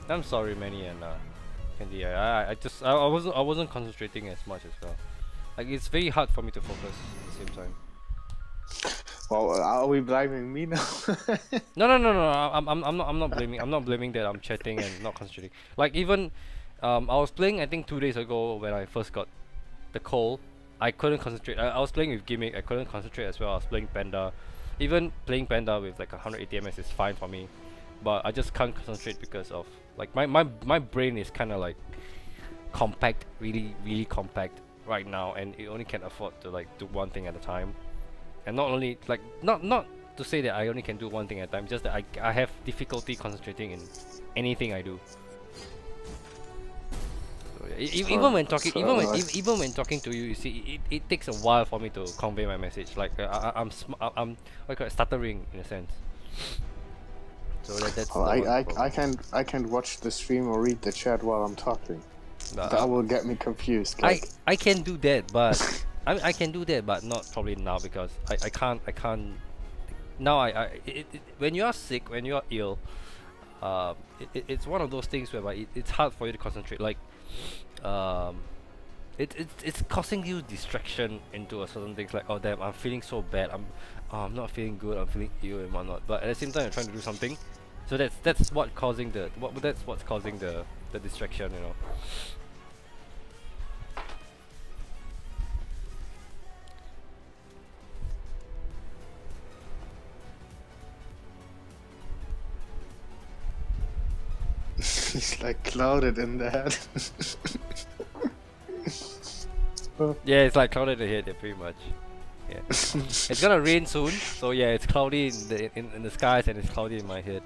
I'm sorry, Manny and Candy. I wasn't concentrating as much as well. Like, it's very hard for me to focus at the same time. Well, are we blaming me now? No. I'm not blaming. I'm not blaming that I'm chatting and not concentrating. Like, even I was playing, I think 2 days ago when I first got the cold. I couldn't concentrate. I was playing with Gimmick. I couldn't concentrate as well. I was playing Panda. Even playing Panda with like 180 ms is fine for me, but I just can't concentrate because of, like, my brain is kind of like compact, really compact right now, and it only can afford to, like, do one thing at a time. And not only, like, not to say that I only can do one thing at a time, just that I have difficulty concentrating in anything I do. So, yeah, even when talking to you, you see, it takes a while for me to convey my message. Like, I'm what do you call it, stuttering in a sense. So that's. Well, I can't watch the stream or read the chat while I'm talking. That will get me confused. Like. I can do that, but I can do that, but not probably now, because I can't now. When you are sick, when you are ill, it's one of those things whereby it's hard for you to concentrate. Like, it's causing you distraction into a certain things, like, oh damn, I'm feeling so bad, I'm not feeling good, I'm feeling ill and whatnot, but at the same time you're trying to do something, So that's what causing the that's what's causing the distraction, you know. He's like clouded in the head. Yeah, it's like clouded ahead, yeah, pretty much. Yeah. It's gonna rain soon, so yeah, it's cloudy in the skies and it's cloudy in my head.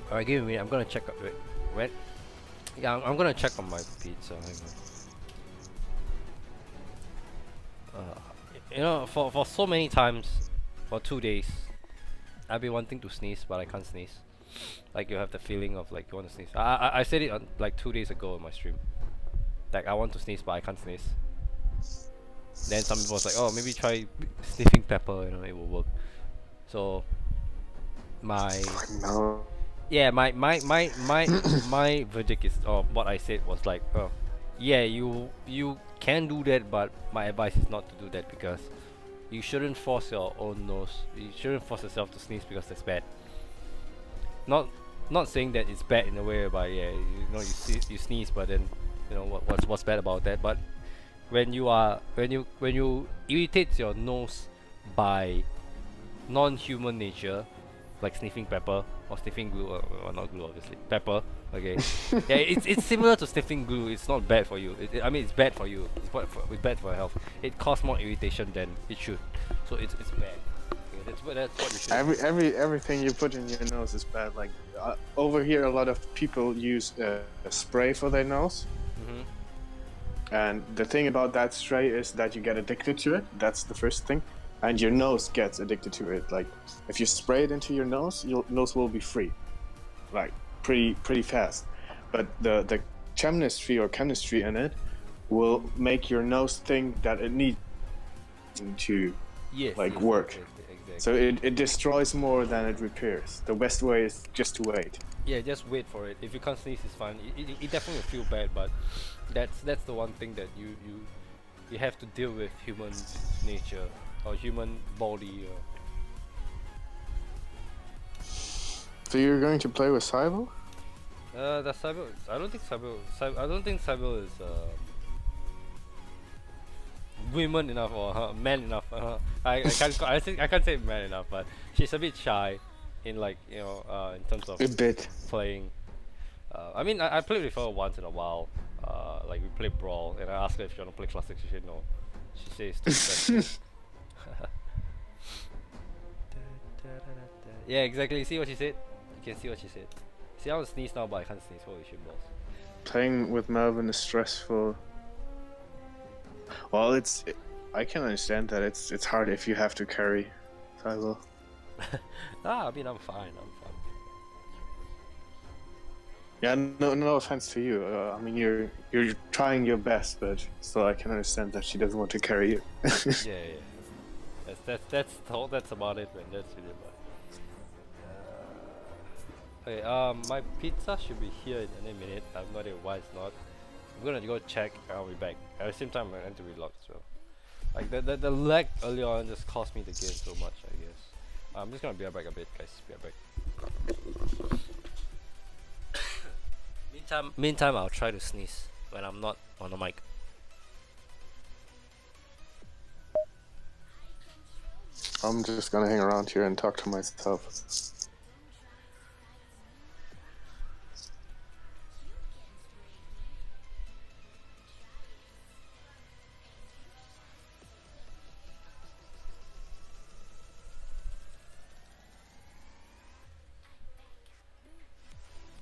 Alright, give me a minute. I'm gonna check up. Wait. Yeah, I'm gonna check on my pizza. Hang on. You know, for so many times, for 2 days, I've been wanting to sneeze, but I can't sneeze. Like you have the feeling of like you want to sneeze. I said it on like 2 days ago on my stream. Like I want to sneeze, but I can't sneeze. Then some people was like, oh, maybe try sniffing pepper. You know, it will work. So my No. yeah, my verdict is, or what I said was like, oh, yeah, you can do that, but my advice is not to do that because you shouldn't force your own nose. You shouldn't force yourself to sneeze because that's bad. Not saying that it's bad in a way, but yeah, you know, you sneeze, but then you know what's bad about that. But when you irritate your nose by non-human nature, like sniffing pepper or sniffing glue, or not glue obviously, pepper. Okay, yeah, it's similar to sniffing glue. It's not bad for you. I mean, it's bad for you. It's bad for your health. It causes more irritation than it should, so it's bad. Okay, that's what you should. Everything you put in your nose is bad. Like over here, a lot of people use a spray for their nose. And the thing about that spray is that you get addicted to it. That's the first thing. And your nose gets addicted to it. Like, if you spray it into your nose will be free. Like, pretty fast. But the chemistry in it will make your nose think that it needs to work. Exactly. So it destroys more than it repairs. The best way is just to wait. Yeah, just wait for it. If you can't sneeze, it's fine. It definitely will feel bad, but that's the one thing that you have to deal with human nature or human body. So you're going to play with Cyber? The Cyber. I don't think Cyber is women enough or man enough. I can't say man enough, but she's a bit shy in like in terms of a bit playing. I mean, I played with her once in a while. Like we played Brawl, and I asked her if she wanna play Classic. She said no. She says too stressful. Yeah, exactly. See what she said? You can see what she said. See, I want to sneeze now, but I can't sneeze. Holy shit, balls. Playing with Melvin is stressful. Well, I can understand that it's hard if you have to carry Cyber. I mean, I'm fine. Yeah, no offense to you. I mean, you're trying your best, but so I can understand that she doesn't want to carry you. Yeah. That's about it, man. That's really about it. Okay, my pizza should be here in any minute. I have no idea why it's not. I'm gonna go check and I'll be back. At the same time, I need to reload as well. Like the lag earlier on just cost me the game so much, I guess. I'm just gonna be right back a bit, guys. Be right back. Meantime, I'll try to sneeze when I'm not on the mic. I'm just gonna hang around here and talk to myself.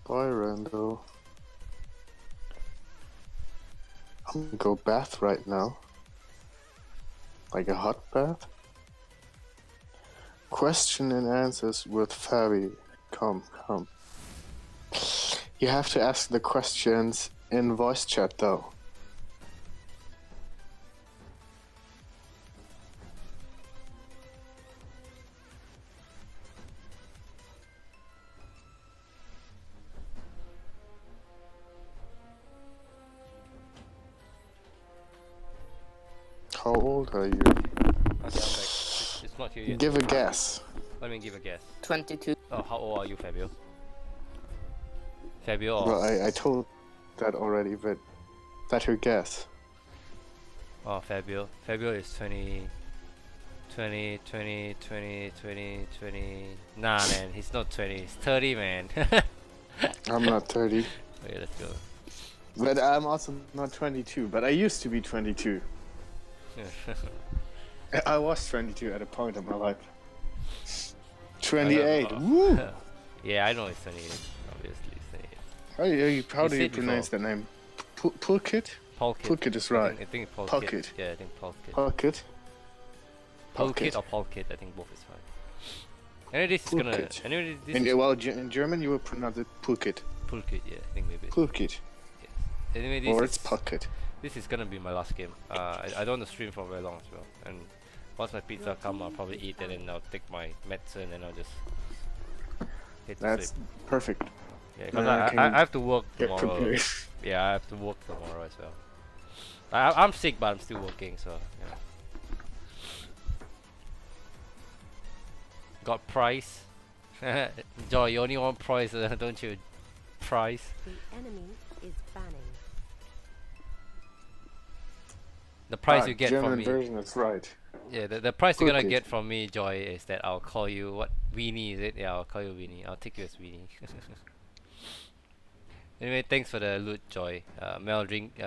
Bye, Randall. I'm gonna go bath right now. Like a hot bath? Question and answers with Fabi. Come. You have to ask the questions in voice chat though. old are you? Okay, I'm back. It's not here yet. Give a guess. Let me give a guess. 22. Oh, how old are you, Fabio? Fabio or... Well, I told that already, but that's your guess. Oh, Fabio. Fabio is 20... 20. Nah, man, he's not 20. He's 30, man. I'm not 30. Okay, let's go. But I'm also not 22, but I used to be 22. I was 22 at a point in my life. 28. Woo! Yeah, I know it's 28. Obviously, it's 28. How do you pronounce that name? Pulkit? Polkit. Pulkit is right. I think Polkit. Polkit. Yeah, I think Polkit. Pulkit? Polkit or Polkit, I think both is fine. Anyway, this is gonna... Pulkit. Anyway, this In, is... well, in German you will pronounce it Pulkit. Pulkit, yeah, I think maybe. Pulkit. Yes. Anyway, this Or is... it's Pulkit. This is gonna be my last game. I don't want to stream for very long as well. And once my pizza come, I'll probably eat it and I'll take my medicine and I'll just hit the That's sleep. perfect. Yeah, because I I have to work get tomorrow. prepared. Yeah, I have to work tomorrow as well. I'm sick, but I'm still working, so yeah. Got prize. Joy, you only want prize, don't you? Prize. The enemy is banning. The prize you get German from me. version is right. Yeah, the prize you're gonna Cookies. get from me, Joy, is that I'll call you what Weenie is it? Yeah, I'll call you Weenie. I'll take you as Weenie. Anyway, thanks for the loot, Joy. Mel drink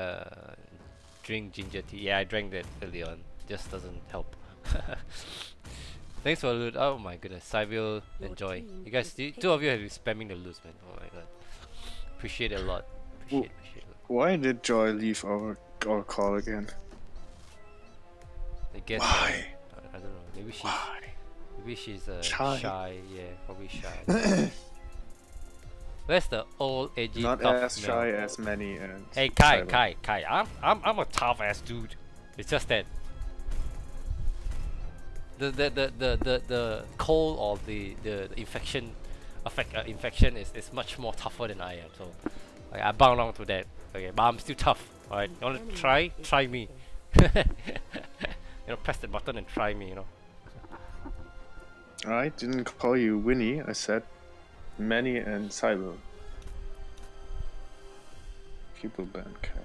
ginger tea. Yeah, I drank that early on. Just doesn't help. Thanks for the loot. Oh my goodness, Cybele and Joy. You guys, two of you have been spamming the loot, man. Oh my god. Appreciate it a lot. Appreciate it a lot. Why did Joy leave our call again? I guess Why? I don't know. Maybe she's Shy. shy. Yeah, probably shy. Where's the old edgy Not tough as Mel? shy as many and Hey Kai. I'm a tough ass dude. It's just that the cold or the infection is much more tougher than I am. So like, I bow down to that. Okay, but I'm still tough. Alright, you wanna try? Try me. You know, press the button and try me. You know. I didn't call you Winnie, I said Manny and Cybele. People ban cat.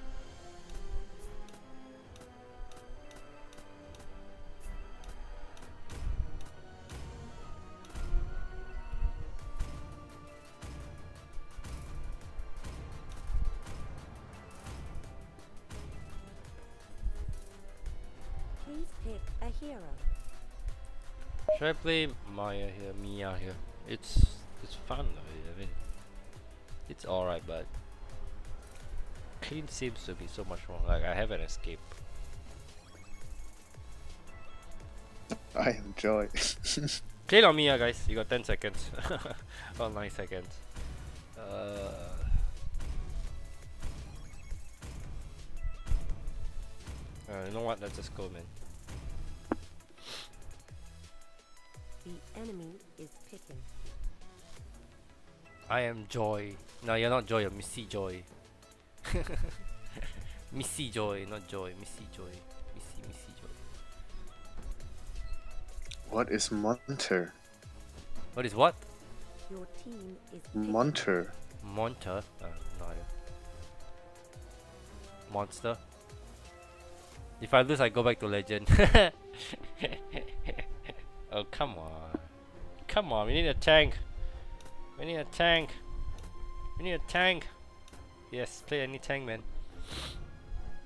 Please pick a hero. Should I play Mia here? It's fun though. I mean, it's alright, but clean seems to be so much wrong. Like I have an escape. I enjoy. Clean on Mia, guys. You got 10 seconds. Or 9 seconds. You know what? Let's just go, man. The enemy is picking. I am Joy. No, you're not Joy. You're Missy Joy. Missy Joy, not Joy. Missy Joy. Missy Joy. What is Monter? What is what? Your team is picking. Monter. Monster? No idea. Monster? If I lose, I go back to legend. Oh, come on. Come on, we need a tank. We need a tank. We need a tank. Yes, play any tank, man.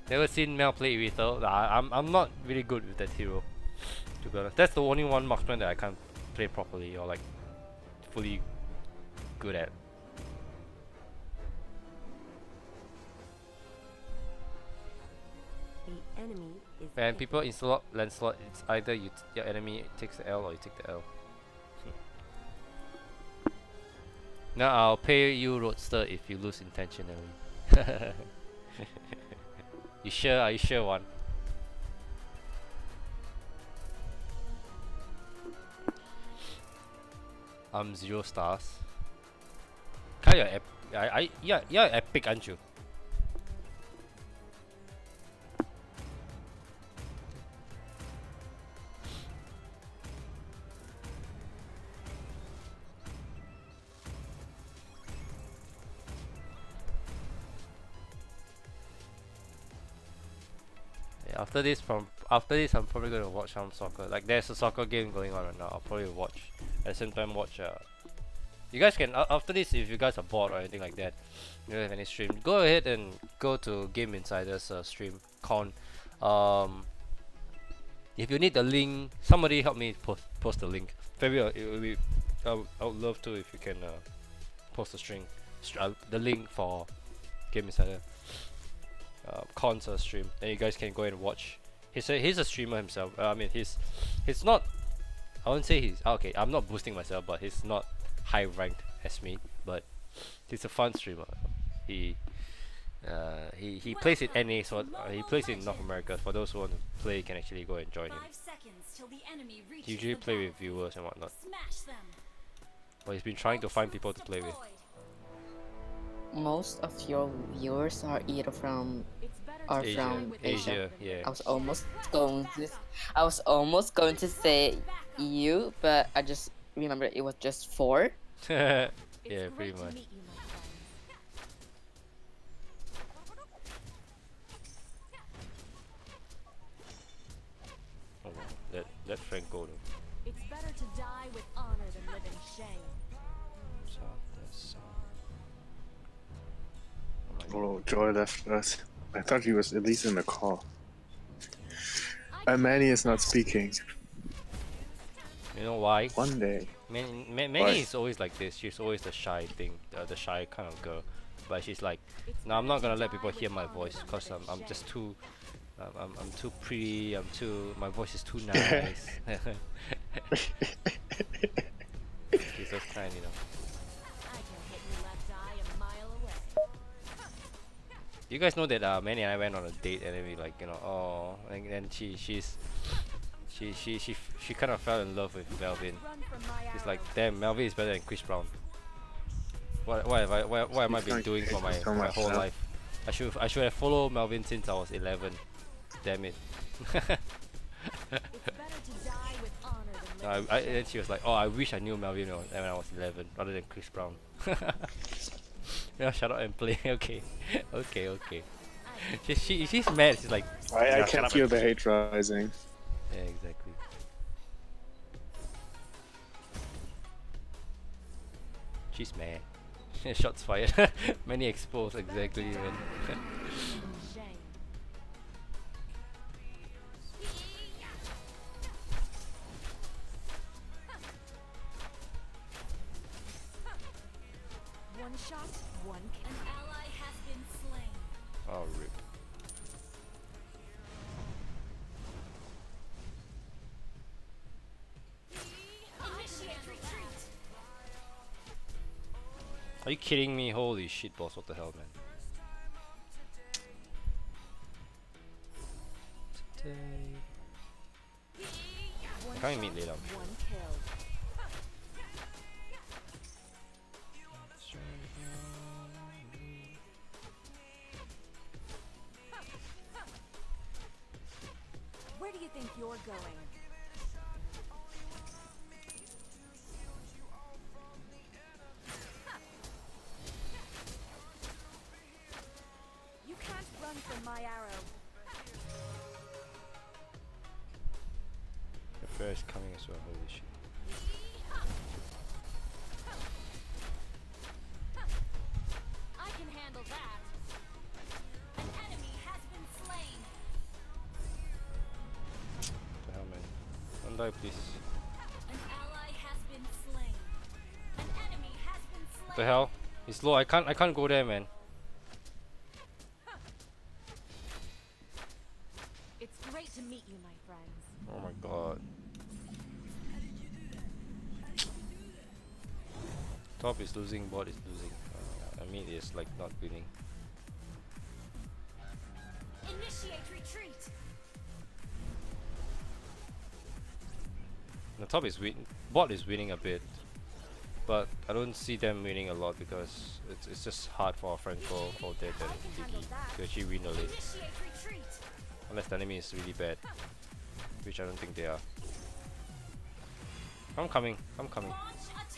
Never seen Mel play with though. I'm not really good with that hero, to be honest. That's the only one marksman that I can't play properly or like fully good at. The enemy is When picking. people install Lancelot, it's either your enemy takes the L or you take the L. Now I'll pay you Roadster if you lose intentionally. You sure? Are you sure, one? I'm 0 stars. Kind of you're epic, aren't you? After this, I'm probably gonna watch some soccer. Like there's a soccer game going on right now. I'll probably watch. At the same time, watch. You guys can after this, if you guys are bored or anything like that, you don't have any stream, go ahead and go to Game Insider's stream con. If you need the link, somebody help me post the link. Maybe it will be. I would love to if you can post the link for Game Insider Con's stream. Then you guys can go and watch. He's a streamer himself. I mean, he's not. I wouldn't say he's okay. I'm not boosting myself, but he's not high ranked as me. But he's a fun streamer. He plays in NA, so he plays in North America. For those who want to play, can actually go and join him. He usually play with viewers and whatnot. But he's been trying to find people to play with. Most of your viewers are either from Asia. Yeah. I was almost going to say EU, but I just remember it was just 4. Yeah, pretty much. Oh, let Frank go though. It's better to die with honor than live in shame. Oh, Joy left us. I thought he was at least in the call. Manny is not speaking. You know why? One day. Manny is always like this. She's always the shy the shy kind of girl. But she's like, no, I'm not gonna let people hear my voice because I'm just too. I'm too pretty. My voice is too nice. She's just kind, you know. You guys know that Manny and I went on a date and then we like, you know, oh, and then she kind of fell in love with Melvin. She's like, damn, Melvin is better than Chris Brown. What am I been doing for my whole life? I should have followed Melvin since I was 11. Damn it. And she was like, oh, I wish I knew Melvin when I was 11 rather than Chris Brown. Yeah, shut up and play. Okay. She's mad. She's like, I can't feel the hate rising. Yeah, exactly. She's mad. Shots fired. Many exposed, exactly, man. One shot, one kill. An ally has been slain. Oh, rip. Initiate retreat. Are you kidding me? Holy shit, boss! What the hell, man? I can't even meet later. One kill. Where do you think you're going? You can't run from my arrow. The fair is coming as well. Holy shit. I can handle that. An enemy has been slain. What the hell, man? Don't die, please. An ally has been slain. An enemy has been slain. What the hell? He's low. I can't go there, man. It's great to meet you, my friends. Oh my god. Top is losing, bot is losing. Mid is like not winning. Initiate retreat. The top is bot is winning a bit, but I don't see them winning a lot because it's just hard for Franco or Dead and Diggy to actually win the lane. Initiate retreat. Unless the enemy is really bad, which I don't think they are. I'm coming, Launch attack.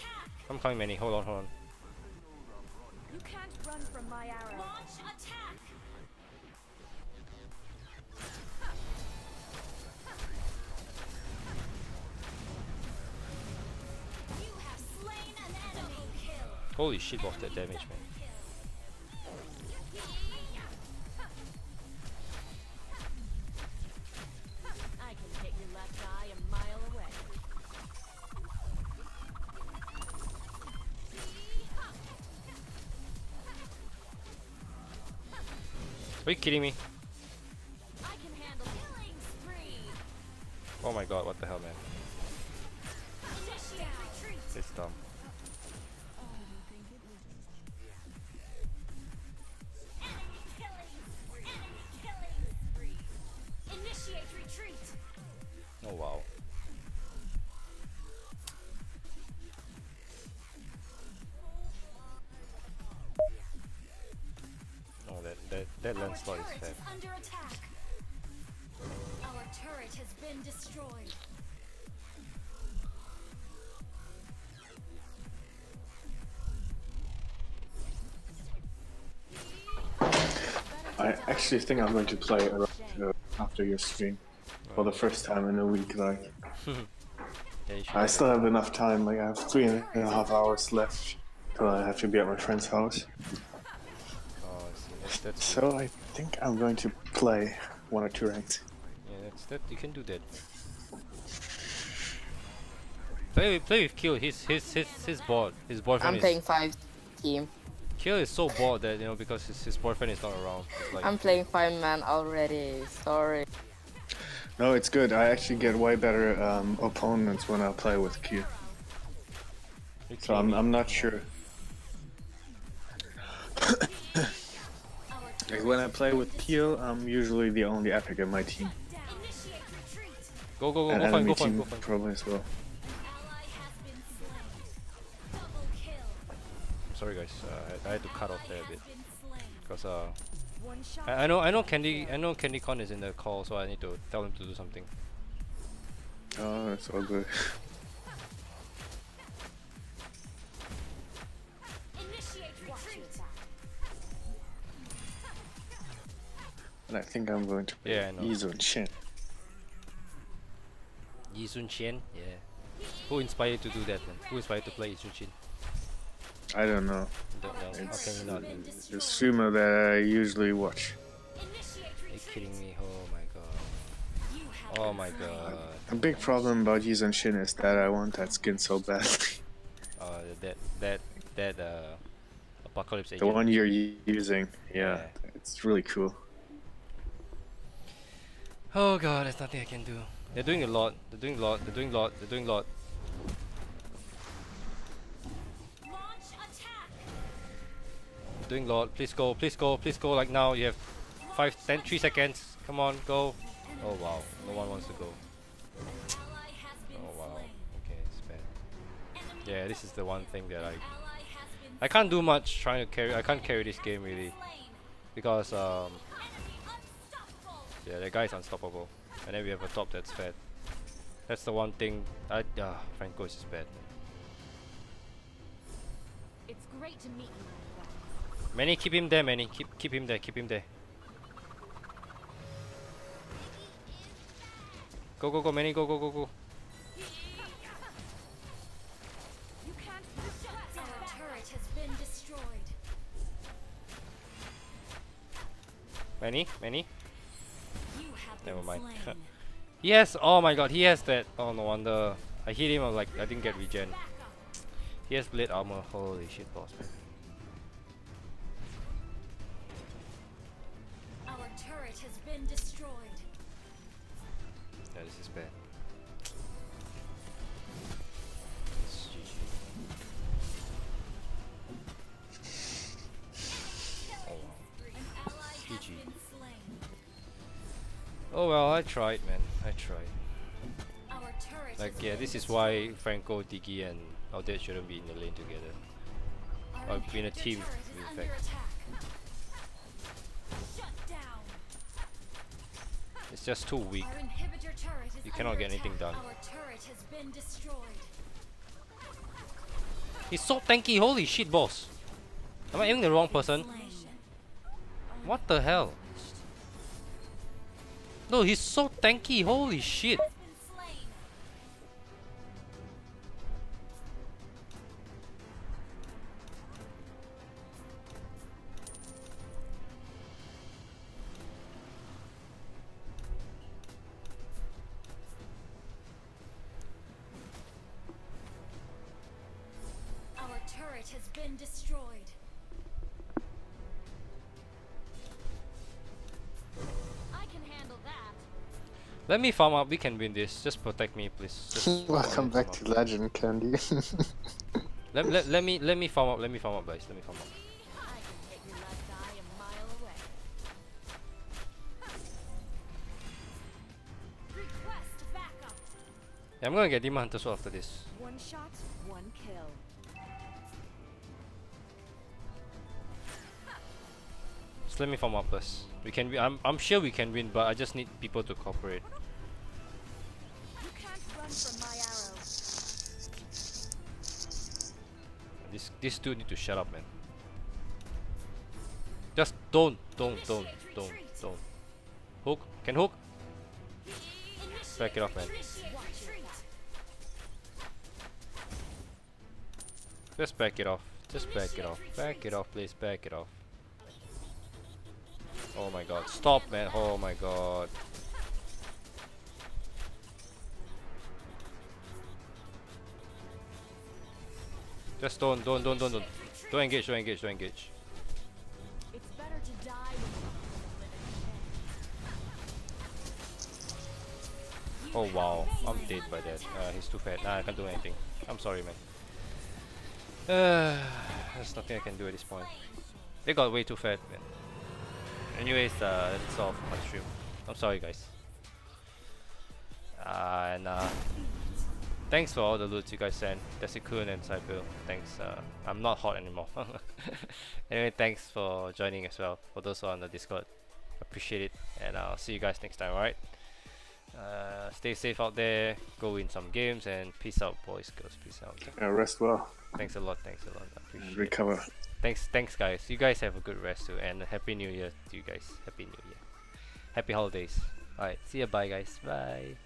I'm coming, Manny. Hold on. You can't run from my arrow. Launch attack. Holy shit, what's that damage, man? I can hit your left eye a mile away. Are you kidding me? I can handle killing spree. Oh my god, what the hell, man? Initiate retreat. It's dumb. Enemy killing spree. Initiate retreat. Oh wow. Oh, that Our landslide is turret fair. is under attack. Our turret has been destroyed. I actually think I'm going to play around after your stream for the first time in a week. Like, Yeah, you should I have still have enough time. Like, I have 3.5 hours left till I have to be at my friend's house. it. Oh, I see. That's So I think I'm going to play 1 or 2 ranks. yeah, that you can do that. Play with Kill. His bored. His boyfriend I'm is. playing 5 team. Kill is so bored that because his boyfriend is not around. It's like, I'm playing 5-man already. Sorry. No, it's good. I actually get way better opponents when I play with Q. you're So kidding me. I'm not sure. Like, when I play with Q, I'm usually the only epic in my team. Initiate retreat. Go And find, enemy go find, team go find. probably as well. Ally has been slain. Double kill. Sorry guys, I had to cut off there a bit Has been slain. because One shot. I know Candy Con is in the call, so I need to tell him to do something. Oh, that's all good. Initiate retreat. And I think I'm going to play Yeah, I know. Yizun Shin. Yi Sun Qian, yeah. Who inspired you to do that, man? Who inspired you to play Yi Sun Qian? I don't know. Don't know. How can you not? Man? The streamer that I usually watch. Initiate Are you retreat. kidding me? Oh my god. You have Oh my god. A big problem about Yizun Shin is that I want that skin so badly. That Apocalypse The Agent. one you're using, yeah, Yeah. it's really cool. Oh god, there's nothing I can do. They're doing a lot. They're doing a lot. They're doing a lot. They're doing a lot. launch attack. Doing a lot. Please go. Please go. Please go. Like now. You have 3 seconds. Come on, go. Oh wow. No one wants to go. Ally has been Oh wow. slain. Okay, it's bad. Enemy Yeah, this is the one thing that ally has been I can't do much trying to carry. I can't carry this game really slain. because Enemy unstoppable. yeah, the guy's unstoppable, and then we have a top that's fat. That's the one thing. Franco is just bad. It's great to meet you, my friend. Manny, keep him there, Manny. Keep him there. Keep him there. Go, go, go, Manny. Go, go, go, go. You can't shut down. Our turret has been destroyed. Manny, Manny. You have Never been mind. slain. Yes. Oh my God, he has that. Oh no wonder. I hit him. I was like, I didn't get regen. He has blade armor. Holy shit, boss. Man. Our turret has been destroyed. Yeah, this is bad. It's GG. Oh wow. An ally has GG. been slain. Oh well, I tried, man. I tried. Our turret Like has yeah, been this is destroyed. why Franco, Diggy, and Aldez shouldn't be in the lane together. Our I've been a inhibitor team, turret is in under fact. attack. Shut down. It's just too weak. Our inhibitor turret is You cannot under get anything attack. done. Our turret has been destroyed. He's so tanky. Holy shit, boss. Am I aiming the wrong person? Slain. What the hell? No, he's so tanky. Holy shit. Has been slain. turret has been destroyed. I can handle that. Let me farm up. We can win this. Just protect me, please. Just Welcome back to Legend, Candy. let me farm up. Let me farm up, guys. Let me farm up. I can hit your left eye a mile away. Request backup. Yeah, I'm gonna get Demon Hunter Sword after this. One shot, one kill. Just let me farm up first. We can. I'm sure we can win, but I just need people to cooperate. You can't run from my arrow. This dude need to shut up, man. Just don't. Hook. Can hook. Back it off, man. Just back it off. Just back it off. Back it off, please. Back it off. Oh my god. Stop, man. Oh my god. Just don't engage, don't engage. It's better to die than live in Oh wow, I'm dead by that. He's too fat. Nah, I can't do anything. I'm sorry, man. There's nothing I can do at this point. They got way too fat, man. Anyways, that's all for my stream. I'm sorry, guys. Thanks for all the loot you guys sent. Desikun and Saipil. Thanks. I'm not hot anymore. Anyway, thanks for joining as well. For those who are on the Discord, appreciate it. And I'll see you guys next time, alright? Stay safe out there. Go win some games and peace out, boys, girls. Peace out. Yeah, rest well. Thanks a lot. I appreciate it. Recover. Thanks, guys. You guys have a good rest too, and Happy New Year to you guys. Happy New Year. Happy holidays. Alright, see ya. Bye, guys. Bye.